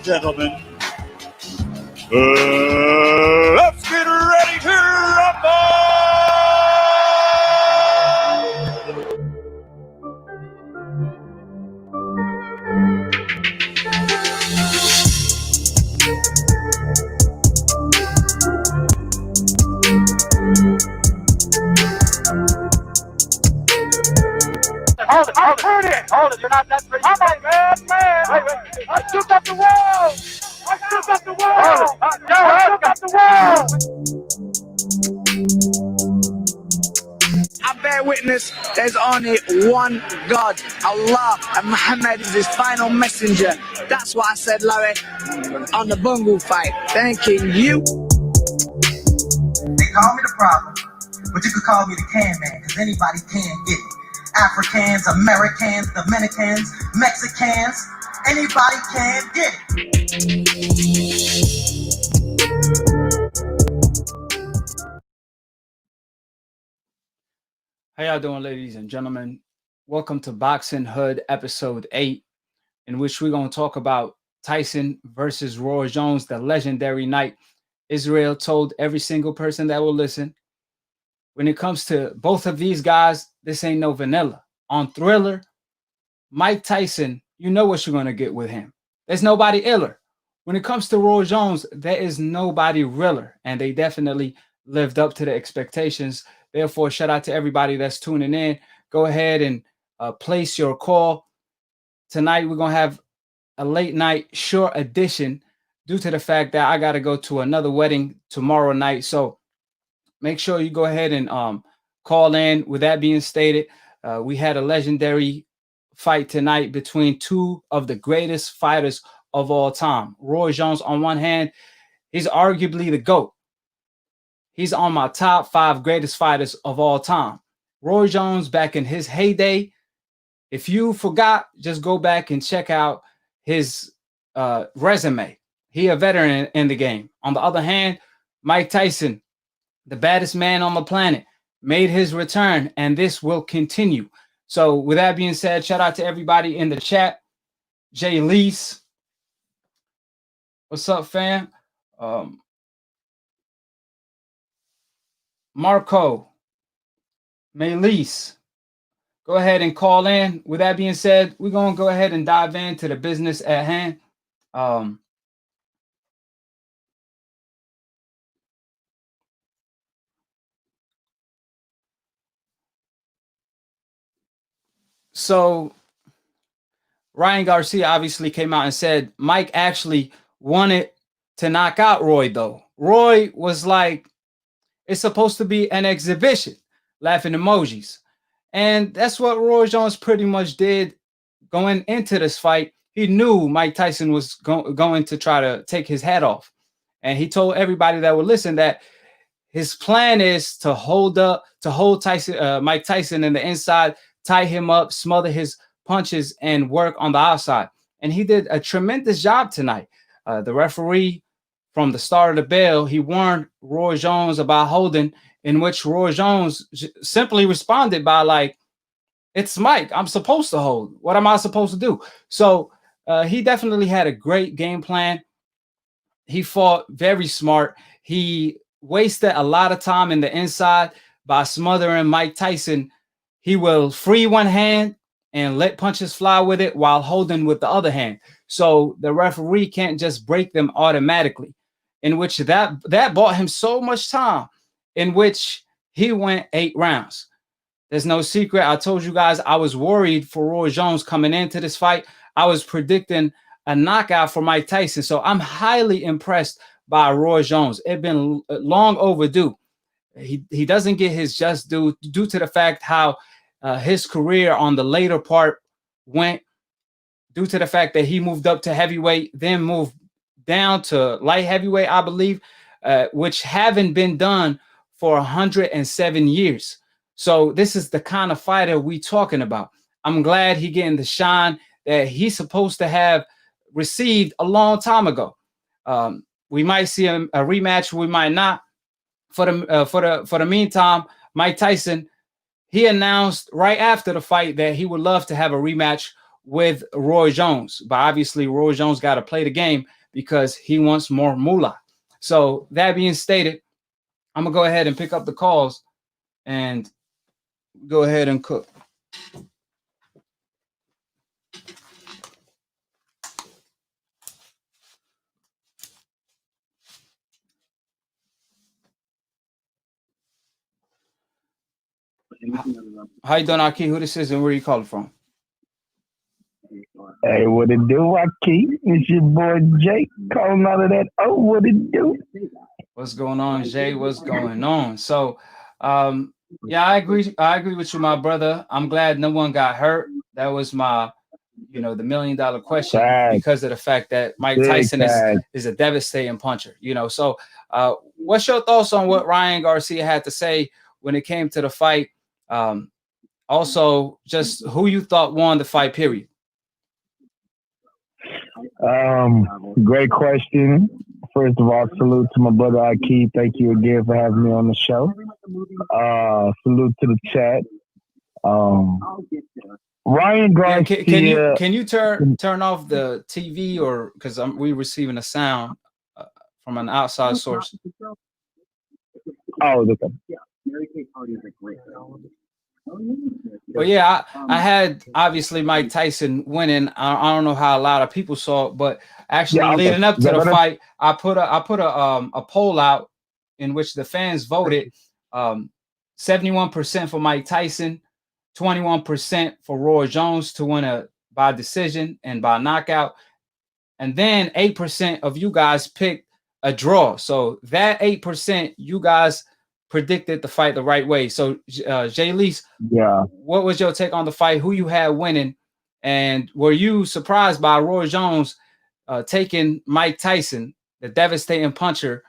gentlemen, let's get ready to rumble! Hold it, you're not that pretty. I'm a bad man. Wait. I shook up the wall. I shook up the wall. I shook up the wall. I bear witness, there's only one God, Allah, and Muhammad is his final messenger. That's what I said, Larry, on the Bungle fight. Thanking you. They call me the problem, but you could call me the can man, because anybody can get it. Africans, Americans, Dominicans, Mexicans, anybody can get it. How y'all doing, ladies and gentlemen? Welcome to Boxing Hood episode 8, in which we're going to talk about Tyson versus Roy Jones, the legendary night. Israel told every single person that will listen, when it comes to both of these guys, this ain't no vanilla. On Thriller, Mike Tyson, you know what you're going to get with him. There's nobody iller. When it comes to Roy Jones, there is nobody realer, and they definitely lived up to the expectations. Therefore, shout out to everybody that's tuning in. Go ahead and place your call. Tonight, we're going to have a late night short edition due to the fact that I got to go to another wedding tomorrow night. So make sure you go ahead and call in. With that being stated, we had a legendary fight tonight between two of the greatest fighters of all time. Roy Jones, on one hand, he's arguably the GOAT. He's on my top 5 greatest fighters of all time. Roy Jones, back in his heyday, if you forgot, just go back and check out his resume. He a veteran in the game. On the other hand, Mike Tyson, the baddest man on the planet, made his return, and this will continue. So with that being said, shout out to everybody in the chat. Jay Lease, what's up, fam? Marco, Maylise, go ahead and call in. With that being said, we're going to go ahead and dive into the business at hand. So Ryan Garcia obviously came out and said Mike actually wanted to knock out Roy, though. Roy was like, it's supposed to be an exhibition, laughing emojis. And that's what Roy Jones pretty much did going into this fight. He knew Mike Tyson was going to try to take his head off. And he told everybody that would listen that his plan is to hold Tyson, Mike Tyson in the inside, tie him up, smother his punches, and work on the outside. And he did a tremendous job tonight. The referee, from the start of the bell, he warned Roy Jones about holding, in which Roy Jones simply responded by like, it's Mike, I'm supposed to hold. What am I supposed to do? So he definitely had a great game plan. He fought very smart. He wasted a lot of time in the inside by smothering Mike Tyson. He will free one hand and let punches fly with it while holding with the other hand. So the referee can't just break them automatically, in which that bought him so much time, in which he went 8 rounds. There's no secret. I told you guys I was worried for Roy Jones coming into this fight. I was predicting a knockout for Mike Tyson. So I'm highly impressed by Roy Jones. It's been long overdue. He doesn't get his just due to the fact how his career on the later part went, due to the fact that he moved up to heavyweight, then moved down to light heavyweight, I believe, which haven't been done for 107 years. So this is the kind of fighter we talking about. I'm glad he getting the shine that he's supposed to have received a long time ago. We might see a rematch, we might not. For the meantime, Mike Tyson, he announced right after the fight that he would love to have a rematch with Roy Jones. But obviously, Roy Jones got to play the game because he wants more moolah. So that being stated, I'm going to go ahead and pick up the calls and go ahead and cook. How you doing, Aki? Who this is and where you calling from? Hey, what it do, Aki? It's your boy Jake calling out of that. Oh, what it do? What's going on, Jay? What's going on? So, yeah, I agree with you, my brother. I'm glad no one got hurt. That was my, the $1 million question because of the fact that Mike Tyson is a devastating puncher. So what's your thoughts on what Ryan Garcia had to say when it came to the fight? Also, just who you thought won the fight, period. Great question. First of all, salute to my brother AKHi. Thank you again for having me on the show. Salute to the chat. Ryan Garcia. Yeah, can you turn off the TV, or because we receiving a sound from an outside source? Oh, okay. But yeah, I had obviously Mike Tyson winning. I don't know how a lot of people saw it, but actually leading up to the fight, I put a poll out in which the fans voted 71% for Mike Tyson, 21% for Roy Jones to win by decision and by knockout, and then 8% of you guys picked a draw. So that 8%, you guys predicted the fight the right way. So Jay Leese, what was your take on the fight? Who you had winning, and were you surprised by Roy Jones taking Mike Tyson, the devastating puncher,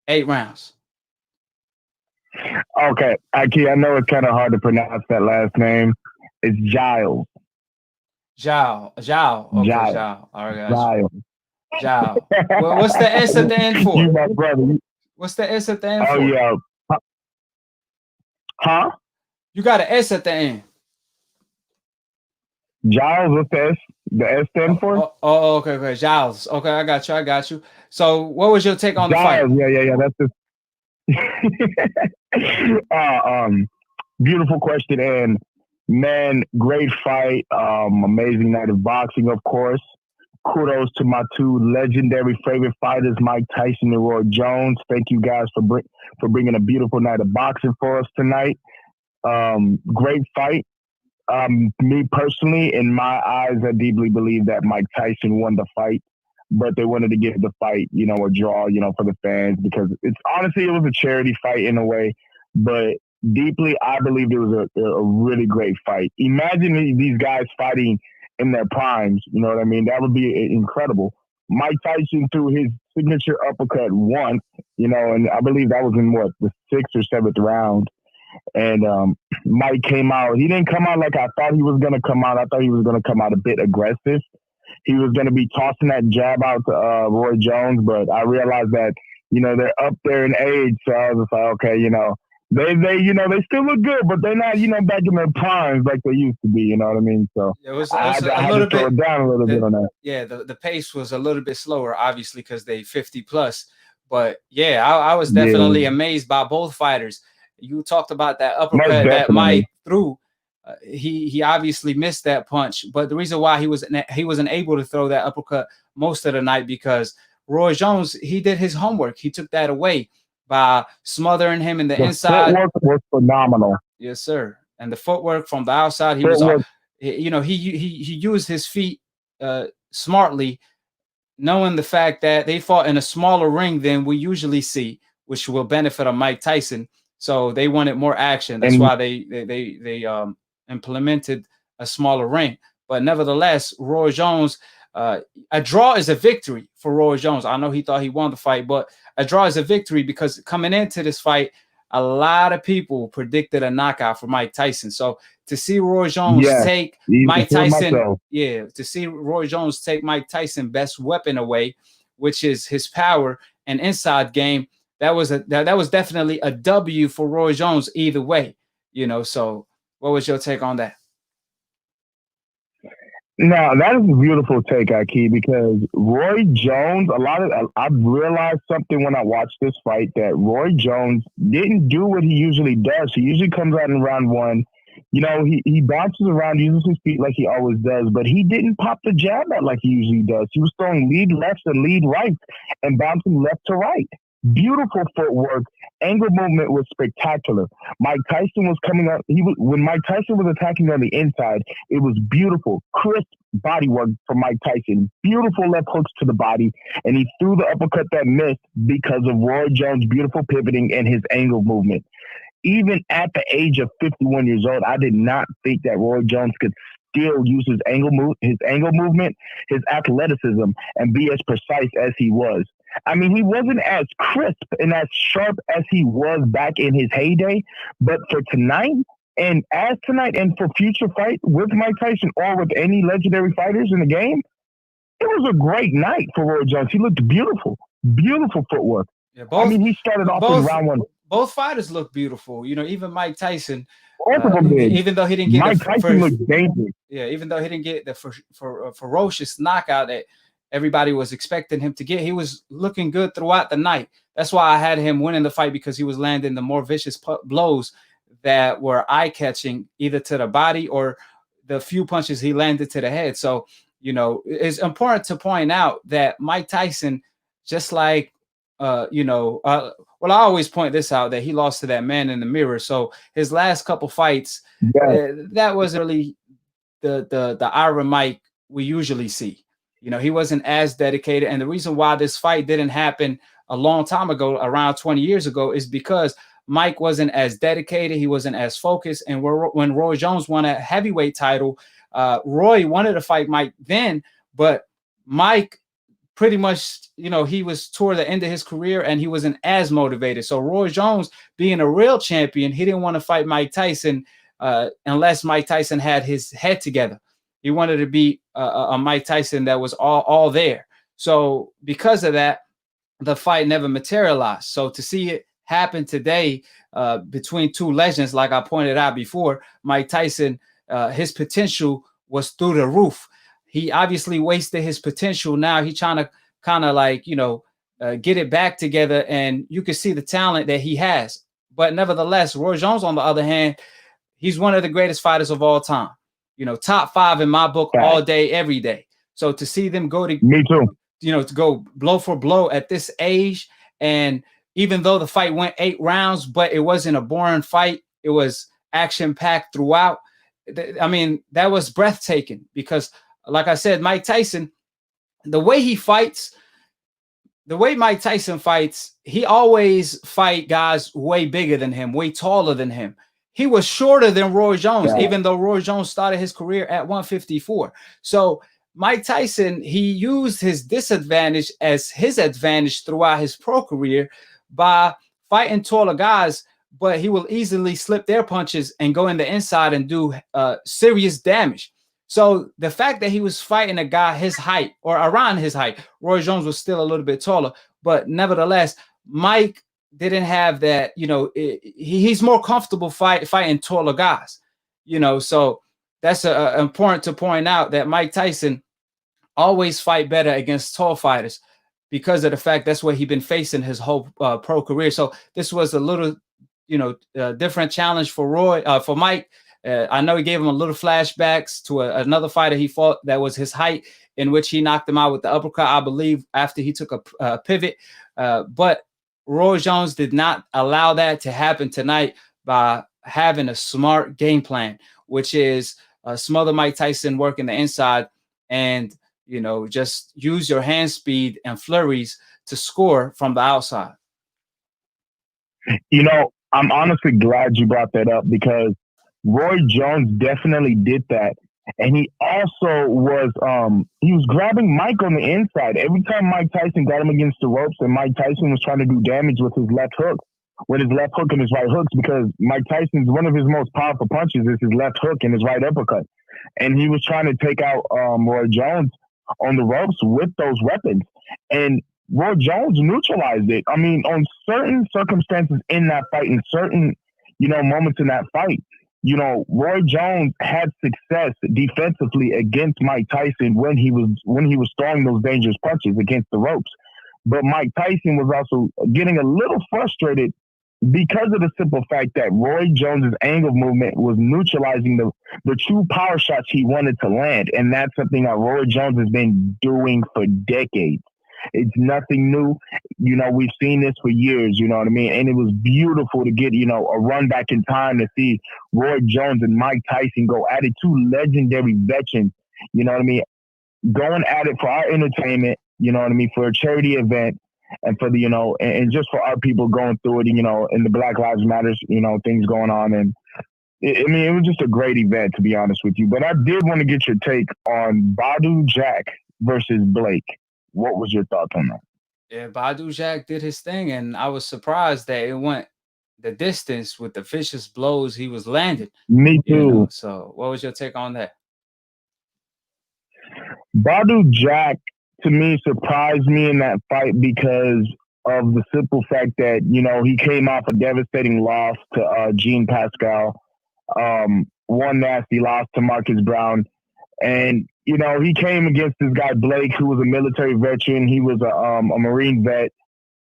8 rounds? Okay, AKHi, I know it's kind of hard to pronounce that last name. It's Giles. Zhao. Okay, Zhao. All right, guys. Giles. Well, what's the S at the end for? You my brother. What's the S at the end for? Oh, yeah. Huh? You got an S at the end. Giles, what's the S stand for? Oh, okay. Giles. Okay, I got you. So what was your take on the fight? Yeah. That's beautiful question. And man, great fight. Amazing night of boxing, of course. Kudos to my two legendary favorite fighters, Mike Tyson and Roy Jones. Thank you guys for bringing a beautiful night of boxing for us tonight. Great fight. Me personally, in my eyes, I deeply believe that Mike Tyson won the fight, but they wanted to give the fight, a draw, for the fans, because it was a charity fight in a way, but deeply, I believe it was a really great fight. Imagine these guys fighting in their primes, you know what I mean? That would be incredible. Mike Tyson threw his signature uppercut once, and I believe that was in the 6th or 7th round. And Mike came out. He didn't come out like I thought he was going to come out. I thought he was going to come out a bit aggressive. He was going to be tossing that jab out to Roy Jones, but I realized that, they're up there in age. So I was just like, okay, they still look good, but they're not, back in their primes like they used to be. You know what I mean? So I had to throw it down a little bit on that. Yeah, the pace was a little bit slower, obviously, because they 50 plus. But yeah, I was definitely amazed by both fighters. You talked about that uppercut that Mike threw. He obviously missed that punch, but the reason why he wasn't able to throw that uppercut most of the night because Roy Jones, he did his homework. He took that away by smothering him in the inside. Footwork was phenomenal. Yes, sir. And the footwork from the outside, he used his feet smartly, knowing the fact that they fought in a smaller ring than we usually see, which will benefit on Mike Tyson. So they wanted more action. That's why they implemented a smaller ring. But nevertheless, Roy Jones, a draw is a victory for Roy Jones. I know he thought he won the fight, but a draw is a victory because coming into this fight, a lot of people predicted a knockout for Mike Tyson. So to see Roy Jones take Mike Tyson, to see Roy Jones take Mike Tyson's best weapon away, which is his power and inside game, that was definitely a W for Roy Jones either way, So what was your take on that? Now that is a beautiful take, AKHi, because Roy Jones, I've realized something when I watched this fight that Roy Jones didn't do what he usually does. He usually comes out in round one. You know, he bounces around, uses his feet like he always does, but he didn't pop the jab out like he usually does. He was throwing lead left and lead right and bouncing left to right. Beautiful footwork. Angle movement was spectacular. Mike Tyson was coming up. When Mike Tyson was attacking on the inside, it was beautiful, crisp body work from Mike Tyson. Beautiful left hooks to the body, and he threw the uppercut that missed because of Roy Jones' beautiful pivoting and his angle movement. Even at the age of 51 years old, I did not think that Roy Jones could still use his angle movement, his athleticism, and be as precise as he was. I mean, he wasn't as crisp and as sharp as he was back in his heyday, but for tonight and for future fight with Mike Tyson or with any legendary fighters in the game, it was a great night for Roy Jones. He looked beautiful, beautiful footwork. Yeah, he started off in round one. Both fighters look beautiful. You know, even Mike Tyson, even though he didn't get Mike Tyson looked dangerous. Yeah, even though he didn't get the ferocious knockout that everybody was expecting him to get, he was looking good throughout the night. That's why I had him winning the fight, because he was landing the more vicious blows that were eye-catching, either to the body or the few punches he landed to the head. So, you know, it's important to point out that Mike Tyson, just like, well, I always point this out, that he lost to that man in the mirror. So his last couple fights, that wasn't really the Iron Mike we usually see. You know, he wasn't as dedicated. And the reason why this fight didn't happen a long time ago, around 20 years ago, is because Mike wasn't as dedicated. He wasn't as focused. And when Roy Jones won a heavyweight title, Roy wanted to fight Mike then, but Mike pretty much, you know, he was toward the end of his career and he wasn't as motivated. So Roy Jones, being a real champion, he didn't want to fight Mike Tyson unless Mike Tyson had his head together. He wanted to be a Mike Tyson that was all there. So because of that, the fight never materialized. So to see it happen today between two legends, like I pointed out before, Mike Tyson, his potential was through the roof. He obviously wasted his potential. Now he's trying to kind of like, you know, get it back together, and you can see the talent that he has. But nevertheless, Roy Jones, on the other hand, he's one of the greatest fighters of all time. You know, top 5 in my book, all day, every day. So to see them go to, me too, you know, to go blow for blow at this age, and even though the fight went 8 rounds, but it wasn't a boring fight, it was action packed throughout. I mean, that was breathtaking, because, like I said, Mike Tyson, the way Mike Tyson fights, he always fight guys way bigger than him, way taller than him. He was shorter than Roy Jones, even though Roy Jones started his career at 154. So Mike Tyson, he used his disadvantage as his advantage throughout his pro career by fighting taller guys, but he will easily slip their punches and go in the inside and do serious damage. So the fact that he was fighting a guy his height or around his height, Roy Jones was still a little bit taller, but nevertheless, Mike didn't have that, you know, he's more comfortable fighting taller guys, you know. So that's important to point out, that Mike Tyson always fight better against tall fighters because of the fact that's what he's been facing his whole pro career. So this was a little, you know, different challenge for Mike. I know he gave him a little flashbacks to another fighter he fought that was his height, in which he knocked him out with the uppercut, I believe, after he took a pivot. But Roy Jones did not allow that to happen tonight by having a smart game plan, which is smother Mike Tyson, working the inside, and, you know, just use your hand speed and flurries to score from the outside. You know, I'm honestly glad you brought that up, because Roy Jones definitely did that. And he also was he was grabbing Mike on the inside. Every time Mike Tyson got him against the ropes and Mike Tyson was trying to do damage with his left hook, and his right hooks, because Mike Tyson's one of his most powerful punches is his left hook and his right uppercut. And he was trying to take out Roy Jones on the ropes with those weapons. And Roy Jones neutralized it. I mean, on certain circumstances in that fight, in certain, you know, moments in that fight, you know, Roy Jones had success defensively against Mike Tyson when he was throwing those dangerous punches against the ropes. But Mike Tyson was also getting a little frustrated because of the simple fact that Roy Jones's angle movement was neutralizing the true power shots he wanted to land. And that's something that Roy Jones has been doing for decades. It's nothing new. You know, we've seen this for years, you know what I mean? And it was beautiful to get, you know, a run back in time to see Roy Jones and Mike Tyson go at it, two legendary veterans, you know what I mean? Going at it for our entertainment, you know what I mean, for a charity event and for the, you know, and just for our people going through it, you know, and the Black Lives Matters, you know, things going on. And I mean, it was just a great event, to be honest with you. But I did want to get your take on Badou Jack versus Blake. What was your thoughts on that? Yeah, Badou Jack did his thing, and I was surprised that it went the distance with the vicious blows he was landing. Me too. You know? So what was your take on that? Badou Jack, to me, surprised me in that fight because of the simple fact that, you know, he came off a devastating loss to Jean Pascal, one nasty loss to Marcus Brown. And, you know, he came against this guy, Blake, who was a military veteran. He was a Marine vet,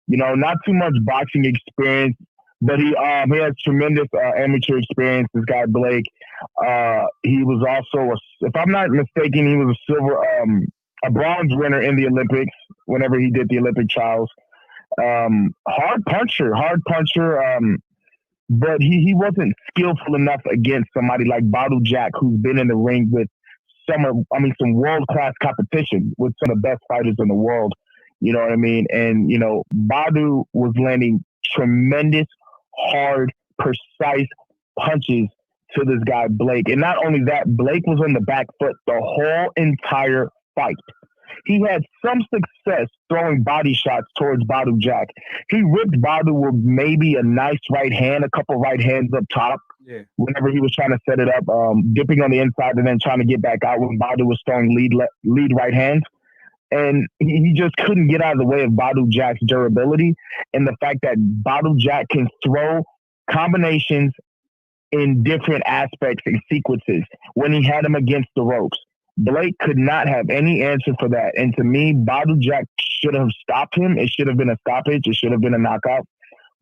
you know, not too much boxing experience, but he has tremendous amateur experience, this guy, Blake. He was also, if I'm not mistaken, he was a bronze winner in the Olympics whenever he did the Olympic trials. Hard puncher, but he wasn't skillful enough against somebody like Badou Jack, who's been in the ring with some world-class competition with some of the best fighters in the world. You know what I mean? And, you know, Badou was landing tremendous, hard, precise punches to this guy, Blake. And not only that, Blake was on the back foot the whole entire fight. He had some success throwing body shots towards Badou Jack. He ripped Badou with maybe a nice right hand, a couple right hands up top. Yeah. Whenever he was trying to set it up, dipping on the inside and then trying to get back out when Badou was throwing lead right hands. And he just couldn't get out of the way of Badou Jack's durability and the fact that Badou Jack can throw combinations in different aspects and sequences when he had him against the ropes. Blake could not have any answer for that. And to me, Badou Jack should have stopped him. It should have been a stoppage. It should have been a knockout.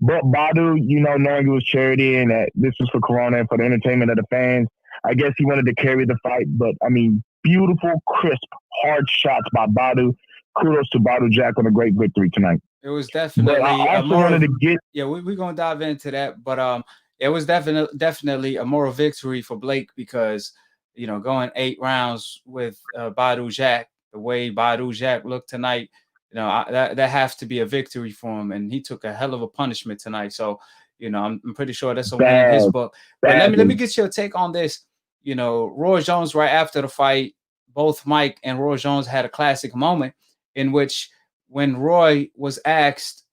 But Badou, you know, knowing it was charity and that this was for Corona and for the entertainment of the fans, I guess he wanted to carry the fight. But, I mean, beautiful, crisp, hard shots by Badou. Kudos to Badou Jack on a great victory tonight. It was definitely we're going to dive into that. But it was definitely a moral victory for Blake because, you know, going 8 rounds with Badou Jack, the way Badou Jack looked tonight, you know, that has to be a victory for him. And he took a hell of a punishment tonight. So, you know, I'm pretty sure that's a win in his book. But let me get your take on this. You know, Roy Jones, right after the fight, both Mike and Roy Jones had a classic moment in which when Roy was asked,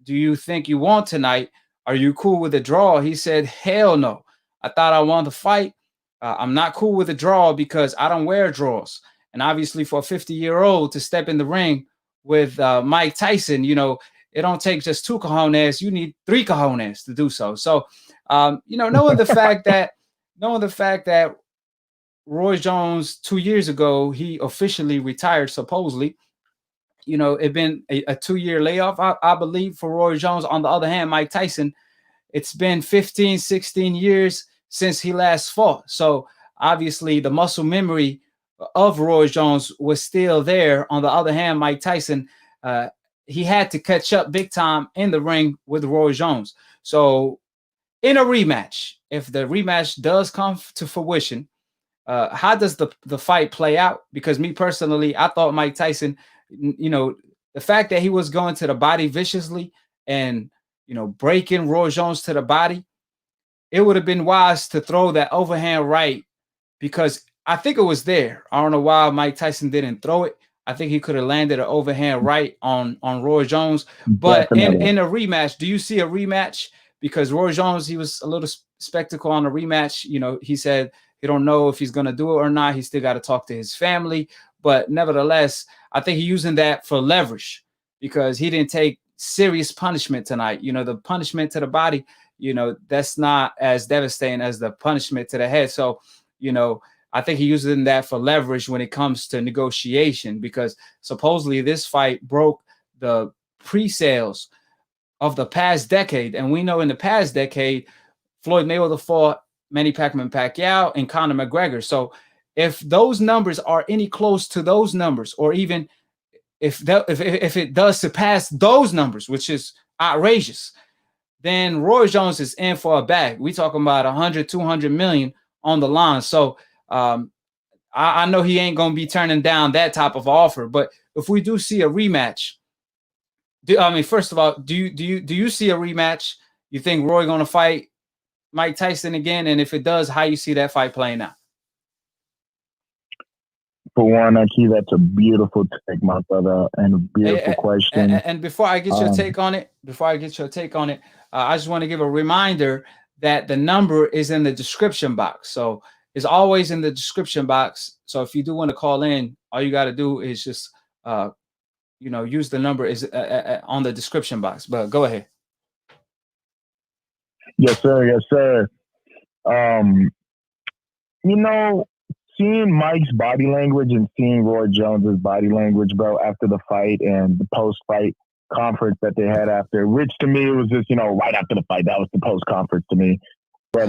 do you think you won tonight? Are you cool with the draw? He said, hell no. I thought I won the fight. I'm not cool with a draw because I don't wear draws. And obviously for a 50-year-old to step in the ring with Mike Tyson, you know, it don't take just 2 cojones. You need 3 cojones to do so. So, you know, knowing the fact that Roy Jones 2 years ago, he officially retired, supposedly, you know, it been a 2-year layoff, I believe, for Roy Jones. On the other hand, Mike Tyson, it's been 15, 16 years since he last fought. So obviously the muscle memory of Roy Jones was still there. On the other hand, Mike Tyson, he had to catch up big time in the ring with Roy Jones. So in a rematch, if the rematch does come to fruition, how does the fight play out? Because me personally, I thought Mike Tyson, you know, the fact that he was going to the body viciously and, you know, breaking Roy Jones to the body, it would have been wise to throw that overhand right because I think it was there. I don't know why Mike Tyson didn't throw it. I think he could have landed an overhand right on Roy Jones. But in a rematch, do you see a rematch? Because Roy Jones, he was a little skeptical on a rematch. You know, he said he don't know if he's going to do it or not. He still got to talk to his family. But nevertheless, I think he's using that for leverage because he didn't take serious punishment tonight. You know, the punishment to the body, that's not as devastating as the punishment to the head. So, I think he uses that for leverage when it comes to negotiation, because supposedly this fight broke the pre-sales of the past decade. And we know in the past decade, Floyd Mayweather fought Manny Pacquiao and Conor McGregor. So if those numbers are any close to those numbers, or even if it does surpass those numbers, which is outrageous, then Roy Jones is in for a bag. We talking about 100, 200 million on the line. So I know he ain't going to be turning down that type of offer. But if we do see a rematch, first of all, do you see a rematch? You think Roy going to fight Mike Tyson again? And if it does, how you see that fight playing out? For one, AKHi, that's a beautiful take, my brother, and a beautiful question. And before I get your take on it, I just want to give a reminder that the number is in the description box. So it's always in the description box. So if you do want to call in, all you got to do is just, use the number is on the description box. But go ahead. Yes, sir. Yes, sir. Seeing Mike's body language and seeing Roy Jones's body language, bro, after the fight and the post-fight conference that they had after, which to me, it was just, right after the fight, that was the post-conference to me. But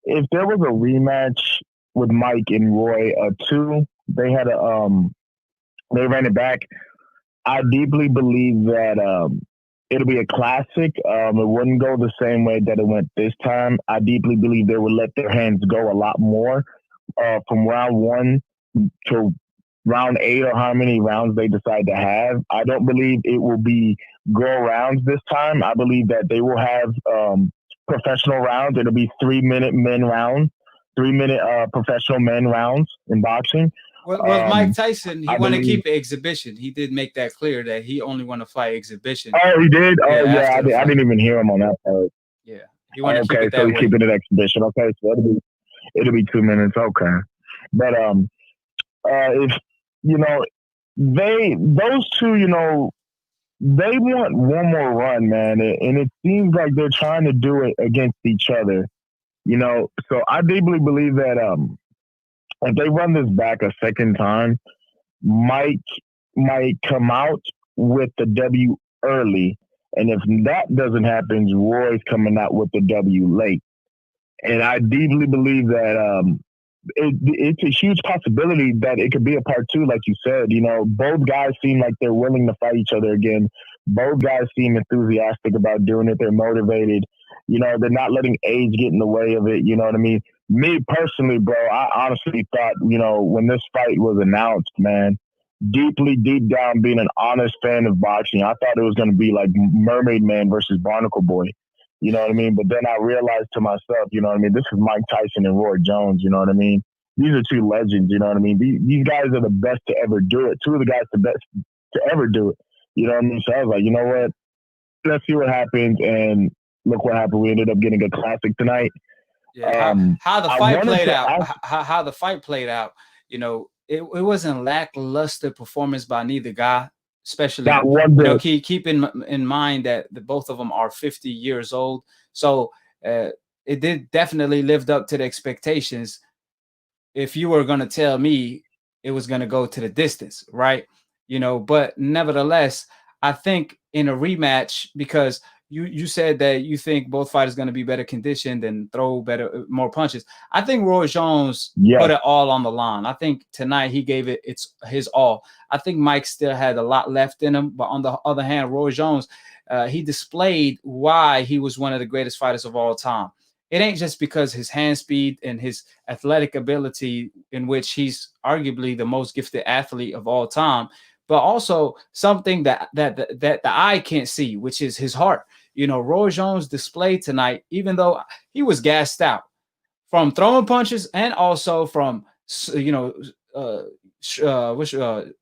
if there was a rematch with Mike and Roy, they ran it back. I deeply believe that it'll be a classic. It wouldn't go the same way that it went this time. I deeply believe they would let their hands go a lot more. From round 1 to round 8, or how many rounds they decide to have. I don't believe it will be go rounds this time. I believe that they will have professional rounds. It'll be 3-minute men rounds, 3-minute professional men rounds in boxing. Well, Mike Tyson, he wanted to keep the exhibition. He did make that clear that he only want to fight exhibition. Oh, he did? Oh, yeah, I didn't even hear him on that part. Yeah, he wanted to keep it that so way. He's keeping it exhibition. Okay, so it'll be 2 minutes. Okay. But if those two, they want one more run, man, and it seems like they're trying to do it against each other. So I deeply believe that if they run this back a second time, Mike might come out with the W early, and if that doesn't happen, Roy's coming out with the W late. And I deeply believe that it's a huge possibility that it could be a part 2, like you said. Both guys seem like they're willing to fight each other again. Both guys seem enthusiastic about doing it. They're motivated. They're not letting age get in the way of it. You know what I mean? Me personally, bro, I honestly thought, when this fight was announced, man, deep down, being an honest fan of boxing, I thought it was going to be like Mermaid Man versus Barnacle Boy. You know what I mean? But then I realized to myself, you know what I mean? This is Mike Tyson and Roy Jones, you know what I mean? These are two legends, you know what I mean? These guys are the best to ever do it. Two of the guys the best to ever do it. You know what I mean? So I was like, you know what? Let's see what happens. And look what happened. We ended up getting a classic tonight. Yeah, how the fight played out. How the fight played out, it wasn't lackluster performance by neither guy. Especially, keep in mind that both of them are 50 years old. So it did definitely lived up to the expectations. If you were going to tell me it was going to go to the distance, right? But nevertheless, I think in a rematch, because you said that you think both fighters going to be better conditioned and throw more punches. I think Roy Jones put it all on the line. I think tonight he gave it his all. I think Mike still had a lot left in him, but on the other hand, Roy Jones, he displayed why he was one of the greatest fighters of all time. It ain't just because his hand speed and his athletic ability, in which he's arguably the most gifted athlete of all time, but also something that the eye can't see, which is his heart. Roy Jones displayed tonight, even though he was gassed out from throwing punches and also from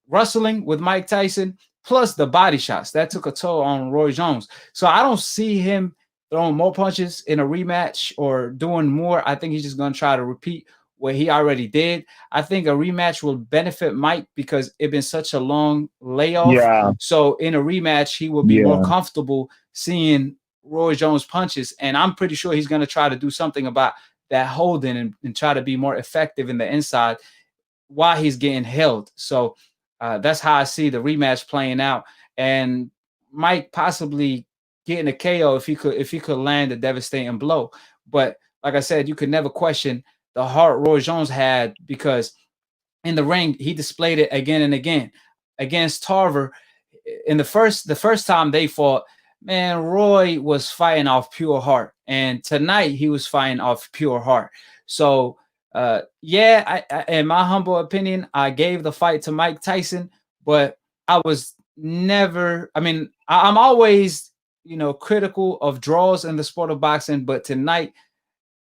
wrestling with Mike Tyson, plus the body shots that took a toll on Roy Jones. So I don't see him throwing more punches in a rematch or doing more. I think he's just going to try to repeat what he already did. I think a rematch will benefit Mike because it's been such a long layoff. Yeah. So in a rematch, he will be more comfortable seeing Roy Jones punches, and I'm pretty sure he's going to try to do something about that holding and try to be more effective in the inside while he's getting held. So that's how I see the rematch playing out, and Mike possibly getting a KO if he could land a devastating blow. But like I said, you could never question the heart Roy Jones had, because in the ring he displayed it again and again against Tarver. In the first time they fought, man, Roy was fighting off pure heart, and tonight he was fighting off pure heart. So yeah, in my humble opinion, I gave the fight to Mike Tyson, but I was never, I mean, I'm always, critical of draws in the sport of boxing, but tonight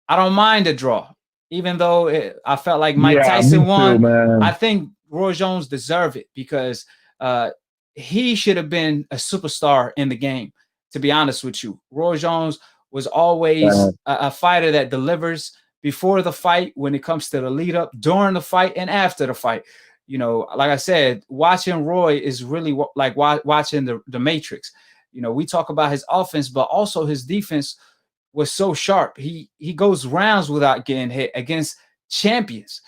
I don't mind a draw, even though I felt like Mike Tyson won. Man. I think Roy Jones deserved it, because he should have been a superstar in the game, to be honest with you. Roy Jones was always a fighter that delivers before the fight, when it comes to the lead up, during the fight, and after the fight. Like I said, watching Roy is really like watching the Matrix. We talk about his offense, but also his defense was so sharp. He goes rounds without getting hit against champions,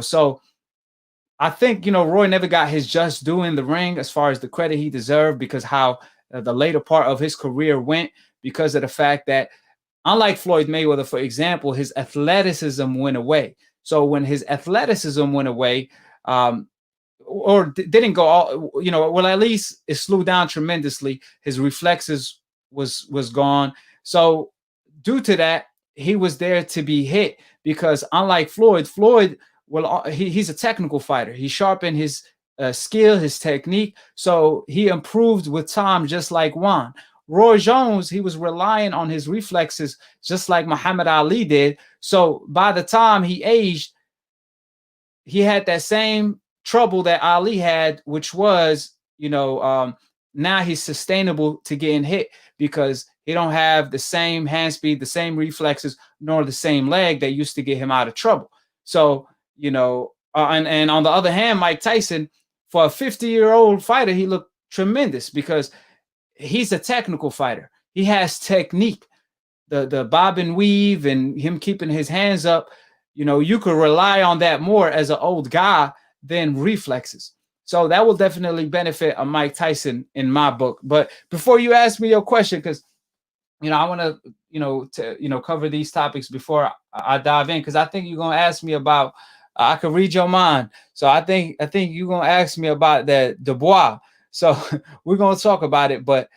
So I think, Roy never got his just due in the ring as far as the credit he deserved, because how the later part of his career went, because of the fact that, unlike Floyd Mayweather, for example, his athleticism went away. So when his athleticism went away, or didn't go all, well, at least it slowed down tremendously. His reflexes was gone. So due to that, he was there to be hit, because unlike Floyd, well, he's a technical fighter. He sharpened his skill, his technique. So he improved with time, just like Juan. Roy Jones, he was relying on his reflexes, just like Muhammad Ali did. So by the time he aged, he had that same trouble that Ali had, which was, now he's sustainable to getting hit, because he don't have the same hand speed, the same reflexes, nor the same leg that used to get him out of trouble. So, and on the other hand, Mike Tyson, for a 50-year-old fighter, he looked tremendous, because he's a technical fighter. He has technique, the bob and weave, and him keeping his hands up. You could rely on that more as an old guy than reflexes. So that will definitely benefit a Mike Tyson in my book. But before you ask me your question, because I want to cover these topics before I dive in, because I think you're gonna ask me about. I could read your mind, so I think you're gonna ask me about that Dubois. So we're gonna talk about it, but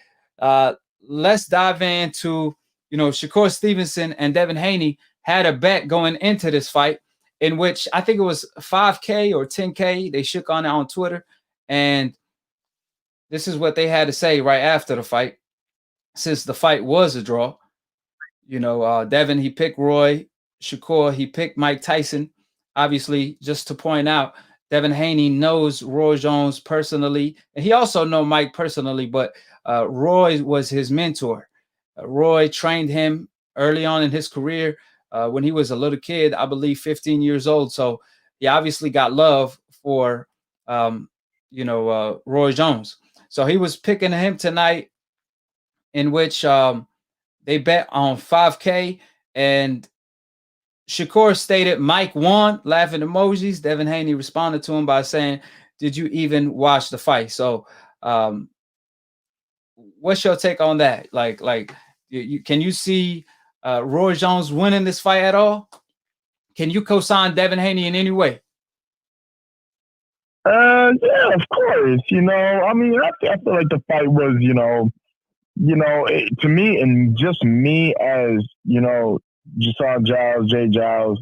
let's dive into Shakur Stevenson and Devin Haney had a bet going into this fight, in which I think it was 5K or 10K. They shook on it on Twitter, and this is what they had to say right after the fight, since the fight was a draw. Devin, he picked Roy. Shakur, he picked Mike Tyson. Obviously, just to point out, Devin Haney knows Roy Jones personally, and he also knows Mike personally, but Roy was his mentor. Roy trained him early on in his career when he was a little kid, I believe 15 years old. So he obviously got love for, Roy Jones. So he was picking him tonight, in which they bet on 5K, and Shakur stated Mike won, laughing emojis. Devin Haney responded to him by saying, "Did you even watch the fight?" So what's your take on that? Like can you see Roy Jones winning this fight at all? Can you co-sign Devin Haney in any way? Yeah, of course. I mean, I feel like the fight was, to me, and just me as, Jasson Giles, Jay Giles,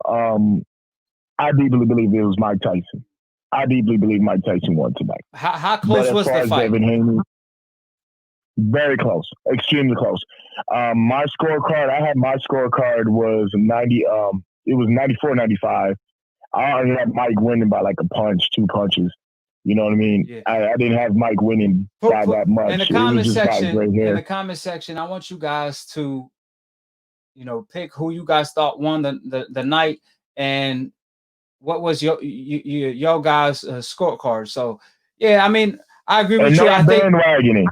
I deeply believe it was Mike Tyson. I deeply believe Mike Tyson won tonight. How close was the fight? Devin Haney, very close, extremely close. My scorecard, my scorecard was 90. It was 94-95. I only had Mike winning by like a punch, 2 punches. You know what I mean? Yeah. I didn't have Mike winning by that much. In the comment section, I want you guys to, pick who you guys thought won the night, and what was your guys' scorecard. So yeah, I mean, I agree with you. I think bandwagoning.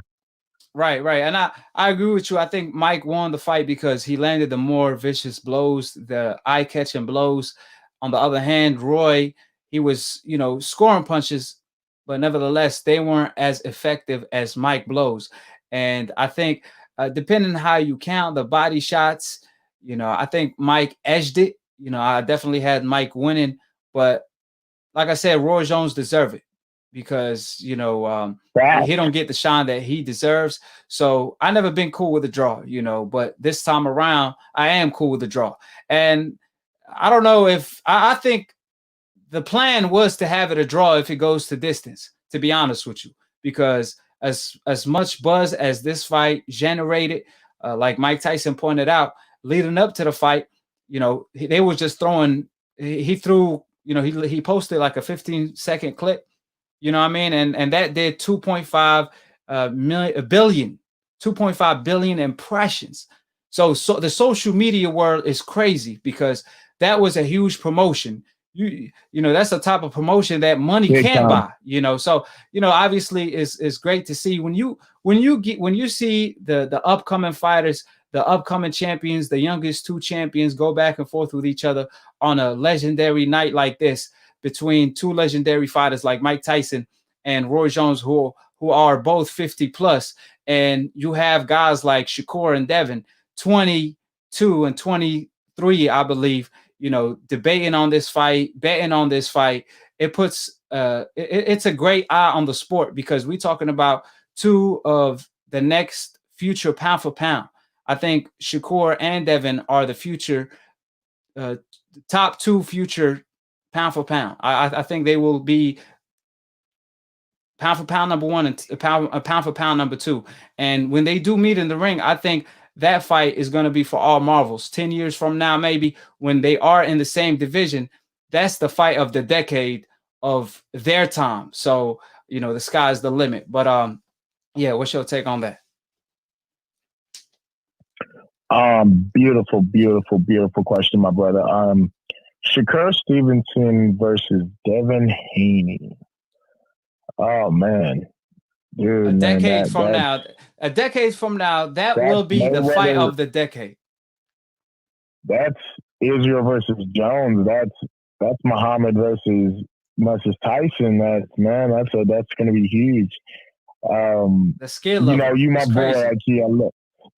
Right, right. And I agree with you. I think Mike won the fight because he landed the more vicious blows, the eye-catching blows. On the other hand, Roy, he was, scoring punches, but nevertheless, they weren't as effective as Mike blows. And I think, depending on how you count the body shots, I think Mike edged it. I definitely had Mike winning, but like I said, Roy Jones deserved it because he don't get the shine that he deserves. So I never been cool with a draw, but this time around I am cool with the draw. And I don't know if I think the plan was to have it a draw if it goes to distance, to be honest with you, because as much buzz as this fight generated, like Mike Tyson pointed out, leading up to the fight, they were just throwing. He threw, he posted like a 15-second clip, you know what I mean, and that did 2.5 billion, 2.5 billion impressions. So the social media world is crazy because that was a huge promotion. That's the type of promotion that money can't buy. So obviously it's great to see when you see the upcoming fighters, the upcoming champions, the youngest two champions go back and forth with each other on a legendary night like this between two legendary fighters like Mike Tyson and Roy Jones, who are both 50 plus, and you have guys like Shakur and Devin, 22 and 23, I believe, debating on this fight, betting on this fight. It puts it's a great eye on the sport because we're talking about two of the next future pound for pound. I think Shakur and Devin are the future top two future pound for pound. I think they will be pound for pound number one and pound for pound number two. And when they do meet in the ring, I think that fight is going to be for all marvels. 10 years from now, maybe, when they are in the same division, that's the fight of the decade of their time. So, the sky's the limit. But yeah, what's your take on that? Beautiful, beautiful, beautiful question, my brother. Shakur Stevenson versus Devin Haney. Oh man, dude, a decade from now, that will be the fight of the decade. That's Israel versus Jones. That's Muhammad versus Tyson. That's going to be huge. The skill level, you my boy, crazy.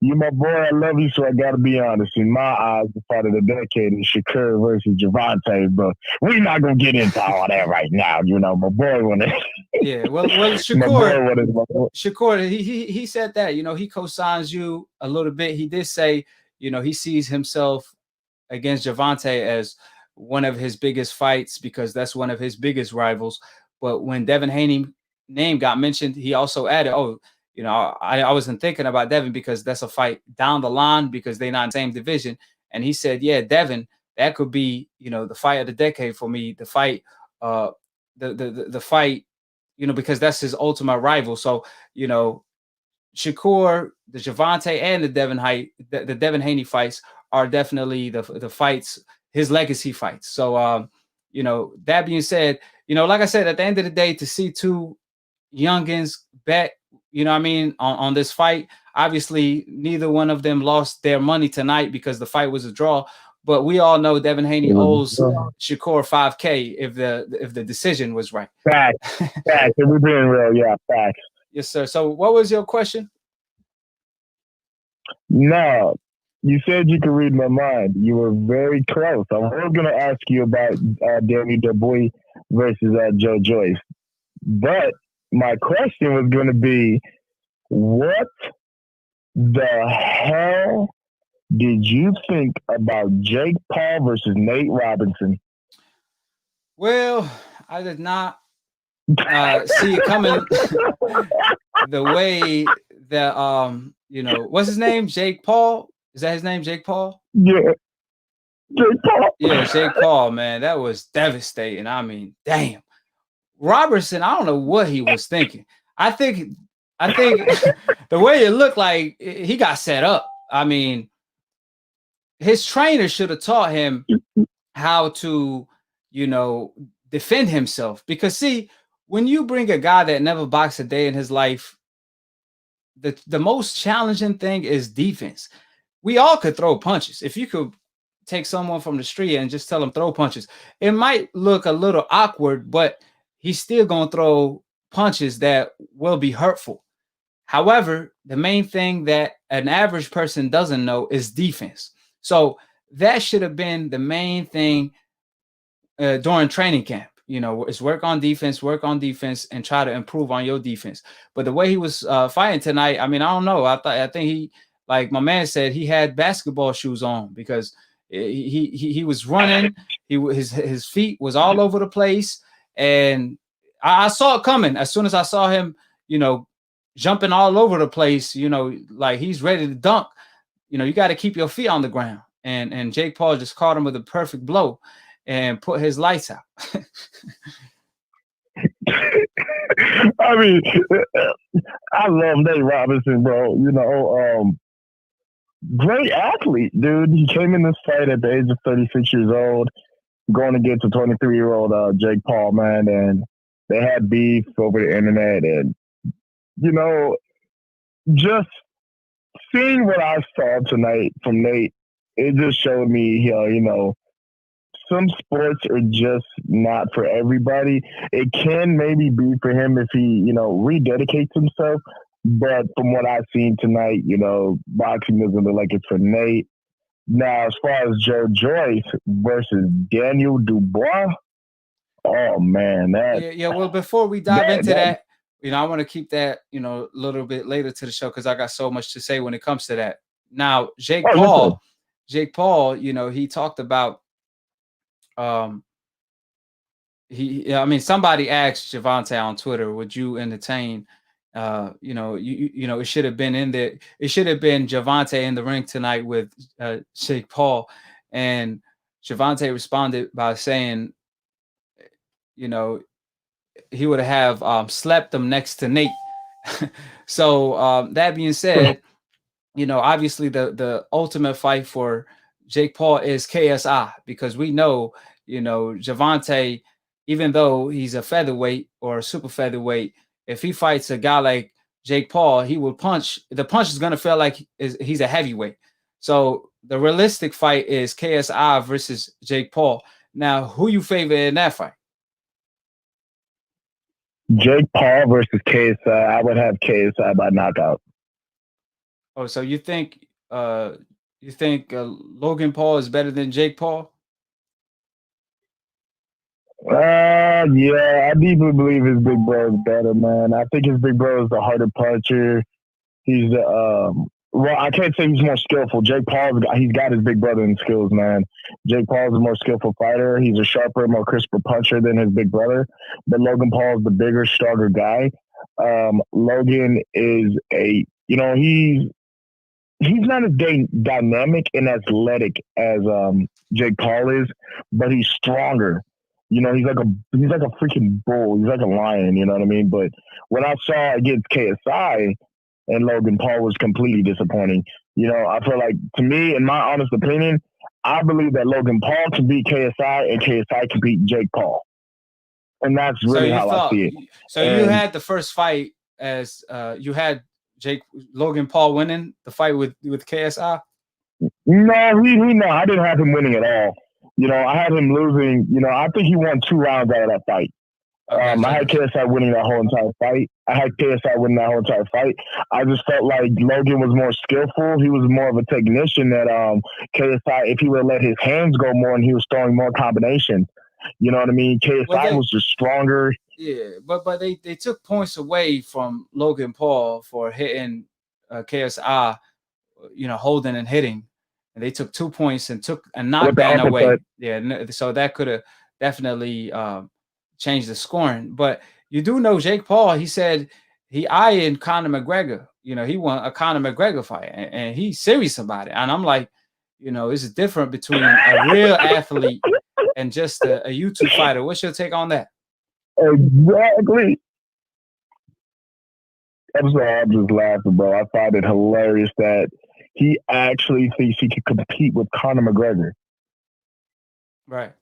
You my boy, I love you, so I gotta be honest. In my eyes, the fight of the decade is Shakur versus Gervonta, but we're not gonna get into all that right now. My boy wanted. Yeah, well, Shakur, he said that, he co-signs you a little bit. He did say, he sees himself against Gervonta as one of his biggest fights because that's one of his biggest rivals. But when Devin Haney name got mentioned, he also added, I wasn't thinking about Devin because that's a fight down the line because they're not in the same division. And he said, yeah, Devin, that could be, the fight of the decade for me, the fight, the fight, because that's his ultimate rival. So, Shakur, the Gervonta, and the Devin Haney fights are definitely the fights, his legacy fights. So, that being said, like I said, at the end of the day, to see two youngins bet, on this fight. Obviously, neither one of them lost their money tonight because the fight was a draw. But we all know Devin Haney owes Shakur $5,000 if the decision was right. Facts. We're being real, yeah, facts. Yes, sir. So, what was your question? No, you said you could read my mind. You were very close. I was going to ask you about Danny Dubois versus Joe Joyce, but my question was going to be, what the hell did you think about Jake Paul versus Nate Robinson? Well, I did not see it coming the way that, what's his name? Jake Paul? Is that his name, Jake Paul? Yeah. Jake Paul. Yeah, Jake Paul, man. That was devastating. I mean, damn. Robertson, I don't know what he was thinking. I think the way it looked like he got set up. I mean, his trainer should have taught him how to, defend himself. Because see, when you bring a guy that never boxed a day in his life, the most challenging thing is defense. We all could throw punches. If you could take someone from the street and just tell them throw punches, it might look a little awkward, but he's still gonna throw punches that will be hurtful. However, the main thing that an average person doesn't know is defense. So that should have been the main thing during training camp. You know, it's work on defense, and try to improve on your defense. But the way he was fighting tonight, I mean, I don't know. I think he, like my man said, he had basketball shoes on because he was running. His feet was all over the place, and I saw it coming as soon as I saw him. You know, jumping all over the place. You know, like he's ready to dunk. You know, you got to keep your feet on the ground. And Jake Paul just caught him with a perfect blow and put his lights out. I mean, I love Nate Robinson, bro. You know, great athlete, dude. He came in this fight at the age of 36 years old, going against a 23-year-old Jake Paul, man, and they had beef over the internet. And, you know, just seeing what I saw tonight from Nate, it just showed me, you know, some sports are just not for everybody. It can maybe be for him if he, you know, rededicates himself. But from what I've seen tonight, you know, boxing doesn't look like it's for Nate. Now, as far as Joe Joyce versus Daniel Dubois, oh man, that yeah. Well, before we dive into that, you know, I want to keep that, you know, a little bit later to the show because I got so much to say when it comes to that. Now, Jake Paul, you know, he talked about I mean, somebody asked Gervonta on Twitter, would you entertain you know, you know, it should have been in there. It should have been Gervonta in the ring tonight with Jake Paul. And Gervonta responded by saying, you know, he would have slept them next to Nate. So that being said, you know, obviously the ultimate fight for Jake Paul is KSI because we know, you know, Gervonta, even though he's a featherweight or a super featherweight, if he fights a guy like Jake Paul, he will punch. The punch is going to feel like he's a heavyweight. So the realistic fight is KSI versus Jake Paul. Now, who you favor in that fight? Jake Paul versus KSI. I would have KSI by knockout. Oh, so you think Logan Paul is better than Jake Paul? Yeah, I deeply believe his big bro is better, man. I think his big bro is the harder puncher. He's well, I can't say he's more skillful. Jake Paul, he's got his big brother in skills, man. Jake Paul is a more skillful fighter. He's a sharper, more crisper puncher than his big brother. But Logan Paul is the bigger, stronger guy. Logan is you know, he's not as dynamic and athletic as Jake Paul is, but he's stronger. You know, he's like a freaking bull. He's like a lion. You know what I mean? But what I saw against KSI and Logan Paul was completely disappointing. You know, I feel like, to me, in my honest opinion, I believe that Logan Paul can beat KSI and KSI can beat Jake Paul, and that's really how I see it. So you had the first fight as you had Logan Paul winning the fight with KSI? No, I didn't have him winning at all. You know, I had him losing. You know, I think he won 2 rounds out of that fight. I had KSI winning that whole entire fight. I just felt like Logan was more skillful. He was more of a technician that KSI, if he would have let his hands go more and he was throwing more combinations, you know what I mean? KSI was just stronger. Yeah, but they took points away from Logan Paul for hitting KSI, you know, holding and hitting. And they took 2 points and took a knockdown away. Yeah, so that could have definitely changed the scoring. But you do know Jake Paul, he said he eyeing Conor McGregor. You know, he won a Conor McGregor fight, and he's serious about it. And I'm like, you know, it's different between a real athlete and just a YouTube fighter. What's your take on that? Exactly. I'm sorry, I'm just laughing, bro. I find it hilarious that he actually thinks he can compete with Conor McGregor. Right.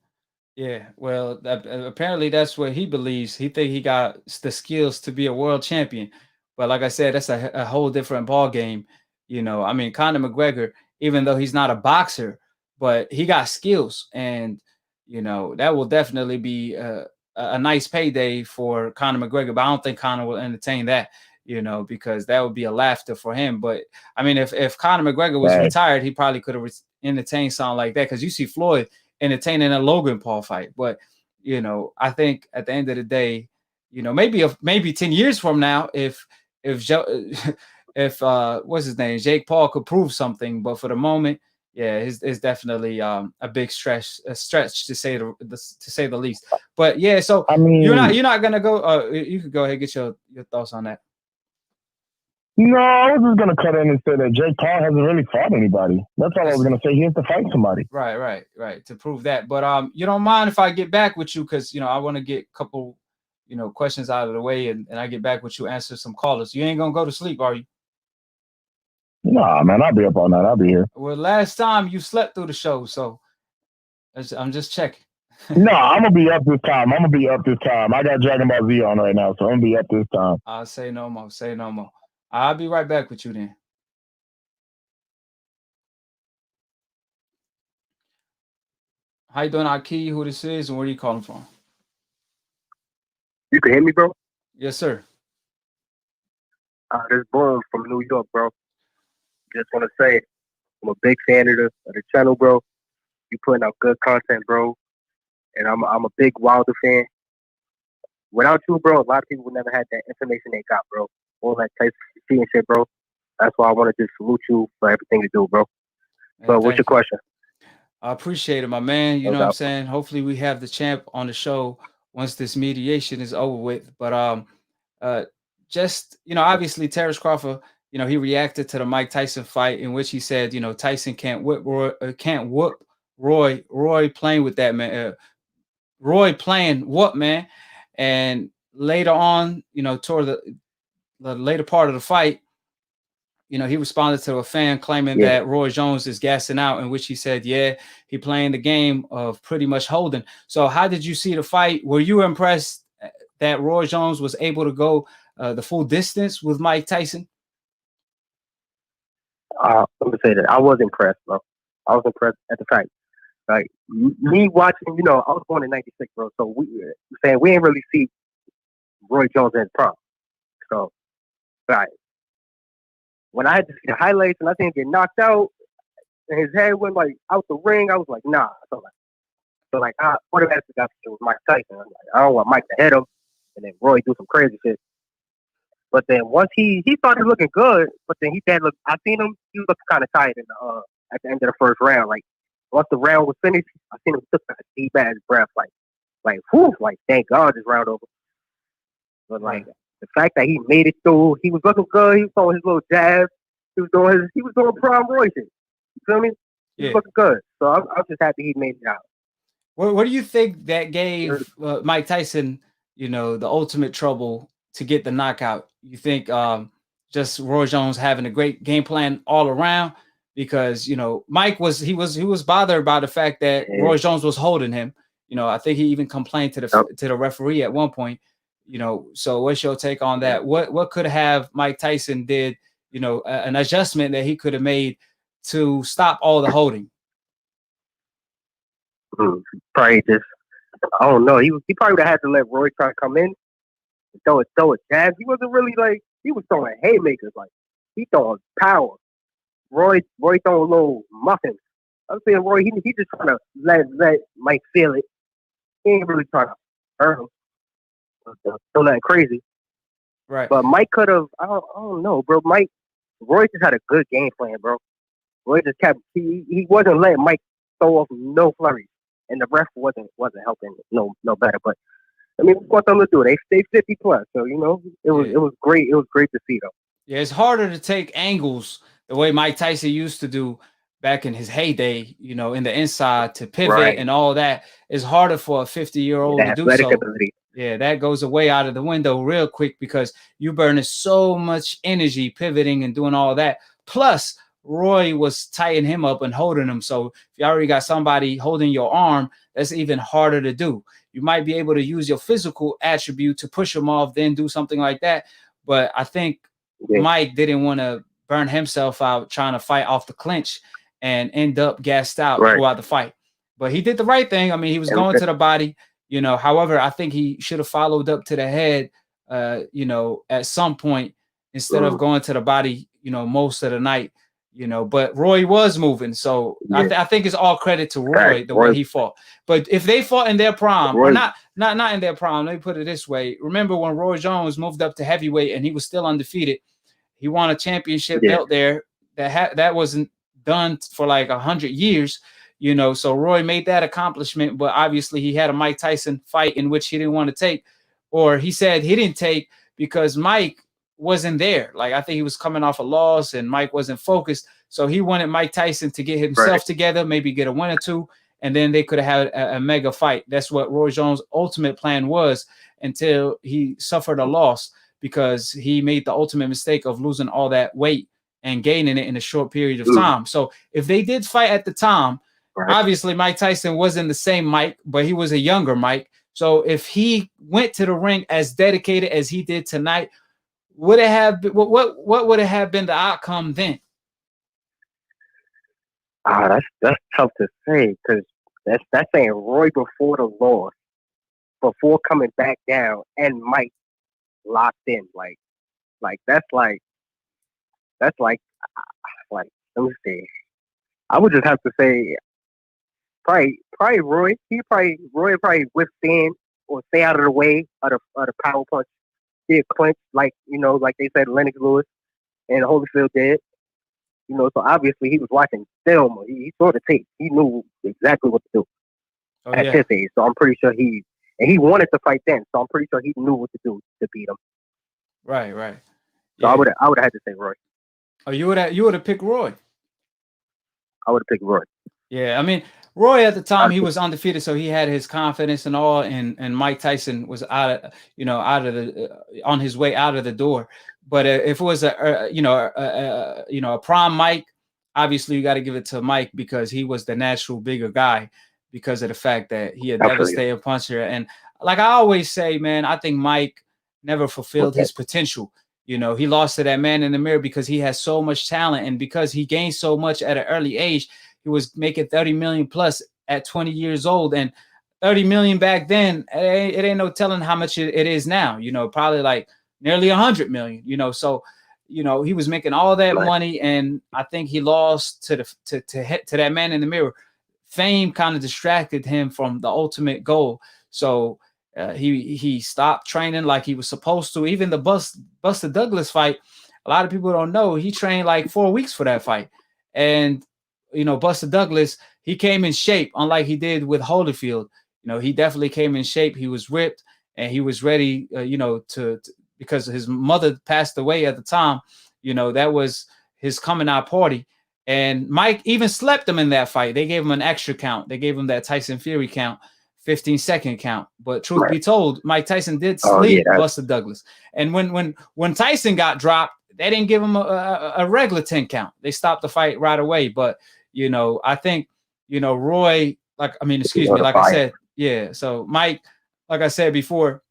Yeah. Well, apparently that's what he believes. He think he got the skills to be a world champion. But like I said, that's a whole different ball game. You know, I mean, Conor McGregor, even though he's not a boxer, but he got skills, and you know that will definitely be a nice payday for Conor McGregor. But I don't think Conor will entertain that, you know, because that would be a laughter for him. But I mean, if Conor McGregor was retired, he probably could have entertained something like that, because you see Floyd entertaining a Logan Paul fight. But you know, I think at the end of the day, you know, maybe 10 years from now, if if what's his name, Jake Paul could prove something, but for the moment, yeah, it's definitely a big stretch to say the least. But yeah, so I mean, you're not gonna go. You could go ahead and get your thoughts on that. No, I was just gonna cut in and say that Jake Paul hasn't really fought anybody. That's all I was gonna say. He has to fight somebody. Right. To prove that. But you don't mind if I get back with you, because you know I want to get a couple, you know, questions out of the way, and I get back with you, answer some callers. You ain't gonna go to sleep, are you? Nah, man, I'll be up all night. I'll be here. Well, last time you slept through the show, so I'm just checking. No, I'm gonna be up this time. I got Dragon Ball Z on right now, so I'm gonna be up this time. I'll say no more. Say no more. I'll be right back with you then. How you doing, AKHi? Who this is, and where are you calling from? You can hear me, bro? Yes, sir. This is Boom from New York, bro. Just want to say, I'm a big fan of the channel, bro. You putting out good content, bro. And I'm a big Wilder fan. Without you, bro, a lot of people would never had that information they got, bro. All that Tyson and shit, bro. That's why I want to just salute you for everything you do, bro. So what's your question? I appreciate it, my man. You know what I'm saying? Hopefully we have the champ on the show once this mediation is over with. But just, you know, obviously Terrence Crawford, you know, he reacted to the Mike Tyson fight, in which he said, you know, Tyson can't whoop Roy. Roy playing with that, man. Roy playing what, man? And later on, you know, toward the later part of the fight, you know, he responded to a fan claiming that Roy Jones is gassing out, in which he said, yeah, he playing the game of pretty much holding. So how did you see the fight? Were you impressed that Roy Jones was able to go the full distance with Mike Tyson? Let me say that I was impressed, bro. I was impressed at the fact, like me watching. You know, I was born in '96, bro. So we ain't really see Roy Jones in prom. So, right. When I had to see the highlights and I seen him get knocked out and his head went like out the ring, I was like, nah. So what if that's got to do with Mike Tyson? I'm like, I don't want Mike to hit him and then Roy do some crazy shit. But then once he started looking good, but then I seen him, he was looking kind of tired at the end of the first round. Like once the round was finished, I seen him took a deep ass breath, like whew, like thank God this round over. But like the fact that he made it through, he was looking good. He was throwing his little jabs. He was doing prime Roy shit. You feel me? He was looking good. So I'm just happy he made it out. What do you think that gave Mike Tyson, you know, the ultimate trouble to get the knockout? You think just Roy Jones having a great game plan all around? Because, you know, Mike was bothered by the fact that Roy Jones was holding him. You know, I think he even complained to the referee at one point. You know, so what's your take on that? What could have Mike Tyson did, you know, an adjustment that he could have made to stop all the holding? Probably just, I don't know. He probably would have had to let Roy try to come in and throw it jabs. He wasn't really like, he was throwing haymakers. Like, he throwing power. Roy throwing little muffins. I'm saying Roy, he just trying to let Mike feel it. He ain't really trying to hurt him. Still nothing crazy. Right. But Mike could have, I don't know, bro. Roy just had a good game plan, bro. Roy just kept, he wasn't letting Mike throw off no flurries. And the ref wasn't helping no better. But I mean, what them to do? They stay 50 plus. So, you know, it was great. It was great to see, though. Yeah, it's harder to take angles the way Mike Tyson used to do back in his heyday, you know, in the inside to pivot and all that. It's harder for a 50-year-old to do so. Ability. Yeah, that goes away out of the window real quick because you burning so much energy pivoting and doing all that. Plus, Roy was tying him up and holding him. So if you already got somebody holding your arm, that's even harder to do. You might be able to use your physical attribute to push him off, then do something like that. But I think Mike didn't want to burn himself out trying to fight off the clinch and end up gassed out throughout the fight. But he did the right thing. I mean, he was going to the body, you know. However, I think he should have followed up to the head, you know, at some point instead of going to the body, you know, most of the night, you know. But Roy was moving, so I think it's all credit to Roy the way he fought. But if they fought in their prime, or not in their prime, let me put it this way: remember when Roy Jones moved up to heavyweight and he was still undefeated? He won a championship belt there that wasn't done for like 100 years. You know, so Roy made that accomplishment, but obviously he had a Mike Tyson fight in which he didn't want to take, or he said he didn't take because Mike wasn't there. Like, I think he was coming off a loss and Mike wasn't focused. So he wanted Mike Tyson to get himself together, maybe get a win or two, and then they could have had a mega fight. That's what Roy Jones' ultimate plan was until he suffered a loss because he made the ultimate mistake of losing all that weight and gaining it in a short period of time. So if they did fight at the time, obviously Mike Tyson wasn't the same Mike, but he was a younger Mike. So if he went to the ring as dedicated as he did tonight, would it have been, what would it have been the outcome then? That's tough to say because that's saying Roy before the loss, before coming back down, and Mike locked in. Like that's like let me see. I would just have to say probably Roy. Roy probably withstand or stay out of the way of the power punch. He clinch like they said Lennox Lewis and Holyfield did. You know, so obviously he was watching film. He saw the tape. He knew exactly what to do at his age. So I'm pretty sure he wanted to fight then. So I'm pretty sure he knew what to do to beat him. Right. So I would have had to say Roy. Oh, you would have picked Roy. I would have picked Roy. Yeah, I mean, Roy at the time he was undefeated, so he had his confidence and all, and Mike Tyson was on his way out of the door. But if it was a prime Mike, obviously you got to give it to Mike because he was the natural bigger guy because of the fact that he a devastating puncher. And like I always say, man, I think Mike never fulfilled his potential. You know, he lost to that man in the mirror because he has so much talent and because he gained so much at an early age. He was making 30 million plus at 20 years old, and 30 million back then, it ain't no telling how much it is now, you know, probably like nearly 100 million, you know. So, you know, he was making all that money, and I think he lost to that man in the mirror. Fame kind of distracted him from the ultimate goal. So he stopped training like he was supposed to. Even the Buster Douglas fight, a lot of people don't know he trained like 4 weeks for that fight. And, you know, Buster Douglas, he came in shape, unlike he did with Holyfield. You know, he definitely came in shape. He was ripped and he was ready, because his mother passed away at the time. You know, that was his coming out party. And Mike even slept him in that fight. They gave him an extra count. They gave him that Tyson Fury count, 15-second count. But truth be told, Mike Tyson did sleep Buster Douglas. And when Tyson got dropped, they didn't give him a regular 10 count. They stopped the fight right away. But, you know, I think, you know, Roy, like I said, yeah. So Mike, like I said before,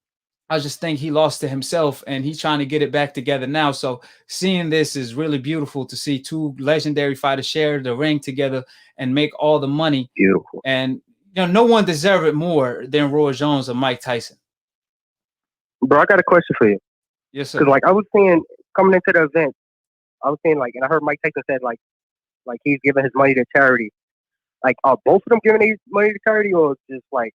I just think he lost to himself and he's trying to get it back together now. So seeing this is really beautiful to see two legendary fighters share the ring together and make all the money. Beautiful. And, you know, no one deserved it more than Roy Jones or Mike Tyson. Bro, I got a question for you. Yes, sir. Because, like, I was saying, coming into the event, I was saying, like, and I heard Mike Tyson said, like he's giving his money to charity. Like, are both of them giving their money to charity, or just like?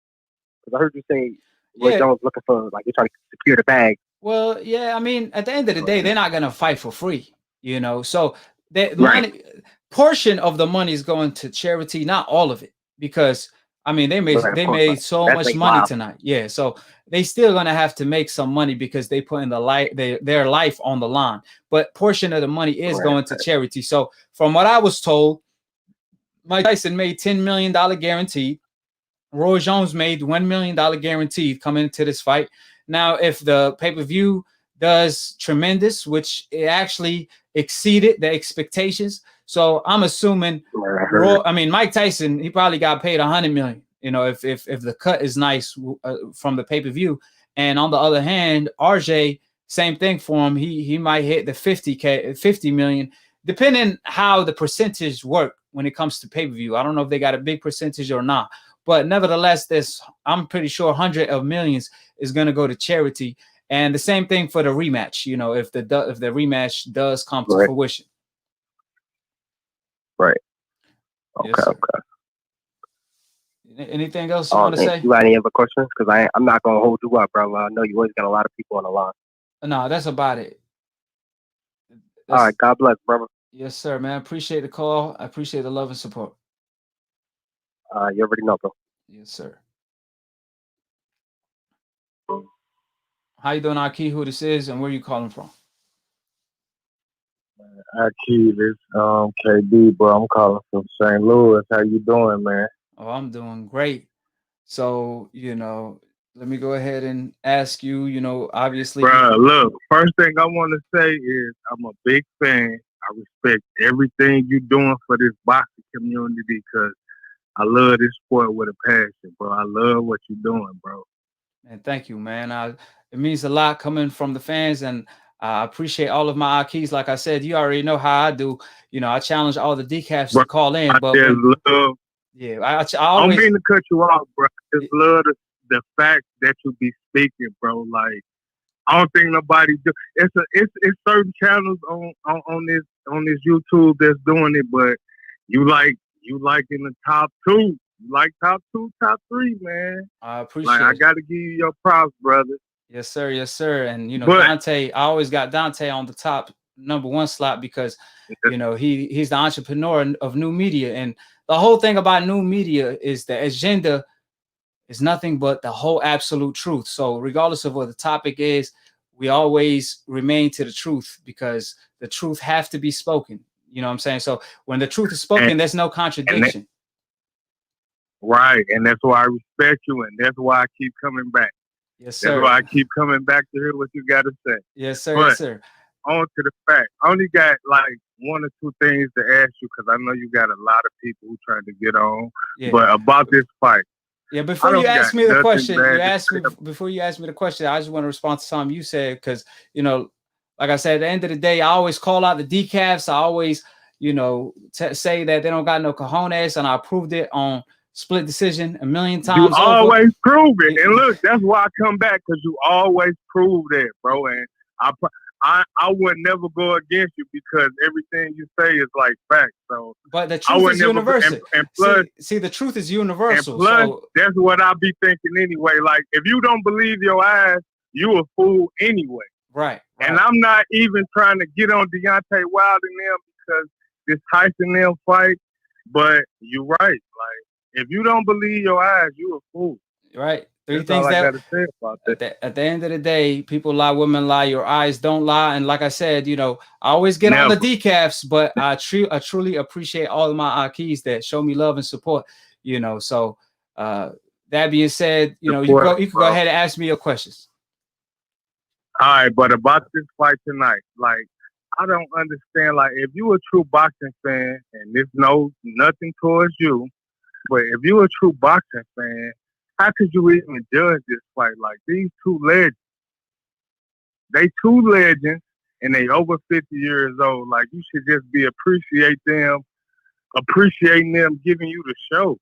Because I heard you say Roy Jones looking for, like, he's trying to secure the bag. Well, yeah, I mean, at the end of the day, they're not gonna fight for free, you know. So the money, portion of the money is going to charity, not all of it, because I mean they made so much money tonight. Yeah, so they still gonna have to make some money because they put in their life on the line. But portion of the money is going to charity. So from what I was told, Mike Tyson made $10 million guaranteed. Roy Jones made $1 million guaranteed coming into this fight. Now, if the pay-per-view does tremendous, which it actually exceeded the expectations, so I'm assuming Mike Tyson, he probably got paid $100 million. You know, if the cut is nice from the pay-per-view. And on the other hand, RJ same thing for him. He might hit the 50 million, depending how the percentage work when it comes to pay-per-view. I don't know if they got a big percentage or not, but nevertheless, I'm pretty sure hundreds of millions is going to go to charity. And the same thing for the rematch. You know, if the rematch does come to fruition. Right. Yes, Okay. sir. Anything else you want to say? You got any other questions? Because I'm not gonna hold you up, bro. I know you always got a lot of people on the line. No, that's about it. All right. God bless, brother. Yes, sir, man. Appreciate the call. I appreciate the love and support. You already know, bro. Yes, sir. How you doing, AKHi? Who this is, and where you calling from? AKHi, this KB, bro. I'm calling from St. Louis. How you doing, man? Oh, I'm doing great. So, you know, let me go ahead and ask you, you know, obviously. Bro, look, first thing I want to say is I'm a big fan. I respect everything you're doing for this boxing community because I love this sport with a passion, bro. I love what you're doing, bro. And thank you, man. It means a lot coming from the fans, and I appreciate all of my AKHis. Like I said, you already know how I do. You know, I challenge all the decafs to call in. But I don't mean to cut you off, bro. I just love the fact that you be speaking, bro. Like, I don't think nobody do. It's certain channels on this YouTube that's doing it, but you like in the top 2. You like top 2, top 3, man. I appreciate. I got to give you your props, brother. Yes, sir. Yes, sir. And you know, Dante, I always got Dante on the top #1 slot because you know he's the entrepreneur of new media, and the whole thing about new media is the agenda is nothing but the whole absolute truth. So regardless of what the topic is, we always remain to the truth because the truth have to be spoken. You know what I'm saying? So when the truth is spoken, there's no contradiction. Right. And that's why I respect you. And that's why I keep coming back. Yes, sir. That's why I keep coming back to hear what you got to say. Yes, sir. But yes, sir. On to the fact. I only got like 1 or 2 things to ask you because I know you got a lot of people who trying to get on. Yeah. But about this fight. Yeah, before you ask me the question, before you ask me the question, I just want to respond to something you said because, you know, like I said, at the end of the day, I always call out the decafs. I always, you know, say that they don't got no cojones, and I proved it on split decision a million times. You always prove it. And look, that's why I come back because you always prove that, bro. And I would never go against you because everything you say is like fact. So, but the truth is universal. And plus, see, the truth is universal. And plus, that's what I be thinking anyway. Like, if you don't believe your eyes, you a fool anyway. Right. And I'm not even trying to get on Deontay Wilder and them because this Tyson them fight. But you're right. Like, if you don't believe your eyes, you a fool. Right. Three things that I gotta say about that. At the end of the day, people lie, women lie, your eyes don't lie. And like I said, you know, I always get on the decafs, but I truly appreciate all of my AKHis that show me love and support, you know. So that being said, you know, you can go ahead and ask me your questions. All right, but about this fight tonight, like, I don't understand, like, if you a true boxing fan, and there's nothing towards you, but if you a true boxing fan, how could you even judge this fight? Like, these 2 legends, they 2 legends, and they over 50 years old. Like, you should just appreciating them giving you the show.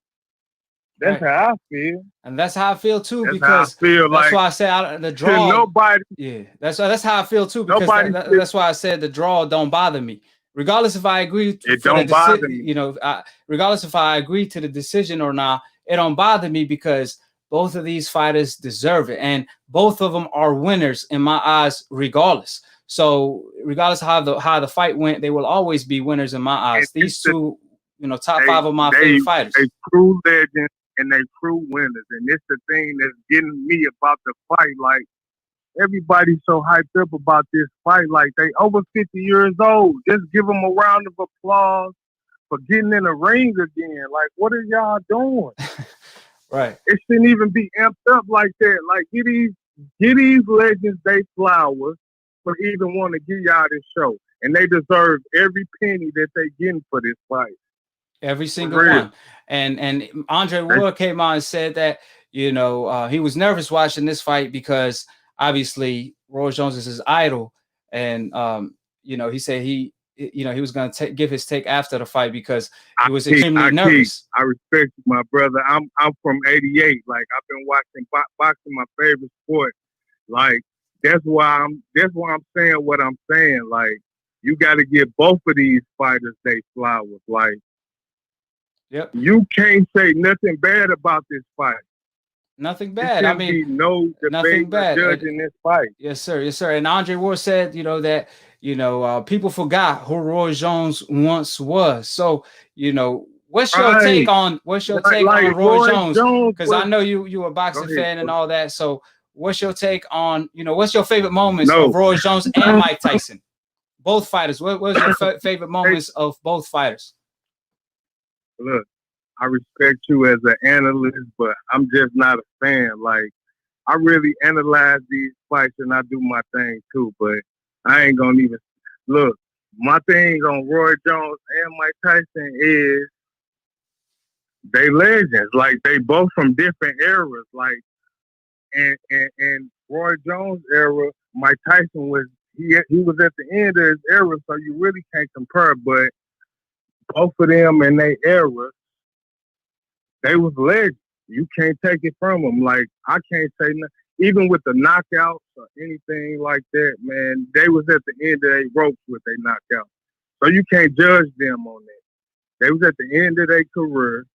That's how I feel. And that's how I feel too, because that's why I said the draw. Nobody. Yeah, that's how I feel too, because that's why I said the draw don't bother me. Regardless if I agree, it don't bother me. You know, regardless if I agree to the decision or not, it don't bother me because both of these fighters deserve it, and both of them are winners in my eyes, regardless. So, regardless of how the fight went, they will always be winners in my eyes. These 2, you know, top 5 of my favorite fighters. They true legends and they true winners, and it's the thing that's getting me about the fight. Like, everybody's so hyped up about this fight. Like, they over 50 years old. Just give them a round of applause for getting in the ring again. Like, what are y'all doing? Right. It shouldn't even be amped up like that. Like, get these legends they flowers for even want to give y'all this show. And they deserve every penny that they getting for this fight. Every single one. And Andre Ward came out and said that, you know, he was nervous watching this fight because obviously Roy Jones is his idol, and he said he was going to give his take after the fight because he was extremely nervous. I respect you, my brother. I'm from '88. Like I've been watching boxing, my favorite sport. Like that's why I'm saying what I'm saying. Like you got to give both of these fighters they flowers. Like yep, you can't say nothing bad about this fight. Nothing bad. I mean, no nothing bad. Judging this fight. Yes, sir. Yes, sir. And Andre Ward said, that people forgot who Roy Jones once was. So, what's your take on Roy Jones? Because I know you a boxing fan and all that. So, what's your take on what's your favorite moments of Roy Jones and Mike Tyson? Both fighters. What was your favorite moments of both fighters? Look, I respect you as an analyst, but I'm just not a fan. Like, I really analyze these fights and I do my thing too, but I ain't gonna even look. My thing on Roy Jones and Mike Tyson is they legends. Like they both from different eras. Like, and Roy Jones era, Mike Tyson was he was at the end of his era, so you really can't compare. But both of them in their era, they was legends. You can't take it from them. Like, I can't say nothing. Even with the knockouts or anything like that, man, they was at the end of their ropes with their knockout. So you can't judge them on that. They was at the end of their career,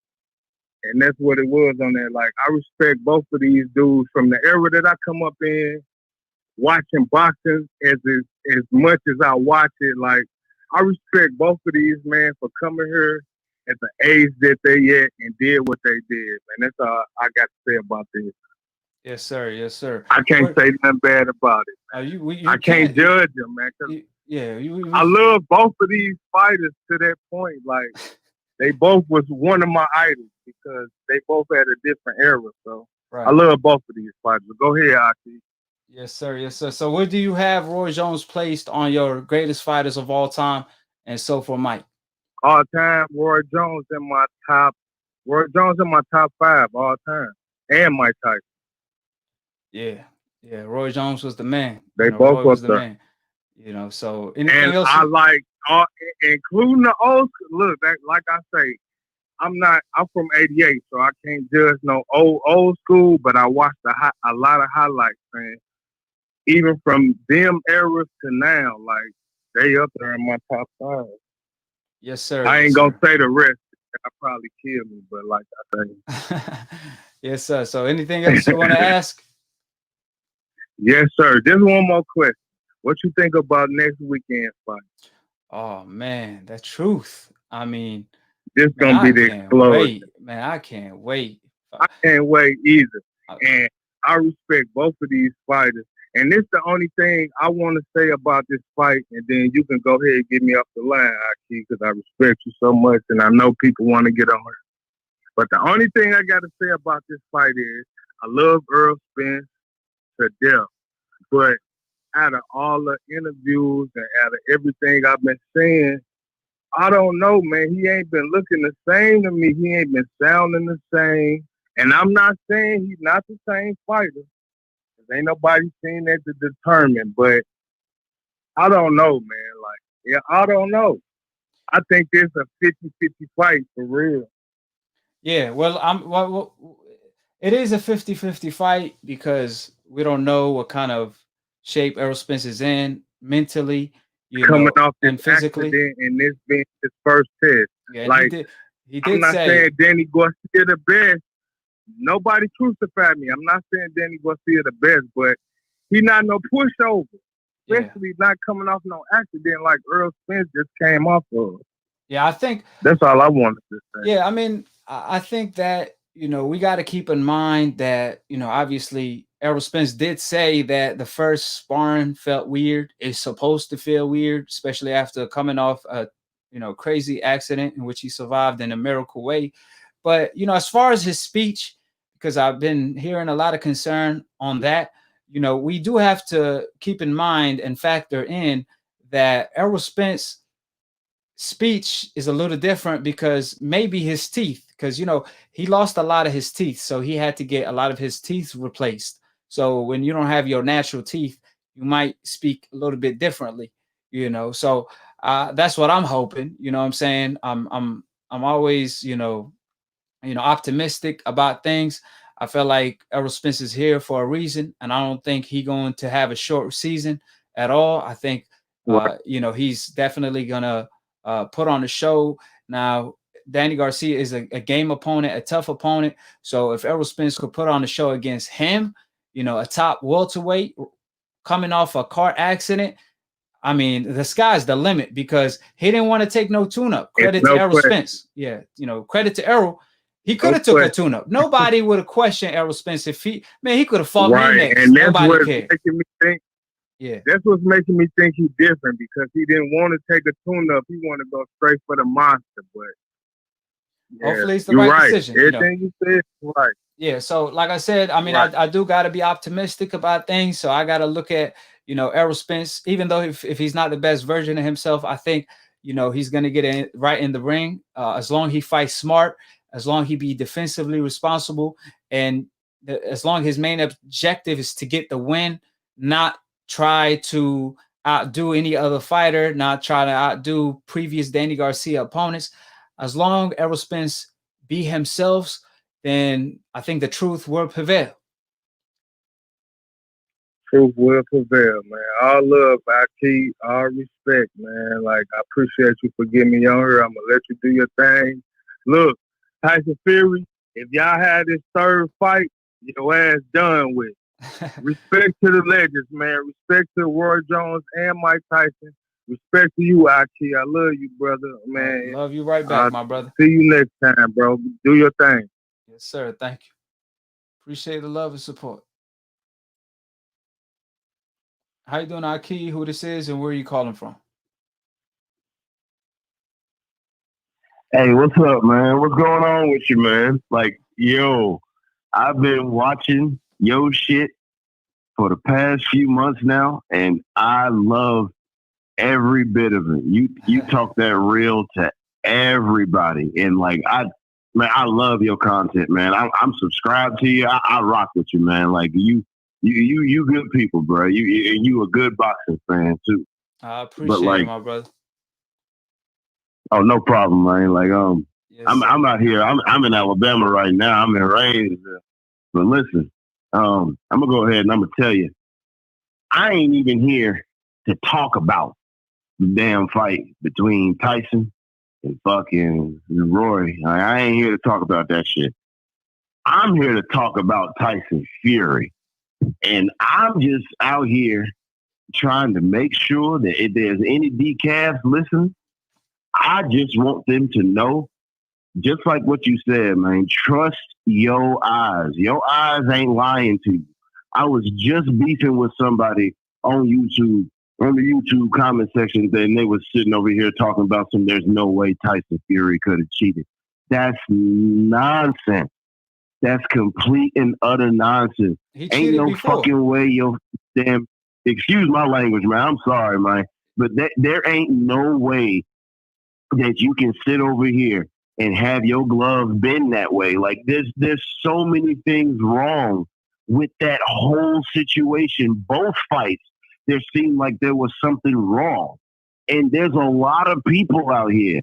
and that's what it was on that. Like, I respect both of these dudes from the era that I come up in, watching boxing as much as I watch it. Like, I respect both of these, man, for coming here at the age that they at and did what they did. And that's all I got to say about this. Yes, sir. Yes, sir. I can't say nothing bad about it. I can't judge them, man. I love both of these fighters to that point. Like, they both was one of my idols because they both had a different era. So I love both of these fighters. Go ahead, Aki. Yes, sir. Yes, sir. So where do you have Roy Jones placed on your greatest fighters of all time? And so for Mike. All time, Roy Jones in my top 5 all time. And Mike Tyson. Yeah. Roy Jones was the man. They both was the man. So anything and else? I like including the old school. Look, like I say, I'm from '88, so I can't judge no old school, but I watched a lot of highlights, man. Even from them eras to now, like they up there in my top 5. Yes, sir. I ain't gonna say the rest. I'll probably kill me, but like I say. Yes, sir. So anything else you want to ask? Yes, sir. Just one more question. What you think about next weekend fight? Oh man, the truth. I mean, this gonna be the explosion. Man, I can't wait. I can't wait either. And I respect both of these fighters. And this is the only thing I want to say about this fight, and then you can go ahead and get me off the line, Aki, because I respect you so much, and I know people want to get on her. But the only thing I got to say about this fight is I love Errol Spence to death. But out of all the interviews and out of everything I've been saying, I don't know, man. He ain't been looking the same to me. He ain't been sounding the same. And I'm not saying he's not the same fighter. Ain't nobody seen that to determine, but I don't know, man. I don't know. I think there's a 50-50 fight for real. Yeah, well, it is a 50-50 fight because we don't know what kind of shape Errol Spence is in mentally, coming off and physically, and this being his first test. Yeah, like he did I'm not say, saying Danny Garcia the best. Nobody crucified me. I'm not saying Danny Garcia the best, but he not no pushover. Especially not coming off no accident like Errol Spence just came off of. Yeah, I think that's all I wanted to say. Yeah, I mean, I think that, we got to keep in mind that, obviously Errol Spence did say that the first sparring felt weird. It's supposed to feel weird, especially after coming off a, crazy accident in which he survived in a miracle way. But, as far as his speech, because I've been hearing a lot of concern on that, we do have to keep in mind and factor in that Errol Spence speech is a little different because maybe his teeth, because, he lost a lot of his teeth. So he had to get a lot of his teeth replaced. So when you don't have your natural teeth, you might speak a little bit differently, you know. So that's what I'm hoping. You know what I'm saying? I'm always, optimistic about things. I feel like Errol Spence is here for a reason, and I don't think he's going to have a short season at all. I think, he's definitely gonna put on the show. Now, Danny Garcia is a game opponent, a tough opponent. So if Errol Spence could put on the show against him, a top welterweight coming off a car accident, I mean, the sky's the limit because he didn't want to take no tune-up. Credit to Errol Spence. Yeah, credit to Errol. He could have took a tune-up. Nobody would have questioned Errol Spence if he could have fought me next. And that's Nobody what's cared. making me think. Yeah, that's what's making me think he's different because he didn't want to take a tune-up. He wanted to go straight for the monster. But hopefully it's the right decision. Everything you said is right. Yeah, so like I said, I mean, I do got to be optimistic about things. So I got to look at, Errol Spence, even though if he's not the best version of himself, I think, he's going to get right in the ring as long as he fights smart, as long as he be defensively responsible, and as long as his main objective is to get the win, not try to outdo any other fighter, not try to outdo previous Danny Garcia opponents. As long as Errol Spence be himself, then I think the truth will prevail. Truth will prevail, man. All love, AKHi, all respect, man. Like, I appreciate you for getting me on here. I'm going to let you do your thing. Look, Tyson Fury, if y'all had this third fight, your ass done with. Respect to the legends, man. Respect to Roy Jones and Mike Tyson. Respect to you, AKHi. I love you, brother, man. Love you right back, my brother. See you next time, bro. Do your thing. Yes, sir. Thank you. Appreciate the love and support. How you doing, AKHi? Who this is and where are you calling from? Hey, what's up, man? What's going on with you, man? Like, yo, I've been watching your shit for the past few months now, and I love every bit of it. You talk that real to everybody, and like I love your content, man. I'm subscribed to you. I rock with you, man. Like you good people, bro. You a good boxing fan too. I appreciate it, my brother. Oh, no problem, man. Like yes, I'm out here. I'm in Alabama right now. I'm in Rainsville. But listen, I'm gonna go ahead and I'm gonna tell you, I ain't even here to talk about the damn fight between Tyson and fucking Roy. I ain't here to talk about that shit. I'm here to talk about Tyson Fury. And I'm just out here trying to make sure that if there's any decaf listening, I just want them to know, just like what you said, man, trust your eyes. Your eyes ain't lying to you. I was just beefing with somebody on YouTube, on the YouTube comment section, and they was sitting over here talking about there's no way Tyson Fury could have cheated. That's nonsense. That's complete and utter nonsense. Ain't no fucking way your damn, excuse my language, man. I'm sorry, man. But there ain't no way that you can sit over here and have your glove bend that way. Like there's so many things wrong with that whole situation. Both fights, there seemed like there was something wrong. And there's a lot of people out here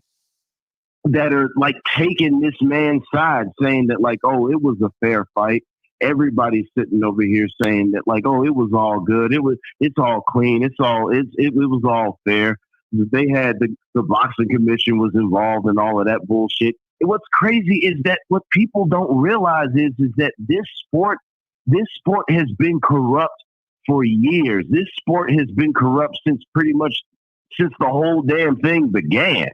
that are like taking this man's side, saying that like, oh, it was a fair fight. Everybody's sitting over here saying that like, oh, it was all good. It's all clean. It was all fair. They had the boxing commission was involved in all of that bullshit. And what's crazy is that what people don't realize is that this sport has been corrupt for years. This sport has been corrupt since the whole damn thing began.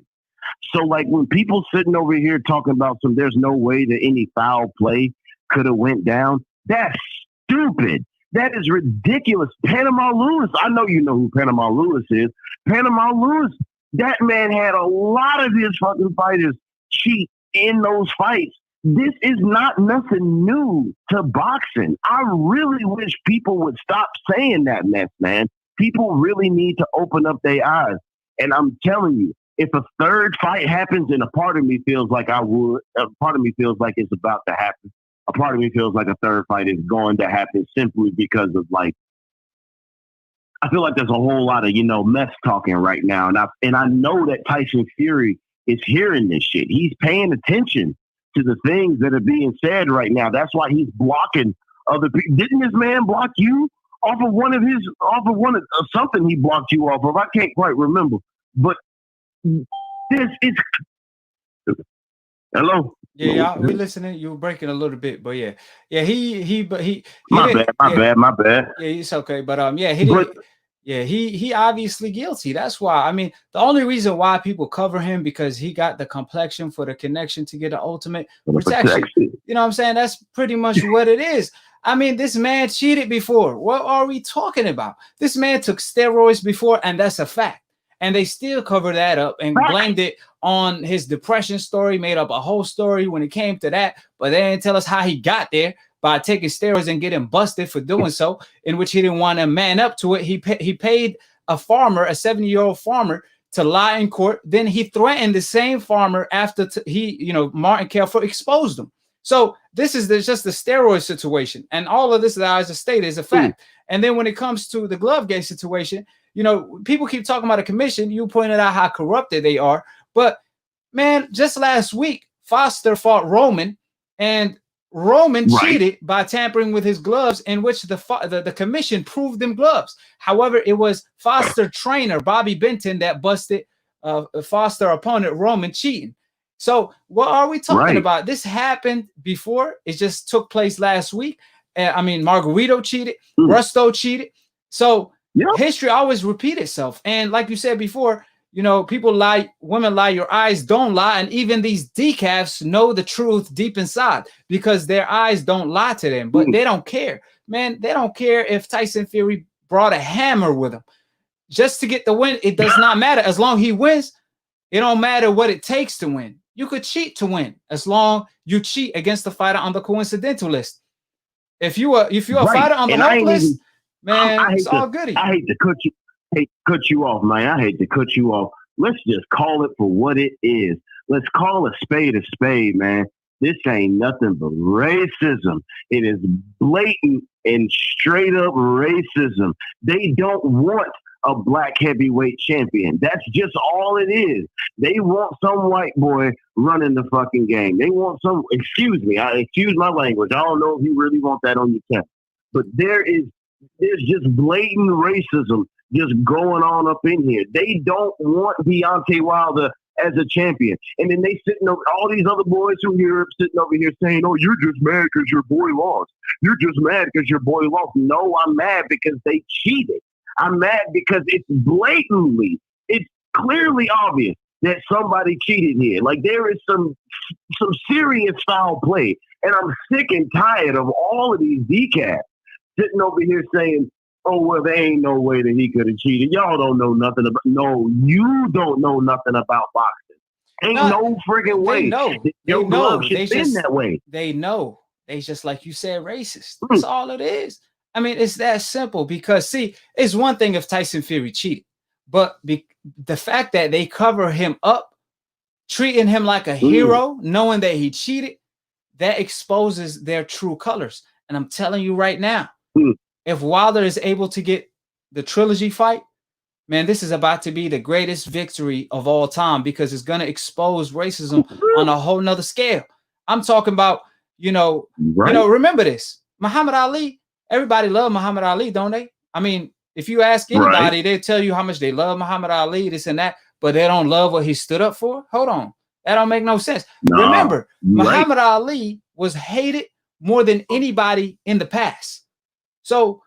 So like when people sitting over here talking about there's no way that any foul play could have went down, that's stupid. That is ridiculous. Panama Lewis, I know you know who Panama Lewis is. Panama Lewis, that man had a lot of his fucking fighters cheat in those fights. This is not nothing new to boxing. I really wish people would stop saying that mess, man. People really need to open up their eyes. And I'm telling you, if a third fight happens, and a part of me feels like it's about to happen, a part of me feels like a third fight is going to happen simply because of like, I feel like there's a whole lot of, mess talking right now. And I know that Tyson Fury is hearing this shit. He's paying attention to the things that are being said right now. That's why he's blocking other people. Didn't this man block you off of something he blocked you off of? I can't quite remember. But this is, hello? Yeah, we listening. You were breaking a little bit, but yeah. He my bad. Yeah, it's okay. But he didn't. Yeah, he obviously guilty. That's why. I mean, the only reason why people cover him because he got the complexion for the connection to get the ultimate protection. You know what I'm saying? That's pretty much what it is. I mean, this man cheated before. What are we talking about? This man took steroids before, and that's a fact. And they still cover that up and blamed it on his depression story, made up a whole story when it came to that. But they didn't tell us how he got there by taking steroids and getting busted for doing so, in which he didn't want to man up to it. He paid a farmer, a 70-year-old farmer, to lie in court. Then he threatened the same farmer after Martin Kelfer exposed him. So this is just the steroid situation. And all of this that I just stated is a fact. And then when it comes to the glove game situation, people keep talking about a commission. You pointed out how corrupted they are. But, man, just last week, Foster fought Roman, and Roman cheated by tampering with his gloves, in which the commission proved them gloves. However, it was Foster trainer Bobby Benton that busted Foster opponent Roman cheating. So what are we talking about? This happened before. It just took place last week. Margarito cheated. Rusto cheated. So history always repeats itself. And like you said before, people lie, women lie, your eyes don't lie. And even these decafs know the truth deep inside because their eyes don't lie to them, but they don't care, man. They don't care if Tyson Fury brought a hammer with him just to get the win. It does not matter. As long as he wins, it don't matter what it takes to win. You could cheat to win as long you cheat against the fighter on the coincidental list. If you're a fighter on the hope list, man, it's all goody. I hate to cut you off, man. I hate to cut you off. Let's just call it for what it is. Let's call a spade, man. This ain't nothing but racism. It is blatant and straight up racism. They don't want a black heavyweight champion. That's just all it is. They want some white boy running the fucking game. They want excuse my language. I don't know if you really want that on your chest. But there's just blatant racism just going on up in here. They don't want Deontay Wilder as a champion. And then they sitting over, all these other boys from Europe sitting over here saying, oh, you're just mad because your boy lost. You're just mad because your boy lost. No, I'm mad because they cheated. I'm mad because it's clearly obvious that somebody cheated here. Like there is some serious foul play. And I'm sick and tired of all of these decafs sitting over here saying, oh, well, there ain't no way that he could have cheated. Y'all don't know nothing about. No, you don't know nothing about boxing. Ain't no friggin' way. Your glove should been that way. They know. They just, like you said, racist. That's all it is. I mean, it's that simple because, see, it's one thing if Tyson Fury cheated, but the fact that they cover him up, treating him like a hero, knowing that he cheated, that exposes their true colors. And I'm telling you right now, if Wilder is able to get the trilogy fight, man, this is about to be the greatest victory of all time because it's going to expose racism on a whole nother scale. I'm talking about, remember this, Muhammad Ali. Everybody love Muhammad Ali, don't they? I mean, if you ask anybody, they tell you how much they love Muhammad Ali, this and that, but they don't love what he stood up for. Hold on. That don't make no sense. Remember, Muhammad Ali was hated more than anybody in the past. So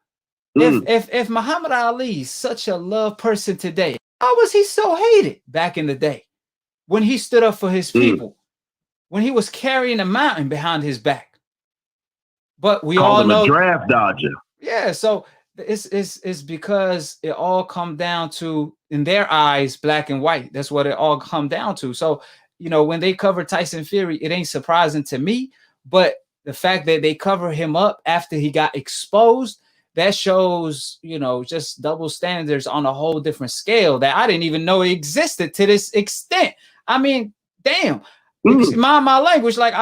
if Muhammad Ali is such a love person today, how was he so hated back in the day when he stood up for his people, when he was carrying a mountain behind his back? But we all know a draft dodger. Yeah, so it's because it all come down to, in their eyes, black and white. That's what it all come down to. So, when they cover Tyson Fury, it ain't surprising to me. But the fact that they cover him up after he got exposed, that shows, just double standards on a whole different scale that I didn't even know existed to this extent. I mean, damn, mind my language. Like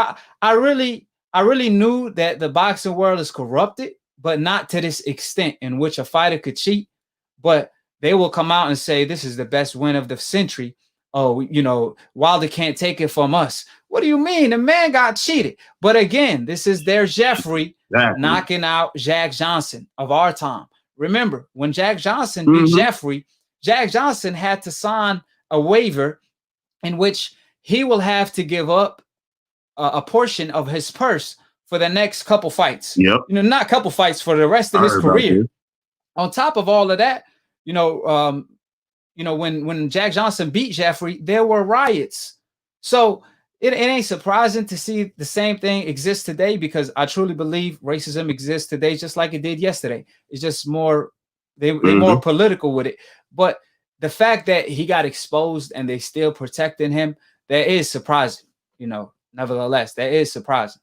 I I really knew that the boxing world is corrupted, but not to this extent in which a fighter could cheat. But they will come out and say this is the best win of the century. Oh, you know, Wilder can't take it from us. What do you mean? The man got cheated. But again, this is their Jeffrey knocking out Jack Johnson of our time. Remember, when Jack Johnson beat Jeffrey, Jack Johnson had to sign a waiver in which he will have to give up a portion of his purse for the next couple fights. Yep. You know, not couple fights, for the rest of his career. On top of all of that, when Jack Johnson beat Jeffrey, there were riots. So it ain't surprising to see the same thing exist today, because I truly believe racism exists today just like it did yesterday. It's just more, they're more political with it. But the fact that he got exposed and they still protecting him, that is surprising. Nevertheless, that is surprising.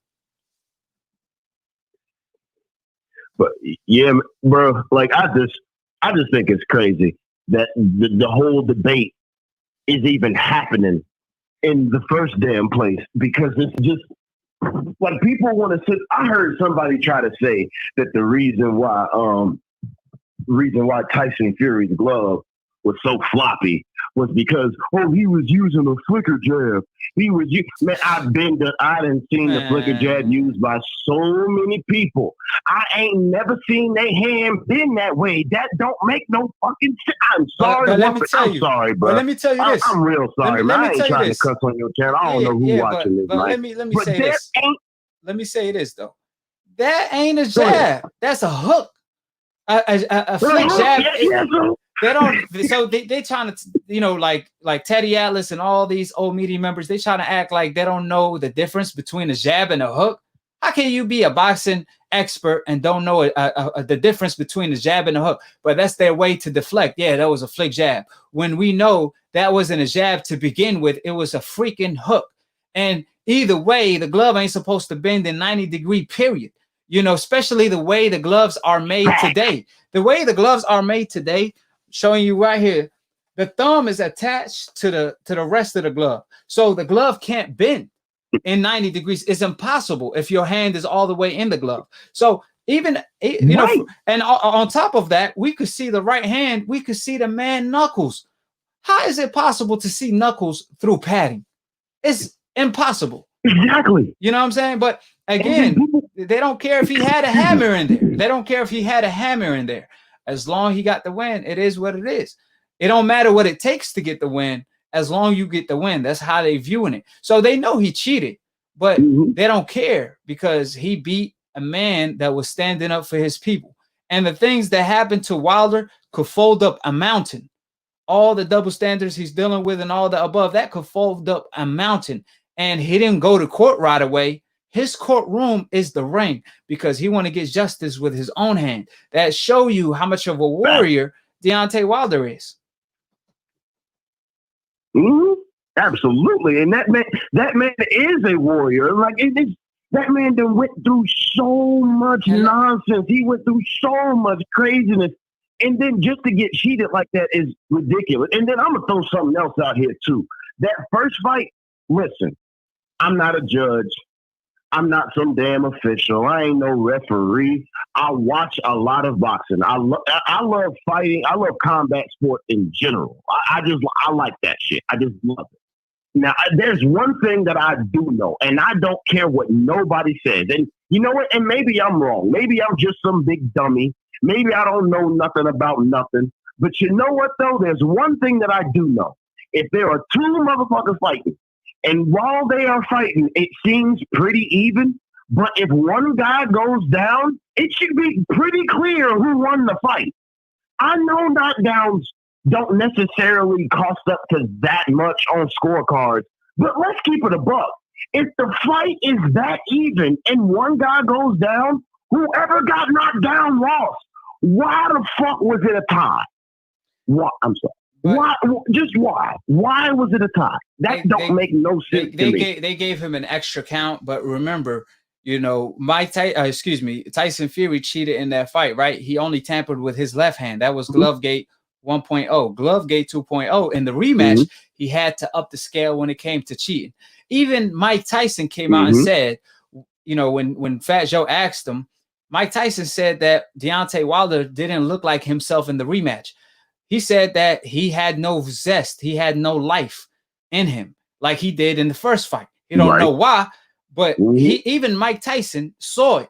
But yeah, bro, like I just think it's crazy that the whole debate is even happening in the first damn place, because it's just like people want to sit. I heard somebody try to say that the reason why Tyson Fury's glove was so floppy was because he was using a flicker jab. Man, I done seen the flicker jab used by so many people. I ain't never seen their hand been that way. That don't make no fucking sense. I'm sorry. But let me tell you. Sorry, bro. But let me tell you this. I'm real sorry, man. I ain't trying this. to cuss on your channel. I don't know who watching this. But let me say this. Let me say this though. That ain't a jab. That's a hook. A flick jab. They don't. So they trying to, like Teddy Atlas and all these old media members. They trying to act like they don't know the difference between a jab and a hook. How can you be a boxing expert and don't know the difference between a jab and a hook? But that's their way to deflect. Yeah, that was a flick jab. When we know that wasn't a jab to begin with, it was a freaking hook. And either way, the glove ain't supposed to bend in 90-degree period. Especially the way the gloves are made today. The way the gloves are made today, showing you right here, the thumb is attached to the rest of the glove. So the glove can't bend in 90 degrees. It's impossible if your hand is all the way in the glove. So even, and on top of that, we could see the right hand. We could see the man knuckles. How is it possible to see knuckles through padding? It's impossible. Exactly. You know what I'm saying? But again, they don't care if he had a hammer in there. They don't care if he had a hammer in there. As long as he got the win, it is what it is. It don't matter what it takes to get the win, as long as you get the win. That's how they viewing it. So they know he cheated, but they don't care because he beat a man that was standing up for his people. And the things that happened to Wilder could fold up a mountain. All the double standards he's dealing with and all the above, that could fold up a mountain. And he didn't go to court right away. His courtroom is the ring because he want to get justice with his own hand. That show you how much of a warrior Deontay Wilder is. Absolutely, and that man is a warrior. Like that man that went through so much nonsense. He went through so much craziness, and then just to get cheated like that is ridiculous. And then I'm gonna throw something else out here too. That first fight. Listen, I'm not a judge. I'm not some damn official. I ain't no referee. I watch a lot of boxing. I love fighting. I love combat sport in general. I like that shit. I just love it. Now, there's one thing that I do know, and I don't care what nobody says. And you know what? And maybe I'm wrong. Maybe I'm just some big dummy. Maybe I don't know nothing about nothing. But you know what, though? There's one thing that I do know. If there are two motherfuckers fighting, and while they are fighting, it seems pretty even. But if one guy goes down, it should be pretty clear who won the fight. I know knockdowns don't necessarily cost up to that much on scorecards, but let's keep it a buck. If the fight is that even and one guy goes down, whoever got knocked down lost. Why the fuck was it a tie? Why? I'm sorry. Why? Just why? Why was it a tie? That don't make no sense to me. They gave him an extra count, but remember, Tyson Fury cheated in that fight, right? He only tampered with his left hand. That was Glovegate 1.0. Glovegate 2.0. In the rematch, he had to up the scale when it came to cheating. Even Mike Tyson came out and said, you know, when Fat Joe asked him, Mike Tyson said that Deontay Wilder didn't look like himself in the rematch. He said that he had no zest, he had no life in him like he did in the first fight. He don't know why, but even Mike Tyson saw it.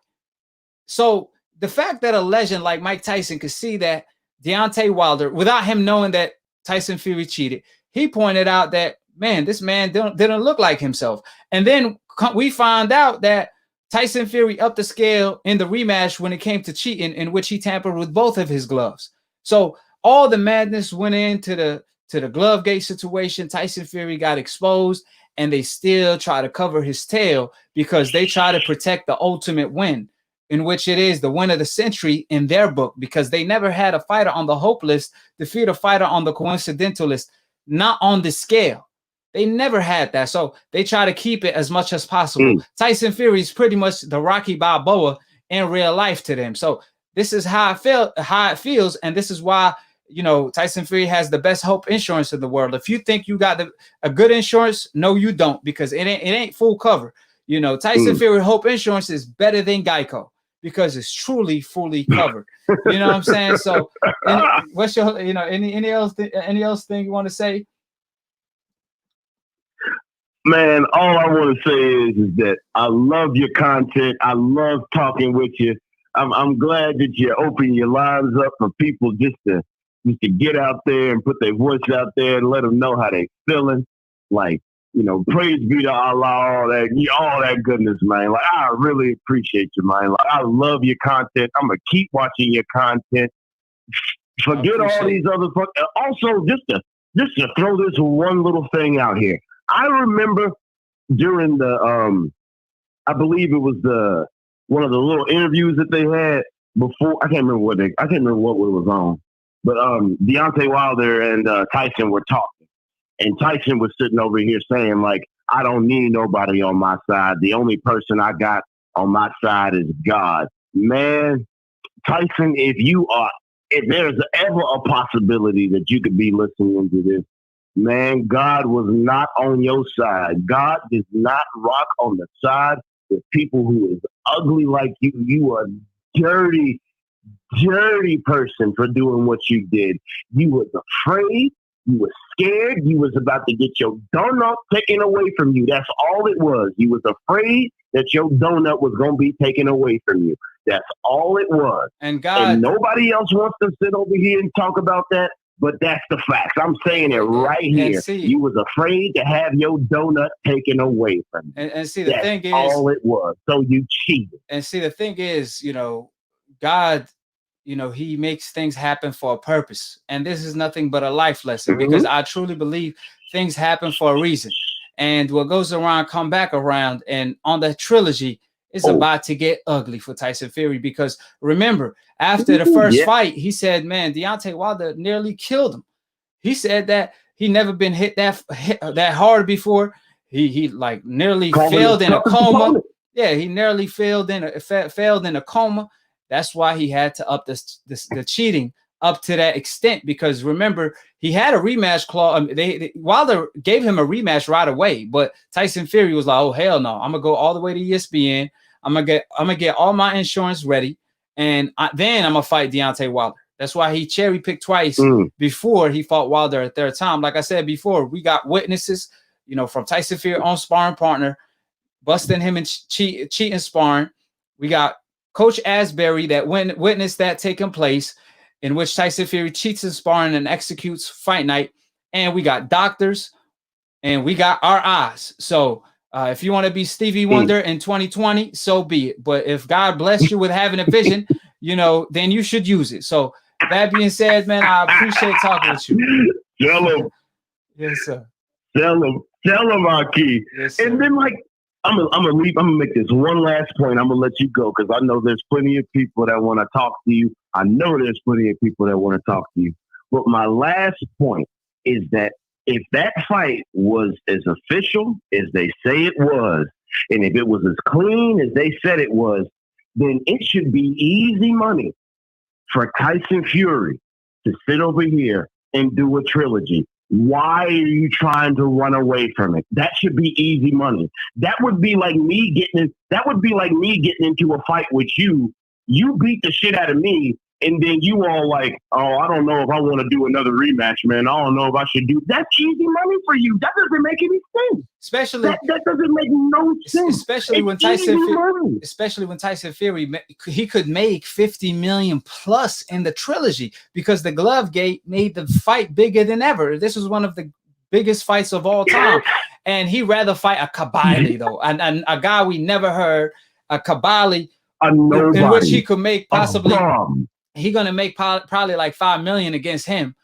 So the fact that a legend like Mike Tyson could see that Deontay Wilder, without him knowing that Tyson Fury cheated, he pointed out that, man, this man didn't look like himself. And then we found out that Tyson Fury upped the scale in the rematch when it came to cheating, in which he tampered with both of his gloves. So all the madness went into the glove gate situation. Tyson Fury got exposed, and they still try to cover his tail because they try to protect the ultimate win, in which it is the win of the century in their book, because they never had a fighter on the hope list defeat a fighter on the coincidental list, not on the scale. They never had that. So they try to keep it as much as possible. Tyson Fury is pretty much the Rocky Balboa in real life to them. So this is how it feels. And this is why, you know, Tyson Fury has the best hope insurance in the world. If you think you got a good insurance, no, you don't, because it ain't full cover. You know, Tyson Fury hope insurance is better than Geico because it's truly fully covered. You know what I'm saying? So what's your, you know, any else thing you want to say? Man, all I want to say is that I love your content. I love talking with you. I'm glad that you open your lives up for people just to get out there and put their voice out there and let them know how they feeling. Like, you know, praise be to Allah, all that goodness, man. Like, I really appreciate you, man. Like, I love your content. I'm gonna keep watching your content. Forget all these other. Also, just to throw this one little thing out here. I remember during the I believe it was one of the little interviews that they had before. I can't remember what it was on, but Deontay Wilder and Tyson were talking, and Tyson was sitting over here saying, like, I don't need nobody on my side. The only person I got on my side is God. Man, Tyson, if there's ever a possibility that you could be listening to this, man, God was not on your side. God does not rock on the side with people who is ugly like you. You are dirty, dirty person for doing what you did. You was afraid. You was scared. You was about to get your donut taken away from you. That's all it was. You was afraid that your donut was going to be taken away from you. That's all it was. And nobody else wants to sit over here and talk about that. But that's the facts. I'm saying it right here. You was afraid to have your donut taken away from you. And see, the thing is, all it was. So you cheated. And see, the thing is, you know, God, you know, he makes things happen for a purpose. And this is nothing but a life lesson, because I truly believe things happen for a reason. And what goes around, come back around. And on the trilogy, it's about to get ugly for Tyson Fury, because remember, after the first fight, he said, man, Deontay Wilder nearly killed him. He said that he never been hit that hard before. He like nearly failed in a coma. Yeah, he nearly failed in a coma. That's why he had to up the cheating up to that extent, because remember, he had a rematch clause. Wilder gave him a rematch right away, but Tyson Fury was like, oh, hell no, I'm gonna go all the way to ESPN. I'm gonna get all my insurance ready, and then I'm gonna fight Deontay Wilder. That's why he cherry picked twice before he fought Wilder a third time. Like I said before, we got witnesses, you know, from Tyson Fury on sparring partner, busting him in cheating sparring. We got Coach Asbury that witnessed that taking place, in which Tyson Fury cheats in sparring and executes fight night. And we got doctors, and we got our eyes. So if you want to be Stevie Wonder in 2020, so be it. But if God blessed you with having a vision, you know, then you should use it. So that being said, man, I appreciate talking with you. Tell him. Yes, sir. Tell him, Aki. Yes, sir. And then, like, I'm gonna make this one last point. I'm gonna let you go, because I know there's plenty of people that want to talk to you. I know there's plenty of people that want to talk to you. But my last point is that if that fight was as official as they say it was, and if it was as clean as they said it was, then it should be easy money for Tyson Fury to sit over here and do a trilogy. Why are you trying to run away from it? That should be easy money. That would be like me getting into a fight with you. You beat the shit out of me, and then you all like, oh, I don't know if I want to do another rematch, man. I don't know if I should do. That's easy money for you. That doesn't make any sense. Especially that doesn't make no sense. Especially when Tyson Fury, he could make 50 million plus in the trilogy because the glove gate made the fight bigger than ever. This was one of the biggest fights of all time, and he rather fight a Kabali though, and a guy we never heard, a Kabali, in which he could make possibly. He gonna make probably like 5 million against him,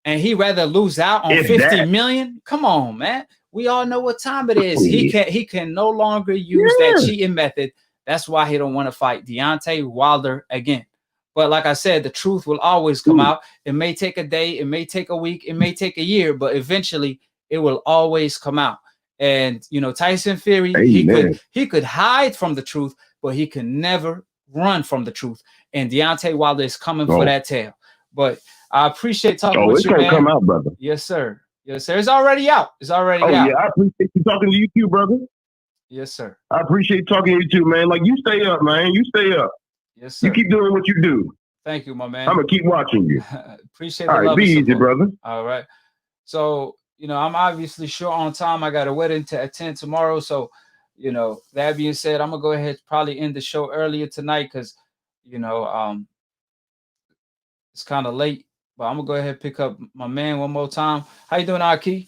and he rather lose out on 50 million. Come on, man. We all know what time it is. He can no longer use that cheating method. That's why he don't want to fight Deontay Wilder again. But like I said, the truth will always come out. It may take a day, it may take a week, it may take a year, but eventually it will always come out. And you know, Tyson Fury, he could hide from the truth, but he can never run from the truth. And Deontay Wilder is coming for that tail. But I appreciate talking with you, man. It's gonna come out, brother. Yes, sir. Yes, sir. It's already out. It's already out. Yeah, I appreciate you talking to you too, brother. Yes, sir. I appreciate talking to you too, man. Like, you stay up, man. You stay up. Yes, sir. You keep doing what you do. Thank you, my man. I'm gonna keep watching you. Appreciate the love. All right, be easy, brother. All right. So, you know, I'm obviously short on time. I got a wedding to attend tomorrow. So, you know, that being said, I'm gonna go ahead probably end the show earlier tonight because, you know, it's kind of late. But I'm gonna go ahead and pick up my man one more time. How you doing, AKHi?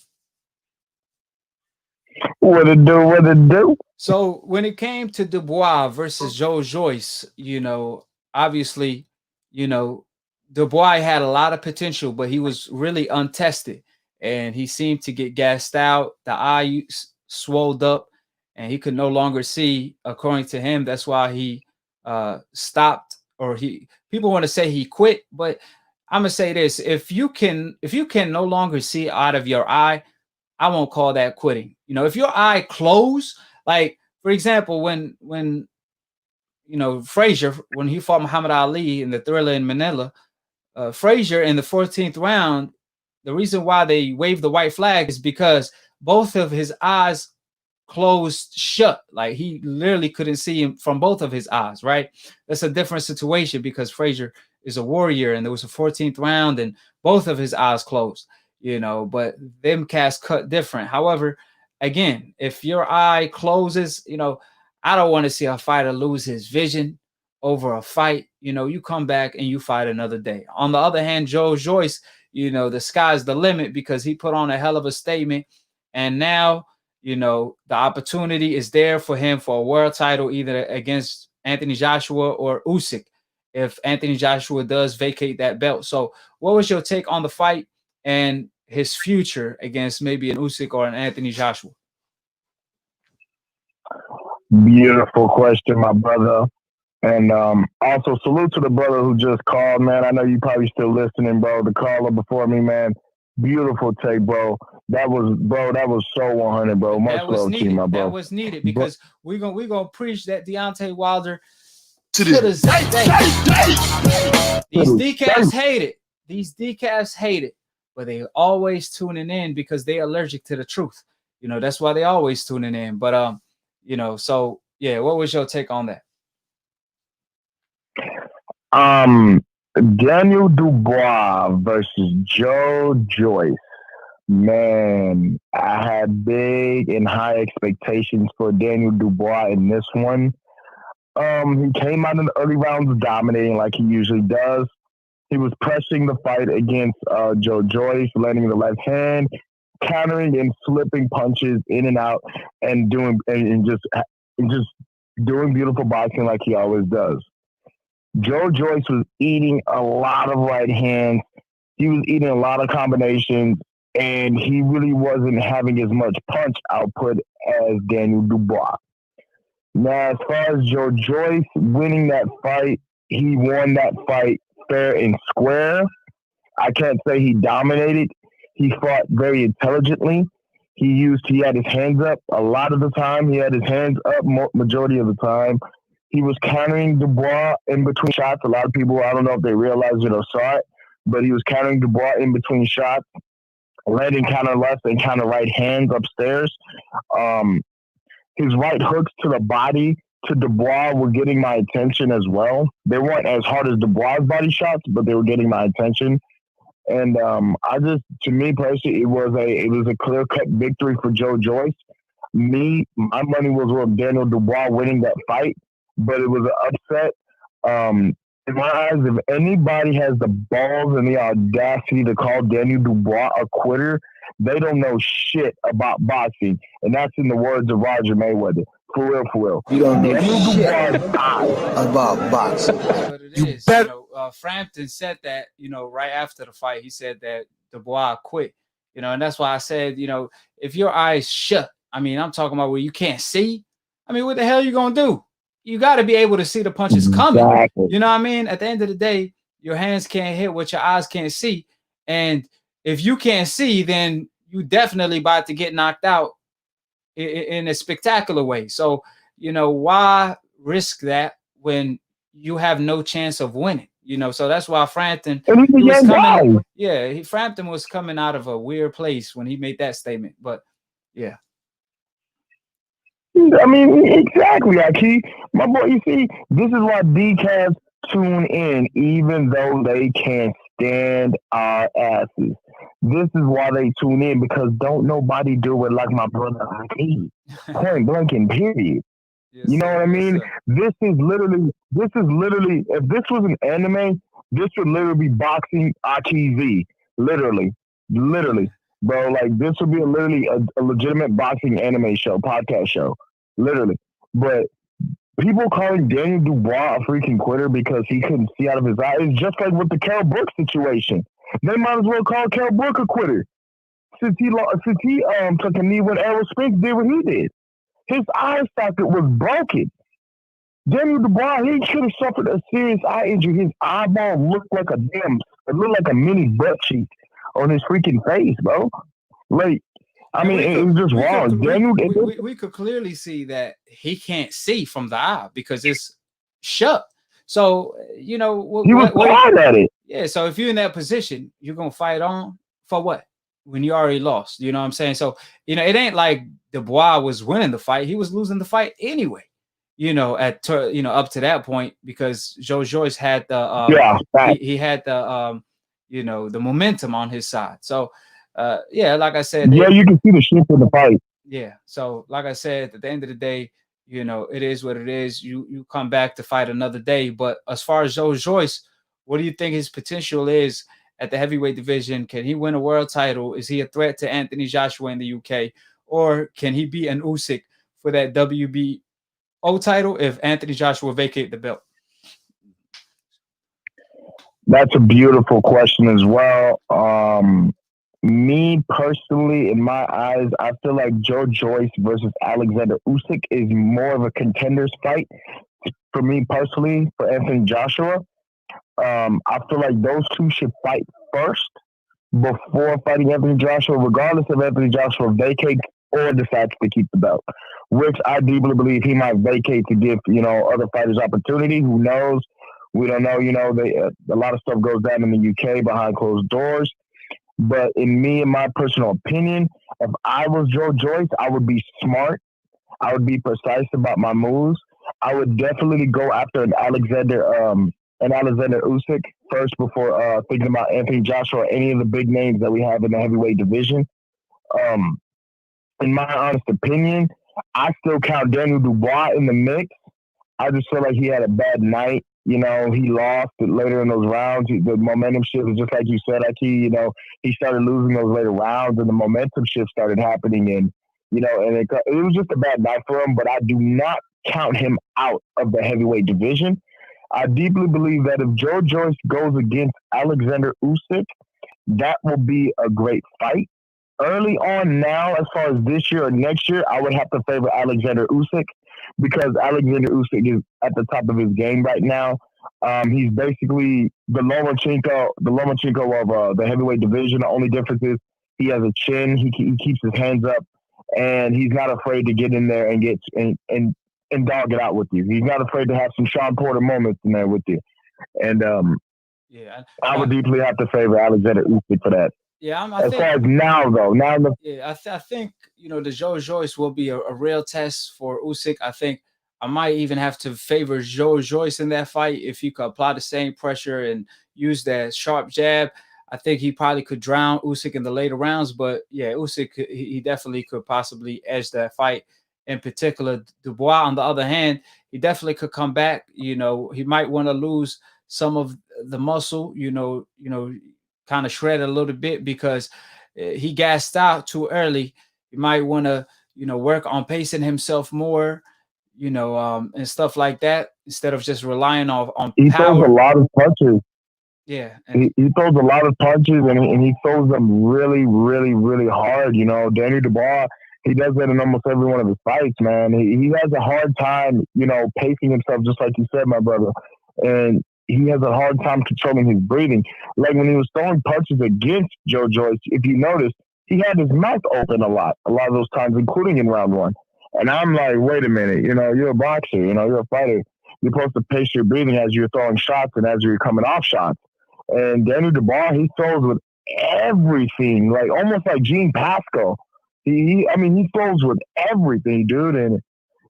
What it do? What it do? So when it came to Dubois versus Joe Joyce, you know, obviously, you know, Dubois had a lot of potential, but he was really untested, and he seemed to get gassed out. The eye swelled up, and he could no longer see. According to him, that's why he stopped, or people want to say he quit, but I'm gonna say this: if you can no longer see out of your eye, I won't call that quitting. You know, if your eye closed, like for example, when you know Frazier, when he fought Muhammad Ali in the Thriller in Manila, Frazier in the 14th round, the reason why they waved the white flag is because both of his eyes closed shut. Like he literally couldn't see him from both of his eyes, right? That's a different situation because Frazier is a warrior, and there was a 14th round and both of his eyes closed, you know, but them cats cut different. However, again, if your eye closes, you know, I don't want to see a fighter lose his vision over a fight. You know, you come back and you fight another day. On the other hand, Joe Joyce, you know, the sky's the limit because he put on a hell of a statement, and now, you know, the opportunity is there for him for a world title, either against Anthony Joshua or Usyk, if Anthony Joshua does vacate that belt. So what was your take on the fight and his future against maybe an Usyk or an Anthony Joshua? Beautiful question, my brother. And also salute to the brother who just called, man. I know you probably still listening, bro. The caller before me, man. Beautiful take, bro. That was so 100, bro. Much love to you, my bro. That was needed because we're gonna preach that Deontay Wilder to this day. These decafs hate it. These decafs hate it, but they always tuning in because they allergic to the truth. You know, that's why they always tuning in. But you know, so yeah, what was your take on that? Daniel Dubois versus Joe Joyce. Man, I had big and high expectations for Daniel Dubois in this one. He came out in the early rounds dominating like he usually does. He was pressing the fight against Joe Joyce, landing the left hand, countering and slipping punches in and out, and just doing beautiful boxing like he always does. Joe Joyce was eating a lot of right hands. He was eating a lot of combinations, and he really wasn't having as much punch output as Daniel Dubois. Now, as far as Joe Joyce winning that fight, he won that fight fair and square. I can't say he dominated. He fought very intelligently. He had his hands up a lot of the time. He had his hands up majority of the time. He was countering Dubois in between shots. A lot of people, I don't know if they realized it or saw it, but he was countering Dubois in between shots. landing counter left and counter right hands upstairs. His right hooks to the body to Dubois were getting my attention as well. They weren't as hard as Dubois' body shots, but they were getting my attention. And to me personally, it was a clear cut victory for Joe Joyce. My money was on Daniel Dubois winning that fight, but it was an upset. In my eyes, if anybody has the balls and the audacity to call Daniel Dubois a quitter, they don't know shit about boxing. And that's in the words of Roger Mayweather. For real, for real. You don't know Daniel shit Dubois about boxing. That's what it is. You know, Frampton said that, you know, right after the fight, he said that Dubois quit, you know, and that's why I said, you know, if your eyes shut, I mean, I'm talking about where you can't see. I mean, what the hell are you going to do? You got to be able to see the punches coming. Exactly. You know what I mean? At the end of the day, your hands can't hit what your eyes can't see. And if you can't see, then you definitely about to get knocked out in a spectacular way. So, you know, why risk that when you have no chance of winning? You know, so that's why Frampton was coming. Yeah, Frampton was coming out of a weird place when he made that statement. But yeah. I mean, exactly, AKHi. My boy, you see, this is why DCAS tune in, even though they can't stand our asses. This is why they tune in, because don't nobody do it like my brother AKHi. Point blank and period. Yes, you know sir, what I mean? yes, This is literally, if this was an anime, this would literally be boxing AKHi. Literally. Bro, like, this would be literally a legitimate boxing anime show, podcast show. Literally. But people calling Daniel Dubois a freaking quitter because he couldn't see out of his eye is just like with the Kell Brook situation. They might as well call Kell Brook a quitter. Since he took a knee when Errol Spence did what he did. His eye socket was broken. Daniel Dubois, he should have suffered a serious eye injury. His eyeball looked like it looked like a mini butt cheek on his freaking face, bro. Like, I mean, it was just wrong. We could clearly see that he can't see from the eye because it's shut. So, you know, he was hard at it. Yeah, so if you're in that position, you're going to fight on for what? When you already lost, you know what I'm saying? So, you know, it ain't like Dubois was winning the fight. He was losing the fight anyway, you know, up to that point, because Joe Joyce had the, he had the, you know, the momentum on his side. So, yeah, like I said. Yeah, you can see the shift in the fight. Yeah. So, like I said, at the end of the day, you know, it is what it is. You come back to fight another day. But as far as Joe Joyce, what do you think his potential is at the heavyweight division? Can he win a world title? Is he a threat to Anthony Joshua in the UK? Or can he be an Usyk for that WBO title if Anthony Joshua vacate the belt? That's a beautiful question as well. Me personally, in my eyes, I feel like Joe Joyce versus Alexander Usyk is more of a contenders fight for me personally, for Anthony Joshua. I feel like those two should fight first before fighting Anthony Joshua, regardless if Anthony Joshua vacates or decides to keep the belt, which I deeply believe he might vacate to give, you know, other fighters opportunity. Who knows? We don't know. You know, a lot of stuff goes down in the UK behind closed doors. But in my personal opinion, if I was Joe Joyce, I would be smart. I would be precise about my moves. I would definitely go after an Alexander Usyk first before thinking about Anthony Joshua or any of the big names that we have in the heavyweight division. In my honest opinion, I still count Daniel Dubois in the mix. I just feel like he had a bad night. You know, he lost later in those rounds. The momentum shift was just like you said, AKHi. You know, he started losing those later rounds, and the momentum shift started happening. And, you know, and it was just a bad night for him. But I do not count him out of the heavyweight division. I deeply believe that if Joe Joyce goes against Alexander Usyk, that will be a great fight. Early on now, as far as this year or next year, I would have to favor Alexander Usyk, because Alexander Usyk is at the top of his game right now. He's basically the Lomachenko of the heavyweight division. The only difference is he has a chin. He keeps his hands up, and he's not afraid to get in there and get and dog it out with you. He's not afraid to have some Sean Porter moments in there with you. And I would deeply have to favor Alexander Usyk for that. Yeah, I As think. far as now, though, Yeah, I think the Joe Joyce will be a real test for Usyk. I think I might even have to favor Joe Joyce in that fight if he could apply the same pressure and use that sharp jab. I think he probably could drown Usyk in the later rounds, but yeah, Usyk he definitely could possibly edge that fight. In particular, Dubois on the other hand, he definitely could come back. He might want to lose some of the muscle. Kind of shred a little bit because he gassed out too early. You might want to, work on pacing himself more, and stuff like that instead of just relying on he throws a power. lot of punches. Yeah, and He throws a lot of punches, and he throws them really, really, really hard. Danny Dubois, he does that in almost every one of his fights, man. He has a hard time, pacing himself, just like you said, my brother. And he has a hard time controlling his breathing. Like when he was throwing punches against Joe Joyce, if you notice, he had his mouth open a lot of those times, including in round one. And I'm like, wait a minute, you're a boxer, you're a fighter. You're supposed to pace your breathing as you're throwing shots and as you're coming off shots. And Danny Dubois, he throws with everything, like almost like Gene Pascal. He throws with everything, dude. And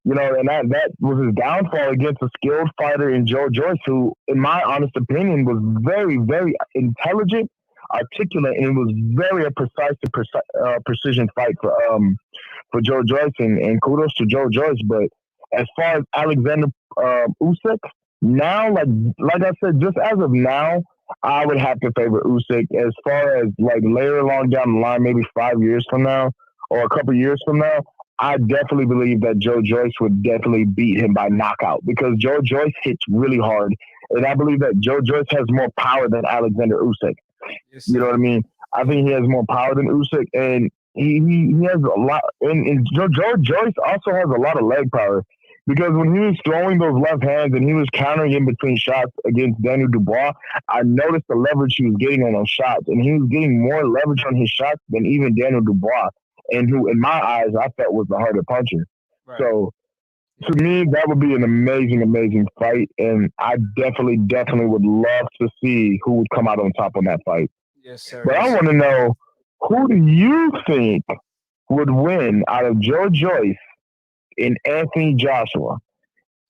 and that was his downfall against a skilled fighter in Joe Joyce, who, in my honest opinion, was very, very intelligent, articulate, and it was very a precise precision fight for Joe Joyce. And kudos to Joe Joyce. But as far as Alexander Usyk, now, like I said, just as of now, I would have to favor Usyk. As far as later along down the line, maybe 5 years from now or a couple years from now, I definitely believe that Joe Joyce would definitely beat him by knockout because Joe Joyce hits really hard. And I believe that Joe Joyce has more power than Alexander Usyk. yes, You know what I mean? I think he has more power than Usyk, and he has a lot. And Joe Joyce also has a lot of leg power because when he was throwing those left hands and he was countering in between shots against Daniel Dubois, I noticed the leverage he was getting on those shots, and he was getting more leverage on his shots than even Daniel Dubois, and who, in my eyes, I felt was the harder puncher. right. So, to me, that would be an amazing, amazing fight, and I definitely would love to see who would come out on top on that fight. Yes, sir. But Yes, I want to know, who do you think would win out of Joe Joyce and Anthony Joshua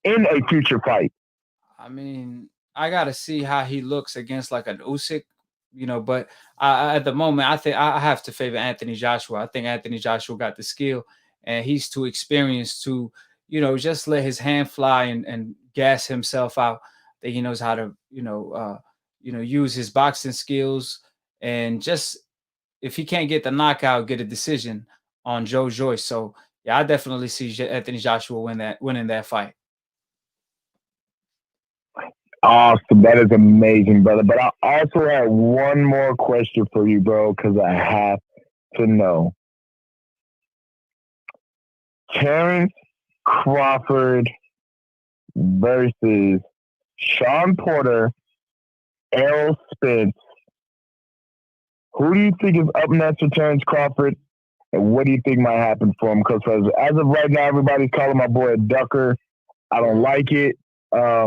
in a future fight? I mean, I gotta see how he looks against like an Usyk, But at the moment, I think I have to favor Anthony Joshua. I think Anthony Joshua got the skill, and he's too experienced to, just let his hand fly and gas himself out. That he knows how to, use his boxing skills, and just if he can't get the knockout, get a decision on Joe Joyce. So yeah, I definitely see Anthony Joshua winning that fight. Awesome. That is amazing, brother. But I also have one more question for you, bro, because I have to know. Terrence Crawford versus Sean Porter, Errol Spence. Who do you think is up next for Terrence Crawford? And what do you think might happen for him? Because as of right now, everybody's calling my boy a ducker. I don't like it. I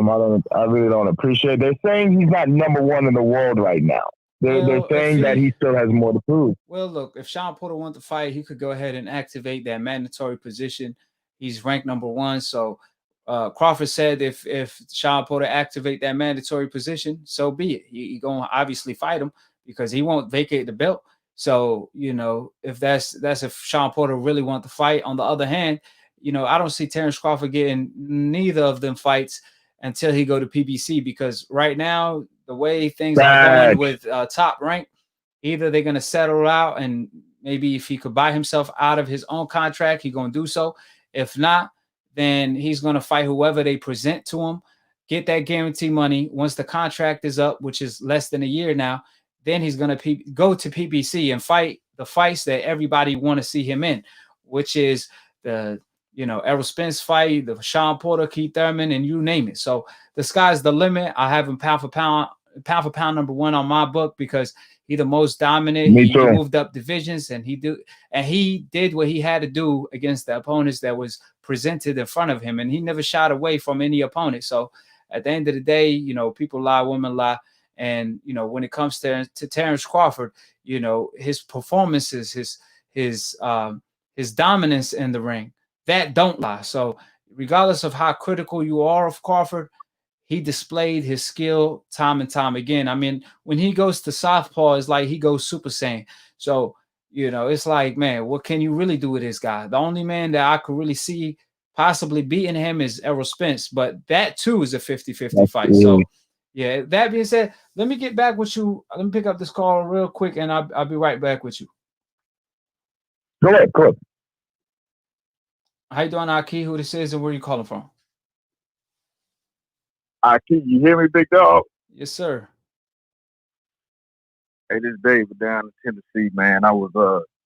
really don't appreciate it. They're saying he's not number one in the world right now. They're saying that he still has more to prove. Well, look, if Sean Porter wants to fight, he could go ahead and activate that mandatory position. He's ranked number one. So Crawford said if Sean Porter activate that mandatory position, so be it. He gonna obviously fight him because he won't vacate the belt. So, if that's if Sean Porter really want to fight. On the other hand, I don't see Terrence Crawford getting neither of them fights until he go to PBC, because right now, the way things are going with Top Rank, either they're going to settle out, and maybe if he could buy himself out of his own contract, he's going to do so. If not, then he's going to fight whoever they present to him, get that guarantee money. Once the contract is up, which is less than a year now, then he's going to go to PBC and fight the fights that everybody want to see him in, which is the Errol Spence fight, the Sean Porter, Keith Thurman, and you name it. So the sky's the limit. I have him pound for pound number one on my book because he's the most dominant. He moved up divisions, and he did what he had to do against the opponents that was presented in front of him, and he never shied away from any opponent. So at the end of the day, people lie, women lie, And you know, when it comes to Terrence Crawford, you know, his performances, his dominance in the ring, that don't lie. So regardless of how critical you are of Crawford, he displayed his skill time and time again. I mean, when he goes to southpaw, it's like he goes Super Saiyan. So, you know, it's like, man, what can you really do with this guy? The only man that I could really see possibly beating him is Errol Spence, but that too is a 50-50 fight. So, yeah, that being said, let me get back with you. Let me pick up this call real quick, and I'll be right back with you. Go ahead, Cook. How you doing, AKHi? Who this is, and where you calling from? AKHi, you hear me, big dog? Yes, sir. Hey, this is David down in Tennessee, man. I was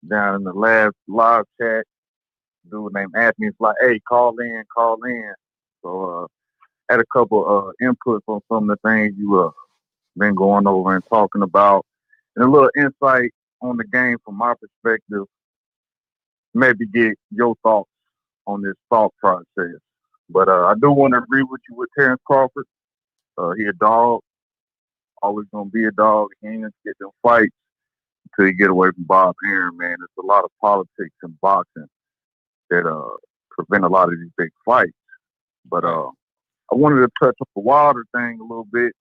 down in the last live chat. Dude named Anthony's like, hey, call in. So had a couple inputs on some of the things you been going over and talking about, and a little insight on the game from my perspective. Maybe get your thoughts on this thought process. But I do want to agree with you with Terrence Crawford. He a dog, always gonna be a dog. He ain't gonna get them fights until you get away from Bob Arum, man. There's a lot of politics in boxing that prevent a lot of these big fights. But I wanted to touch on the Wilder thing a little bit.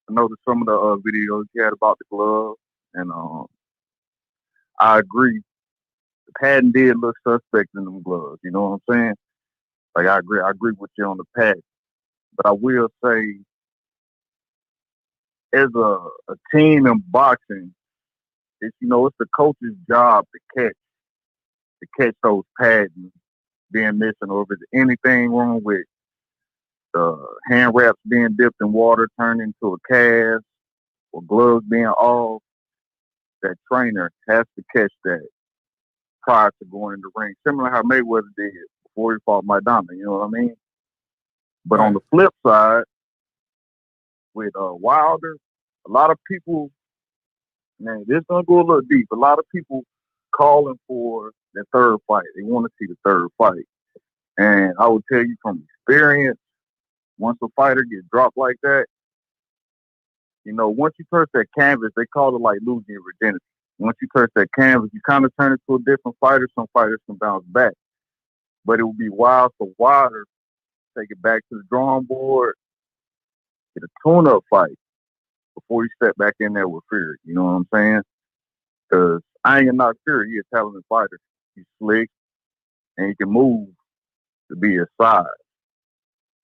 I noticed some of the videos you had about the glove, and I agree. Patton did look suspect in them gloves. You know what I'm saying? Like I agree with you on the Patton. But I will say, as a team in boxing, it's it's the coach's job to catch those patterns being missing, or if there's anything wrong with hand wraps being dipped in water, turned into a cast, or gloves being off. That trainer has to catch that prior to going in the ring, similar to how Mayweather did before he fought Maidana. You know what I mean? But on the flip side, with Wilder, a lot of people, man, this is gonna go a little deep. A lot of people calling for the third fight. They want to see the third fight, and I will tell you from experience, once a fighter gets dropped like that, once you touch that canvas, they call it like losing your virginity. Once you touch that canvas, you kind of turn into a different fighter. Some fighters can bounce back, but it would be wild for Wilder to take it back to the drawing board, get a tune-up fight before he step back in there with Fury. You know what I'm saying? Because I ain't gonna knock Fury. He's a talented fighter. He's slick, and he can move to be his size.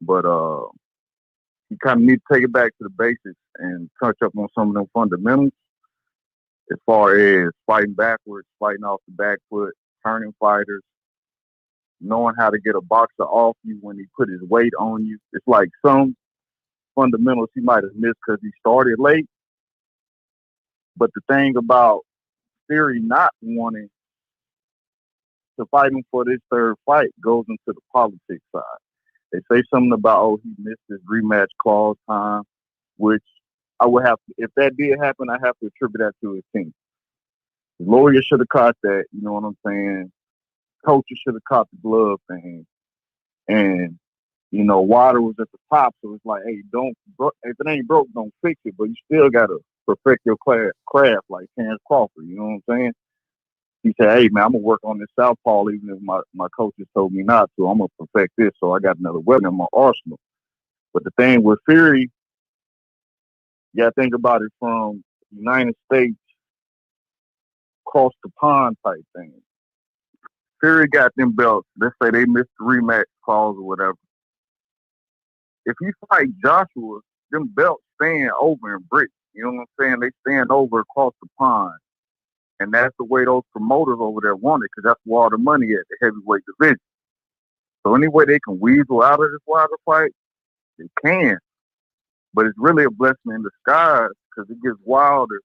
But you kind of need to take it back to the basics and touch up on some of them fundamentals as far as fighting backwards, fighting off the back foot, turning fighters, knowing how to get a boxer off you when he put his weight on you. It's like some fundamentals he might have missed because he started late. But the thing about Fury not wanting to fight him for this third fight goes into the politics side. They say something about, he missed his rematch clause time, which I would have to, if that did happen, I have to attribute that to his team. The lawyer should have caught that, you know what I'm saying? Coaches should have caught the glove thing. And, Wilder was at the top, so it's like, hey, if it ain't broke, don't fix it, but you still got to perfect your craft like Terrence Crawford, you know what I'm saying? He said, hey, man, I'm going to work on this southpaw even if my coaches told me not to. I'm going to perfect this, so I got another weapon in my arsenal. But the thing with Fury, you got to think about it from the United States across the pond type thing. Fury got them belts. Let's say they missed the rematch clause or whatever. If you fight Joshua, them belts stand over in Britain. You know what I'm saying? They stand over across the pond. And that's the way those promoters over there want it, because that's where all the money at, the heavyweight division. So any way they can weasel out of this Wilder fight, they can. But it's really a blessing in disguise, because it gives Wilder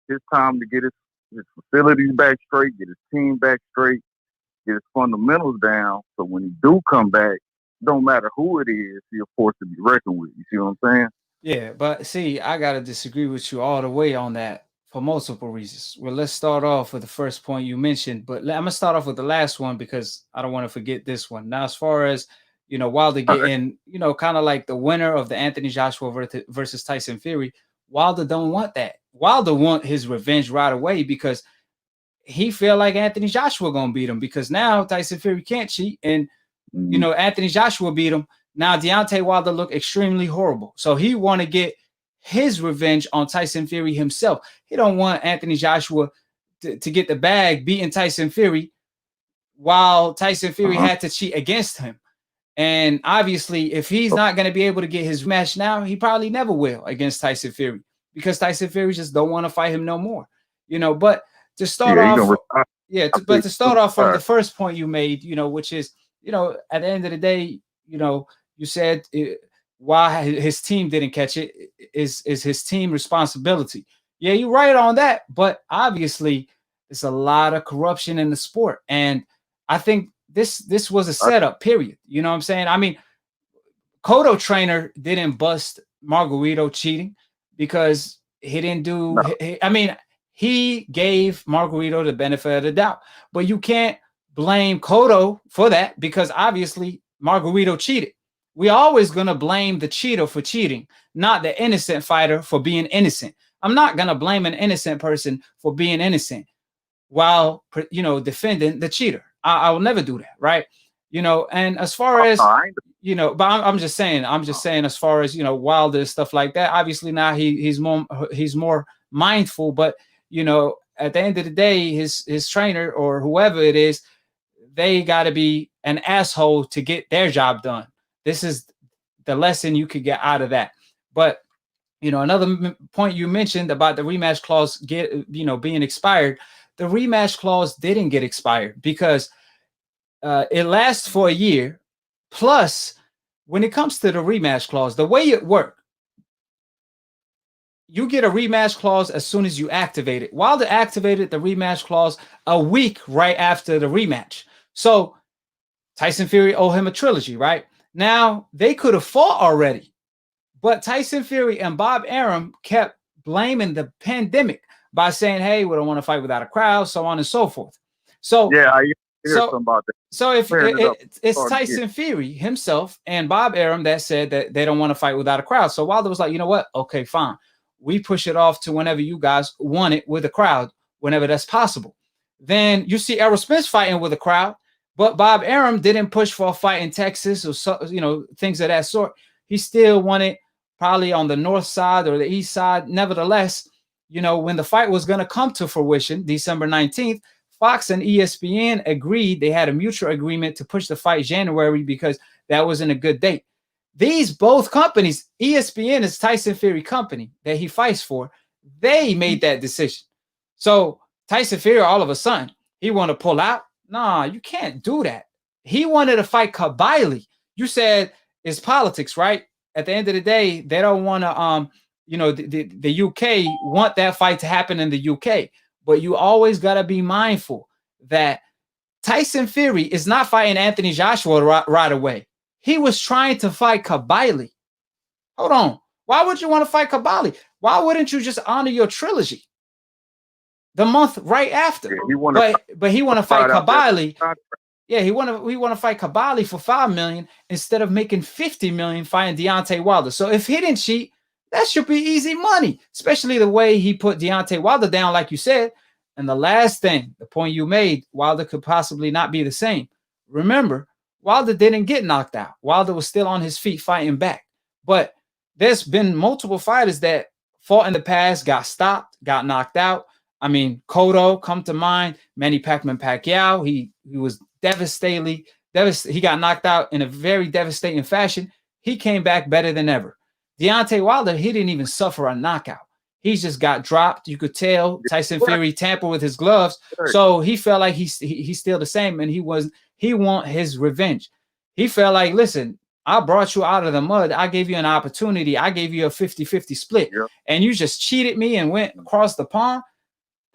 his time to get his facilities back straight, get his team back straight, get his fundamentals down. So when he do come back, don't matter who it is, he's a force to be reckoned with. You see what I'm saying? Yeah, but see, I got to disagree with you all the way on that for multiple reasons. Well, let's start off with the first point you mentioned, but I'm going to start off with the last one because I don't want to forget this one. Now, as far as Wilder getting, kind of like the winner of the Anthony Joshua versus Tyson Fury. Wilder don't want that. Wilder want his revenge right away because he feel like Anthony Joshua gonna beat him, because now Tyson Fury can't cheat, and Anthony Joshua beat him. Now Deontay Wilder look extremely horrible, so he want to get his revenge on Tyson Fury himself. He don't want Anthony Joshua to get the bag beating Tyson Fury while Tyson Fury had to cheat against him. And obviously, if he's not going to be able to get his match now, he probably never will against Tyson Fury, because Tyson Fury just don't want to fight him no more. But to start off, to start off from the first point you made, which is, at the end of the day, you said why his team didn't catch it is his team responsibility. Yeah, you're right on that. But obviously, there's a lot of corruption in the sport, and I think this was a setup, period. You know what I'm saying? I mean, Cotto trainer didn't bust Margarito cheating because he didn't do. No. He gave Margarito the benefit of the doubt, but you can't blame Cotto for that, because obviously Margarito cheated. We're always gonna blame the cheater for cheating, not the innocent fighter for being innocent. I'm not gonna blame an innocent person for being innocent while defending the cheater. I will never do that, right? And as far as but I'm just saying as far as Wilder, stuff like that. Obviously now he's more mindful, but at the end of the day, his trainer or whoever it is, they got to be an asshole to get their job done. This is the lesson you could get out of that. But another point you mentioned about the rematch clause being expired. The rematch clause didn't get expired because it lasts for a year. Plus, when it comes to the rematch clause, the way it works, you get a rematch clause as soon as you activate it. Wilder activated the rematch clause a week right after the rematch. So Tyson Fury owed him a trilogy, right? Now, they could have fought already, but Tyson Fury and Bob Arum kept blaming the pandemic by saying, hey, we don't want to fight without a crowd, so on and so forth. So yeah, I hear something about that. So if it's Tyson Fury himself and Bob Arum that said that they don't want to fight without a crowd. So Wilder was like, you know what? Okay, fine. We push it off to whenever you guys want it with a crowd, whenever that's possible. Then you see Errol Spence fighting with a crowd, but Bob Arum didn't push for a fight in Texas or things of that sort. He still wanted probably on the north side or the east side. Nevertheless, when the fight was going to come to fruition, December 19th, Fox and ESPN agreed. They had a mutual agreement to push the fight January because that wasn't a good date. These both companies, ESPN is Tyson Fury company that he fights for, they made that decision. So Tyson Fury, all of a sudden, he want to pull out? Nah, you can't do that. He wanted to fight Kabaili. You said it's politics, right? At the end of the day, they don't want to, the UK want that fight to happen in the UK. But you always got to be mindful that Tyson Fury is not fighting Anthony Joshua right away. He was trying to fight Kabaili. Hold on. Why would you want to fight Kabaili? Why wouldn't you just honor your trilogy the month right after? Yeah, but he want to fight Kabaili. Yeah, he want to fight Kabaili for $5 million instead of making $50 million fighting Deontay Wilder. So if he didn't cheat, that should be easy money, especially the way he put Deontay Wilder down, like you said. And the last thing, the point you made, Wilder could possibly not be the same. Remember, Wilder didn't get knocked out. Wilder was still on his feet fighting back. But there's been multiple fighters that fought in the past, got stopped, got knocked out. I mean, Cotto come to mind, Manny Pacquiao. He was devastatingly, he got knocked out in a very devastating fashion. He came back better than ever. Deontay Wilder, he didn't even suffer a knockout. He just got dropped. You could tell Tyson Fury tampered with his gloves. So he felt like he's still the same, and he want his revenge. He felt like, listen, I brought you out of the mud. I gave you an opportunity. I gave you a 50-50 split. Yep. And you just cheated me and went across the pond.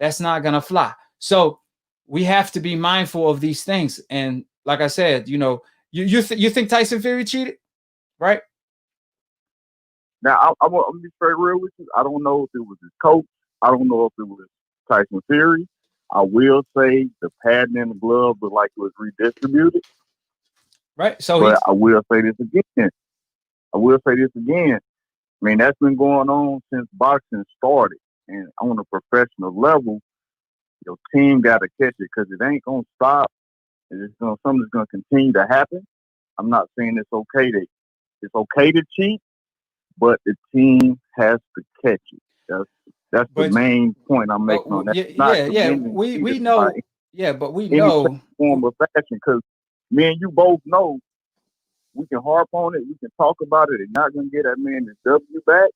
That's not going to fly. So we have to be mindful of these things. And like I said, you think Tyson Fury cheated, right? Now, I'm going to be very real with you. I don't know if it was his coach. I don't know if it was Tyson Fury. I will say the padding in the glove looked like it was redistributed. Right. So But I will say this again. I mean, that's been going on since boxing started. And on a professional level, your team got to catch it because it ain't going to stop. Something's going to continue to happen. I'm not saying it's okay to cheat, but the team has to catch it. That's the main point I'm making on that. We know. Yeah, but we know form of fashion because me and you both know we can harp on it, we can talk about it. They're not gonna get that man the W back.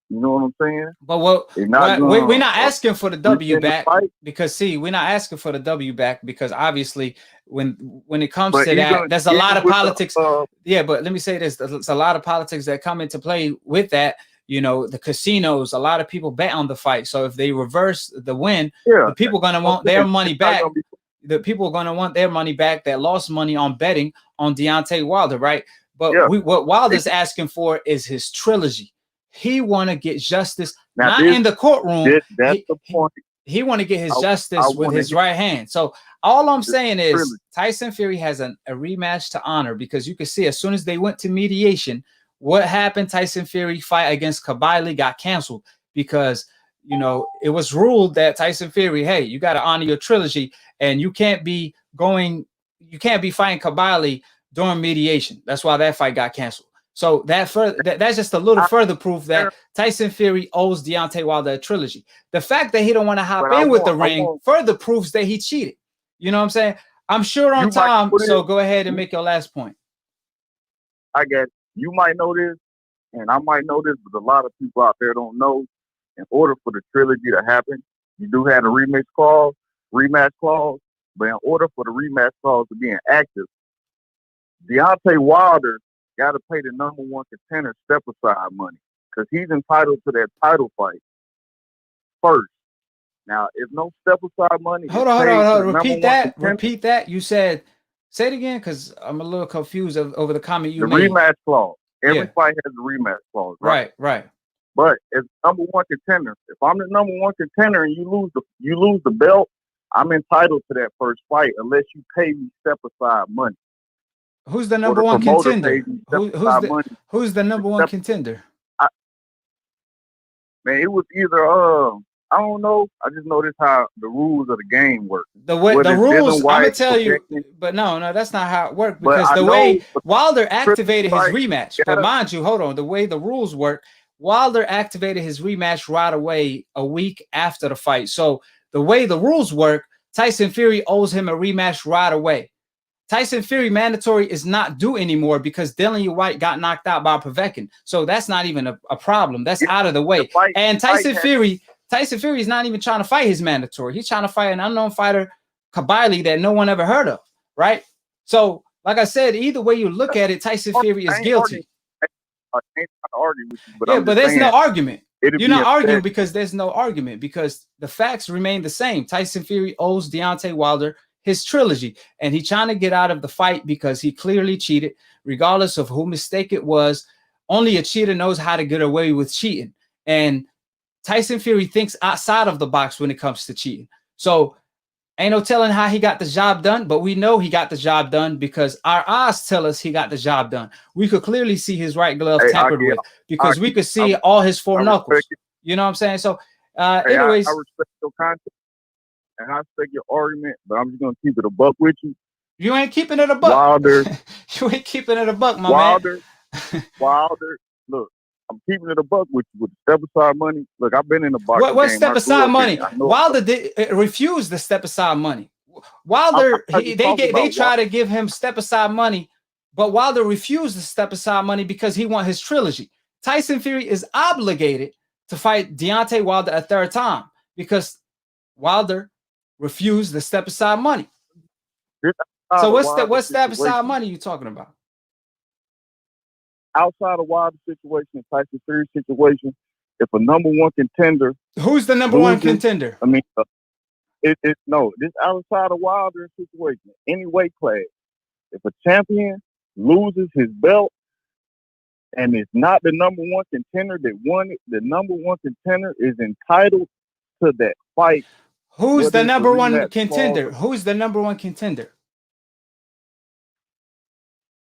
You know what I'm saying? But we're not asking for the W back because we're not asking for the W back because obviously when it comes to that, there's a lot of politics. But let me say this: there's a lot of politics that come into play with that. You know, the casinos, a lot of people bet on the fight. So if they reverse the win, the people are going to want their money back. The people are going to want their money back that lost money on betting on Deontay Wilder, right? But what Wilder's asking for is his trilogy. He want to get justice, not in the courtroom. That's the point. He want to get his justice with his right hand. So all I'm saying is Tyson Fury has a rematch to honor because you can see as soon as they went to mediation, what happened? Tyson Fury fight against Kabayli got canceled because, you know, it was ruled that Tyson Fury, hey, you got to honor your trilogy and you can't be fighting Kabayli during mediation. That's why that fight got canceled. So that's just a little further proof that Tyson Fury owes Deontay Wilder a trilogy. The fact that he don't want to hop in with the ring further proves that he cheated. You know what I'm saying? I'm sure on time. So go ahead and make your last point. I guess you might know this, and I might know this, but a lot of people out there don't know. In order for the trilogy to happen, you do have a rematch clause, but in order for the rematch clause to be inactive, Deontay Wilder got to pay the number one contender step-aside money because he's entitled to that title fight first. Now, if no step-aside money... Hold on. Repeat that. You said... Say it again because I'm a little confused over the comment you made. The rematch clause. Every fight has a rematch clause, right? Right. But as number one contender, if I'm the number one contender and you lose the belt, I'm entitled to that first fight unless you pay me step-aside money. Who's the number one contender? Who's the number one contender? Man, it was either I don't know. I just know this how the rules of the game work. The rules, I'm gonna tell you, but no, that's not how it worked because the way Wilder activated his rematch. But mind you, hold on, the way the rules work, Wilder activated his rematch right away a week after the fight. So the way the rules work, Tyson Fury owes him a rematch right away. Tyson Fury mandatory is not due anymore because Dillian White got knocked out by Povetkin. So that's not even a problem. That's out of the way. And Tyson Fury is not even trying to fight his mandatory. He's trying to fight an unknown fighter, Kabayli, that no one ever heard of, right? So, like I said, either way you look at it, Tyson Fury is guilty. I ain't trying to argue with you, but there's no argument. You're not arguing because there's no argument because the facts remain the same. Tyson Fury owes Deontay Wilder his trilogy, and he's trying to get out of the fight because he clearly cheated, regardless of who mistake it was. Only a cheater knows how to get away with cheating. And Tyson Fury thinks outside of the box when it comes to cheating. So ain't no telling how he got the job done, but we know he got the job done because our eyes tell us he got the job done. We could clearly see his right glove tampered with because we could see all his four knuckles. You know what I'm saying? So anyways. I respect your content and I respect your argument, but I'm just going to keep it a buck with you. You ain't keeping it a buck. Wilder. You ain't keeping it a buck, my man. Wilder. Look, I'm keeping it a buck with you with step-aside money. Look, I've been in the boxing What game. step-aside money? Wilder refused the step-aside money. Wilder, they try to give him step-aside money, but Wilder refused the step-aside money because he won his trilogy. Tyson Fury is obligated to fight Deontay Wilder a third time because Wilder refused the step-aside money. So what's step-aside money you talking about? Outside of Wilder's situation, Tyson Fury's situation, if a number one contender, who's the number one contender? I mean, this outside of Wilder's situation, any weight class, if a champion loses his belt and it's not the number one contender that won it, the number one contender is entitled to that fight. Who's the number one contender? Who's the number one contender?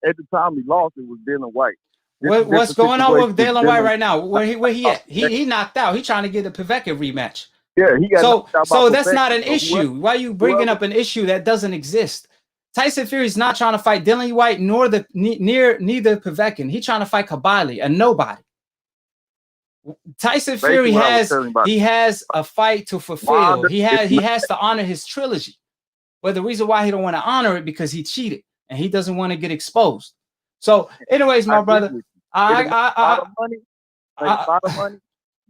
at the time he lost, it was Dylan White. What's going on with Dylan White right now? Where he at? He knocked out. He trying to get a Povetkin rematch. Yeah, he got knocked out by so that's Povetkin. not an issue. Why are you bringing up an issue that doesn't exist? Tyson Fury's not trying to fight Dylan White nor neither Povetkin. He's trying to fight Kabali, a nobody. Tyson Fury has a fight to fulfill. He has to honor his trilogy. But the reason why he don't want to honor it because he cheated and he doesn't want to get exposed. So, anyways, my brother, a lot of money,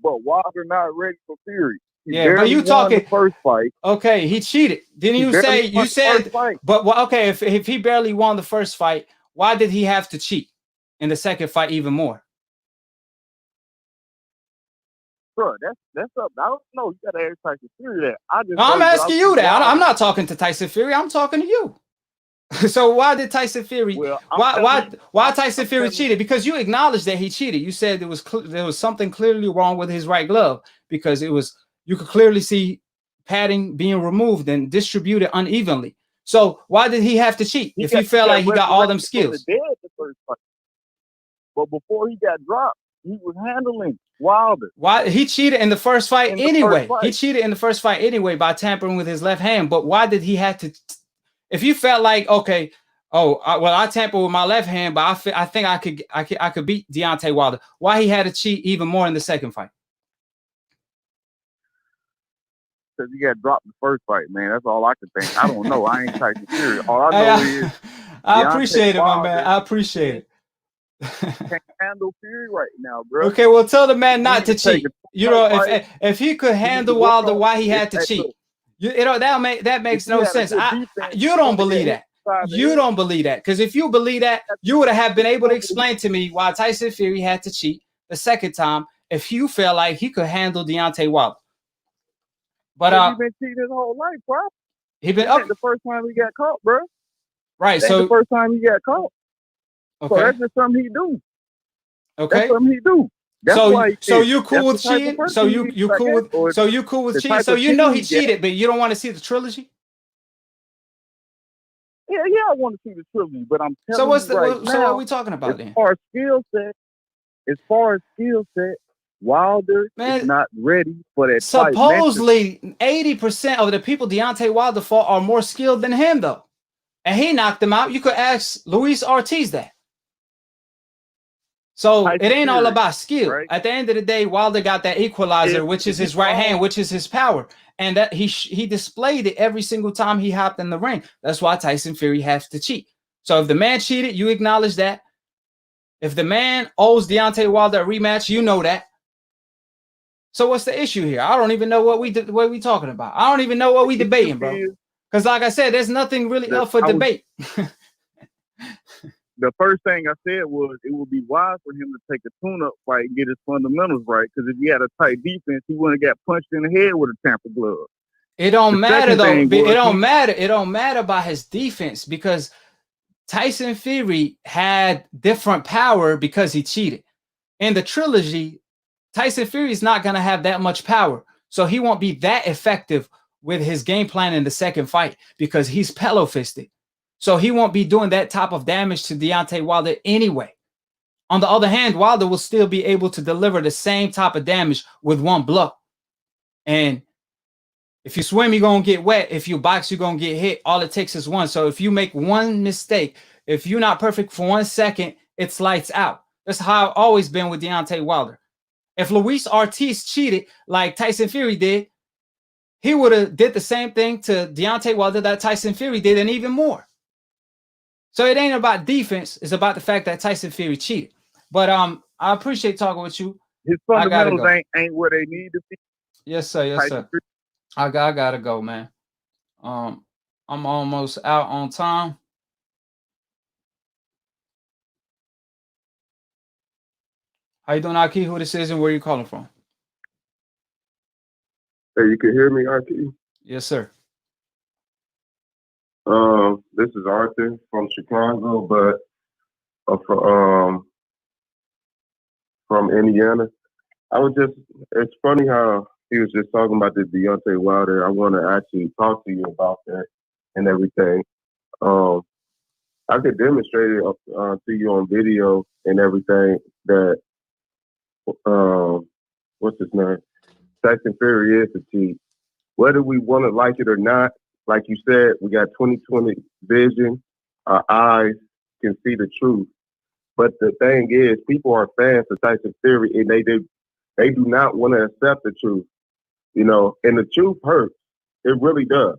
but Wilder not ready for Fury. Yeah, but you talking first fight. Okay, he cheated. Didn't you say? You said, but okay, if he barely won the first fight, why did he have to cheat in the second fight even more? Bro, that's up. I don't know. You gotta ask Tyson Fury that. I'm asking you that. I'm not talking to Tyson Fury. I'm talking to you. So why did Tyson Fury? Well, why Tyson Fury cheated? Because you acknowledged that he cheated. You said there was something clearly wrong with his right glove because you could clearly see padding being removed and distributed unevenly. So why did he have to cheat if he felt like he got all them skills? But before he got dropped, he was handling Wilder. Why he cheated in the first fight anyway? He cheated in the first fight anyway by tampering with his left hand. But why did he have to? If you felt like okay, I tampered with my left hand, but I think I could beat Deontay Wilder. Why he had to cheat even more in the second fight? Because he got dropped the first fight, man. That's all I can think. I don't know. I ain't Tyson Fury. All I know is I appreciate it, my man. I appreciate it. Can't handle Fury right now, bro. Okay, well, tell the man not to cheat. You know, if he could handle Wilder, why he had to cheat? That makes no sense. You don't believe that. You don't believe that. Because if you believe that, you would have been able to explain to me why Tyson Fury had to cheat the second time if you felt like he could handle Deontay Wilder. But he's been cheating his whole life, bro. He been up the first time he got caught, bro. Right. That's so the first time he got caught. Okay. So that's just something he do. Okay. That's something he do. So you cool with cheating? So you cool with cheating? So you know he cheated, but you don't want to see the trilogy? Yeah, I want to see the trilogy, but I'm telling you so what are we talking about then? As far as skill set, Wilder is not ready for that. Supposedly, 80% of the people Deontay Wilder fought are more skilled than him, though, and he knocked them out. You could ask Luis Ortiz that. So it ain't all about skill. Right? At the end of the day, Wilder got that equalizer, which is his right hand, which is his power. And that he displayed it every single time he hopped in the ring. That's why Tyson Fury has to cheat. So if the man cheated, you acknowledge that. If the man owes Deontay Wilder a rematch, you know that. So what's the issue here? I don't even know what we talking about. I don't even know what we debating, bro. Because like I said, there's nothing really up for debate. The first thing I said was it would be wise for him to take a tune-up fight and get his fundamentals right. Because if he had a tight defense, he wouldn't have got punched in the head with a tamper glove. It don't matter though. It don't matter. It don't matter about his defense because Tyson Fury had different power because he cheated. In the trilogy, Tyson Fury is not gonna have that much power, so he won't be that effective with his game plan in the second fight because he's pillow fisted. So he won't be doing that type of damage to Deontay Wilder anyway. On the other hand, Wilder will still be able to deliver the same type of damage with one blow. And if you swim, you're going to get wet. If you box, you're going to get hit. All it takes is one. So if you make one mistake, if you're not perfect for 1 second, it's lights out. That's how I've always been with Deontay Wilder. If Luis Ortiz cheated like Tyson Fury did, he would have did the same thing to Deontay Wilder that Tyson Fury did and even more. So it ain't about defense. It's about the fact that Tyson Fury cheated. But I appreciate talking with you. His fundamentals ain't where they need to be. Yes, sir. Yes, sir. I gotta go, man. I'm almost out on time. How you doing, AKHi? Who this is and where you calling from? Hey, you can hear me, AKHi? Yes, sir. This is Arthur from Chicago, but from Indiana. It's funny how he was just talking about the Deontay Wilder. I want to actually talk to you about that and everything. I could demonstrate it to you on video and everything that what's his name? Tyson Fury is a cheat. Whether we want to like it or not, like you said, we got 20/20 vision. Our eyes can see the truth. But the thing is, people are fans of Tyson Fury, and they do not want to accept the truth. You know, and the truth hurts. It really does.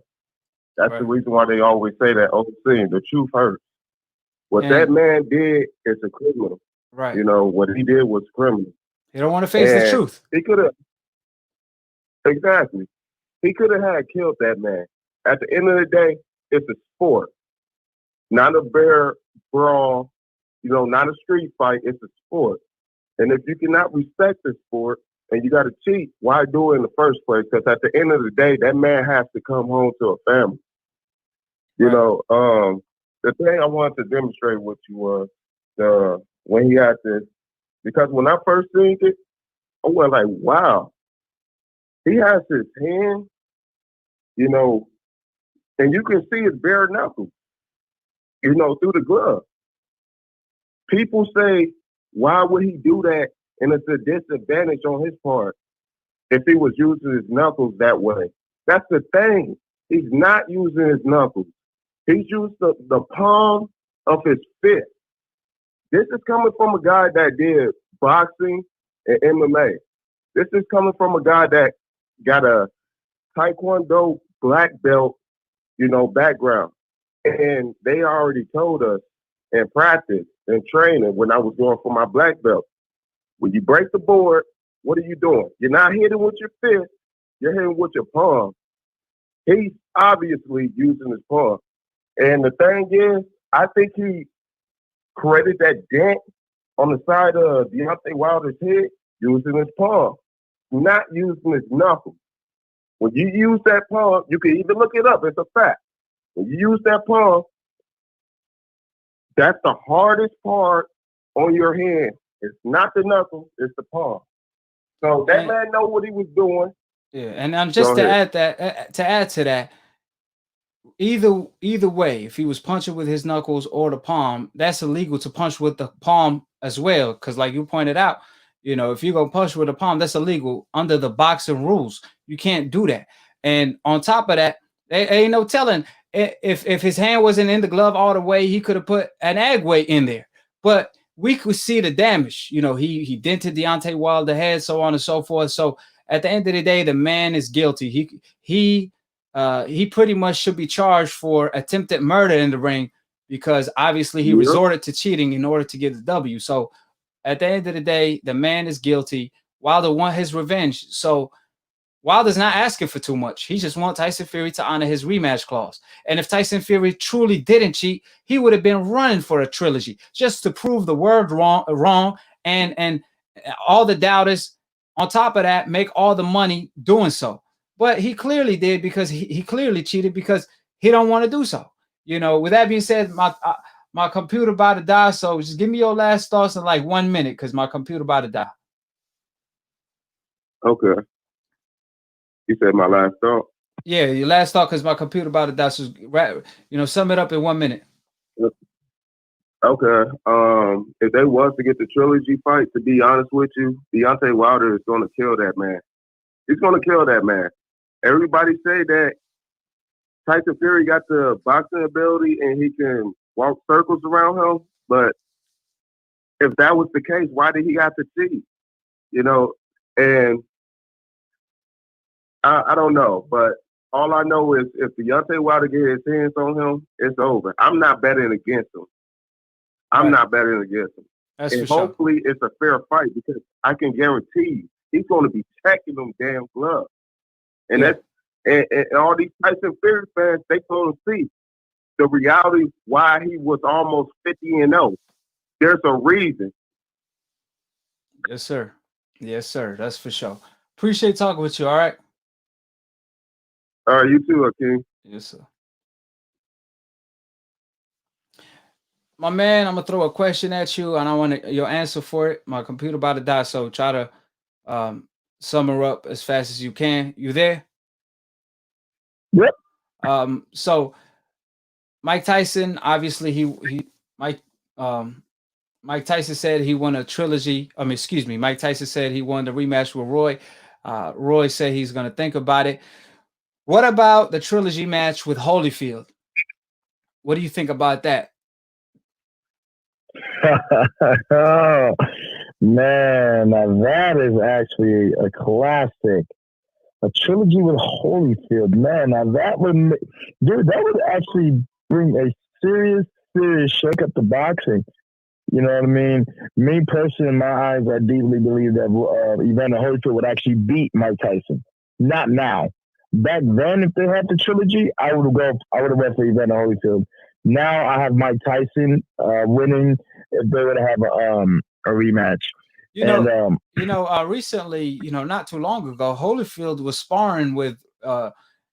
That's the reason why they always say that old saying, the truth hurts. What that man did is a criminal. Right. You know, what he did was criminal. You don't want to face the truth. He could have, exactly. He could have had killed that man. At the end of the day, it's a sport, not a bear brawl, you know, not a street fight. It's a sport. And if you cannot respect the sport and you got to cheat, why do it in the first place? Because at the end of the day, that man has to come home to a family. You know, the thing I wanted to demonstrate with you was when he had this, because when I first seen it, I was like, wow, he has his hand, you know, and you can see his bare knuckles, you know, through the glove. People say, why would he do that? And it's a disadvantage on his part if he was using his knuckles that way. That's the thing. He's not using his knuckles. He's used the palm of his fist. This is coming from a guy that did boxing and MMA. This is coming from a guy that got a Taekwondo black belt, you know, background. And they already told us in practice and training when I was going for my black belt, when you break the board, what are you doing? You're not hitting with your fist, you're hitting with your palm. He's obviously using his palm. And the thing is, I think he created that dent on the side of Deontay Wilder's head using his palm, not using his knuckles. When you use that palm, you can even look it up, it's a fact. When you use that palm, that's the hardest part on your hand. It's not the knuckles, it's the palm. So that man know what he was doing. Yeah, and just to add to that, either way, if he was punching with his knuckles or the palm, that's illegal to punch with the palm as well. Because like you pointed out, you know, if you're gonna punch with the palm, that's illegal under the boxing rules. You can't do that. And on top of that, there ain't no telling if his hand wasn't in the glove all the way, he could have put an egg weight in there. But we could see the damage. You know, he dented Deontay Wilder's head, so on and so forth. So at the end of the day, the man is guilty. He pretty much should be charged for attempted murder in the ring because obviously he resorted to cheating in order to get the W. So at the end of the day, the man is guilty. Wilder want his revenge. So Wilder's not asking for too much. He just wants Tyson Fury to honor his rematch clause. And if Tyson Fury truly didn't cheat, he would have been running for a trilogy just to prove the word wrong and all the doubters on top of that make all the money doing so. But he clearly did because he clearly cheated because he don't want to do so. You know, with that being said, my computer about to die. So just give me your last thoughts in like 1 minute because my computer about to die. Okay. You said my last thought? Yeah, your last thought because my computer about to die. So, you know, sum it up in 1 minute. Okay. If they was to get the trilogy fight, to be honest with you, Deontay Wilder is going to kill that man. He's going to kill that man. Everybody say that Tyson Fury got the boxing ability and he can walk circles around him, but if that was the case, why did he have to cheat? You know, and I don't know, but all I know is if Deontay Wilder get his hands on him, it's over. I'm not betting against him. I'm not betting against him. That's and for hopefully it's a fair fight because I can guarantee you he's going to be checking them damn gloves. And that's and all these Tyson Fury fans, they going to see the reality why he was almost 50-0. There's a reason. Yes, sir. Yes, sir. That's for sure. Appreciate talking with you. All right. All right, you too, Akeem. Yes, sir. My man, I'm gonna throw a question at you, and I want your answer for it. My computer about to die, so try to sum her up as fast as you can. You there? Yep. So Mike Tyson, obviously, Mike Mike Tyson said he won a trilogy. Excuse me. Mike Tyson said he won the rematch with Roy. Roy said he's going to think about it. What about the trilogy match with Holyfield? What do you think about that? Oh, man, now that is actually a classic. A trilogy with Holyfield, man. Now that would actually bring a serious shake up to boxing. You know what I mean? Me personally, in my eyes, I deeply believe that Evander Holyfield would actually beat Mike Tyson. Not now. Back then, if they had the trilogy, I would have went for Evander Holyfield. Now I have Mike Tyson winning if they would have a rematch. Recently, not too long ago, Holyfield was sparring with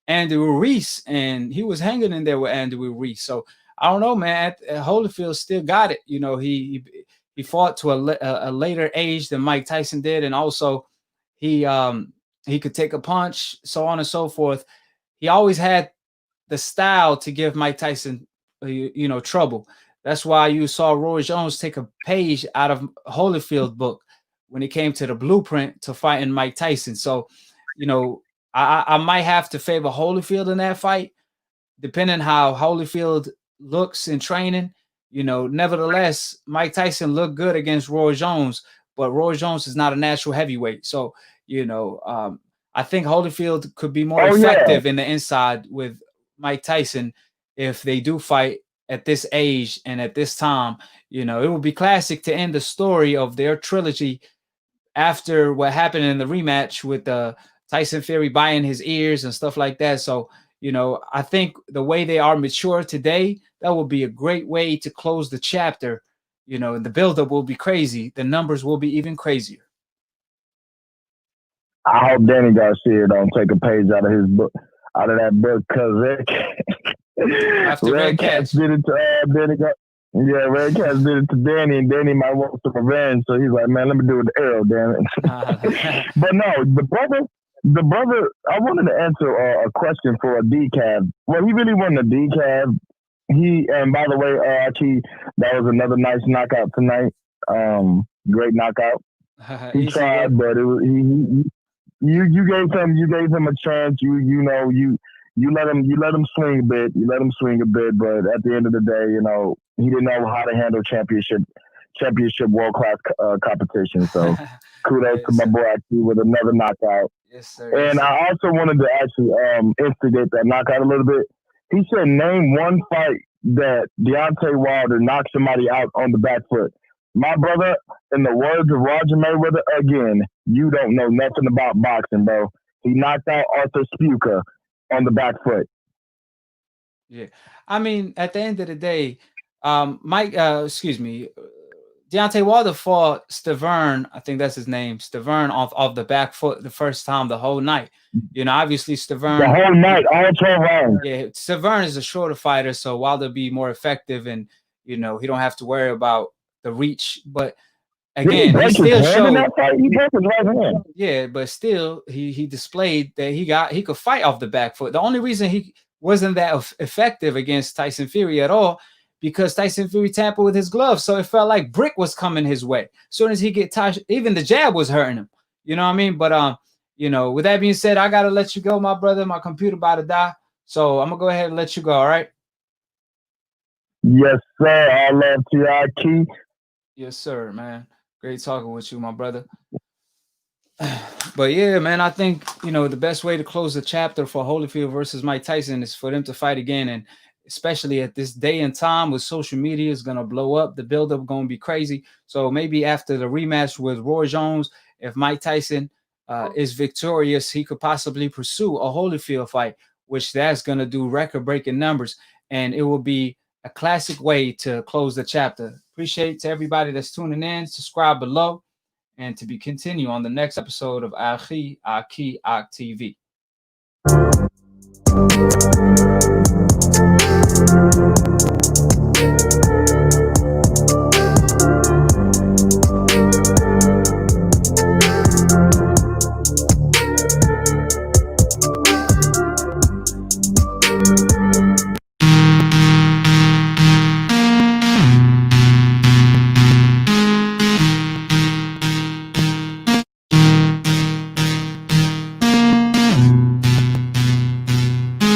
Andy Ruiz, and he was hanging in there with Andy Ruiz. So I don't know, man. Holyfield still got it. He fought to a later age than Mike Tyson did, and also he could take a punch, so on and so forth. He always had the style to give Mike Tyson, trouble. That's why you saw Roy Jones take a page out of Holyfield's book when it came to the blueprint to fighting Mike Tyson. So, I might have to favor Holyfield in that fight, depending how Holyfield looks in training. Nevertheless, Mike Tyson looked good against Roy Jones, but Roy Jones is not a natural heavyweight. So, I think Holyfield could be more effective in the inside with Mike Tyson if they do fight at this age and at this time. It would be classic to end the story of their trilogy after what happened in the rematch with Tyson Fury buying his ears and stuff like that. So, I think the way they are mature today, that will be a great way to close the chapter. And the buildup will be crazy. The numbers will be even crazier. I hope Danny Garcia don't take a page out of his book, out of that book, because Red Cats did it to Danny. Red Cats did it to Danny, and Danny might want some revenge. So he's like, man, let me do it with Arrow, damn it. But no, the brother, I wanted to answer a question for a decaf. Well, he really wasn't a decaf. And by the way, AKHi, that was another nice knockout tonight. Great knockout. He tried, but it was you gave him a chance. You let him swing a bit. But at the end of the day, he didn't know how to handle championship world class competition. So kudos to my boy AKHi with another knockout. Yes, sir. And I also wanted to actually instigate that knockout a little bit. He said, name one fight that Deontay Wilder knocked somebody out on the back foot. My brother, in the words of Roger Mayweather, again, you don't know nothing about boxing, bro. He knocked out Arthur Spuka on the back foot. Yeah. I mean, at the end of the day, Deontay Wilder fought Stavern, I think that's his name, Stavern off the back foot the first time the whole night. Obviously Stavern. The whole night, all 12 rounds. Yeah, Stavern is a shorter fighter, so Wilder be more effective, and he don't have to worry about the reach. But again, he still showed. Yeah, but still, he displayed that he could fight off the back foot. The only reason he wasn't that effective against Tyson Fury at all, because Tyson Fury tampered with his gloves, so it felt like brick was coming his way. As soon as he get touched, even the jab was hurting him. You know what I mean? But with that being said, I gotta let you go, my brother. My computer about to die, so I'm gonna go ahead and let you go. All right? Yes, sir. I love you, AKHi. Yes, sir, man. Great talking with you, my brother. But yeah, man, I think the best way to close the chapter for Holyfield versus Mike Tyson is for them to fight again, and especially at this day and time with social media is going to blow up. The buildup going to be crazy. So maybe after the rematch with Roy Jones, if Mike Tyson is victorious, he could possibly pursue a Holyfield fight, which that's going to do record-breaking numbers. And it will be a classic way to close the chapter. Appreciate to everybody that's tuning in. Subscribe below. And to be continued on the next episode of AKHi TV.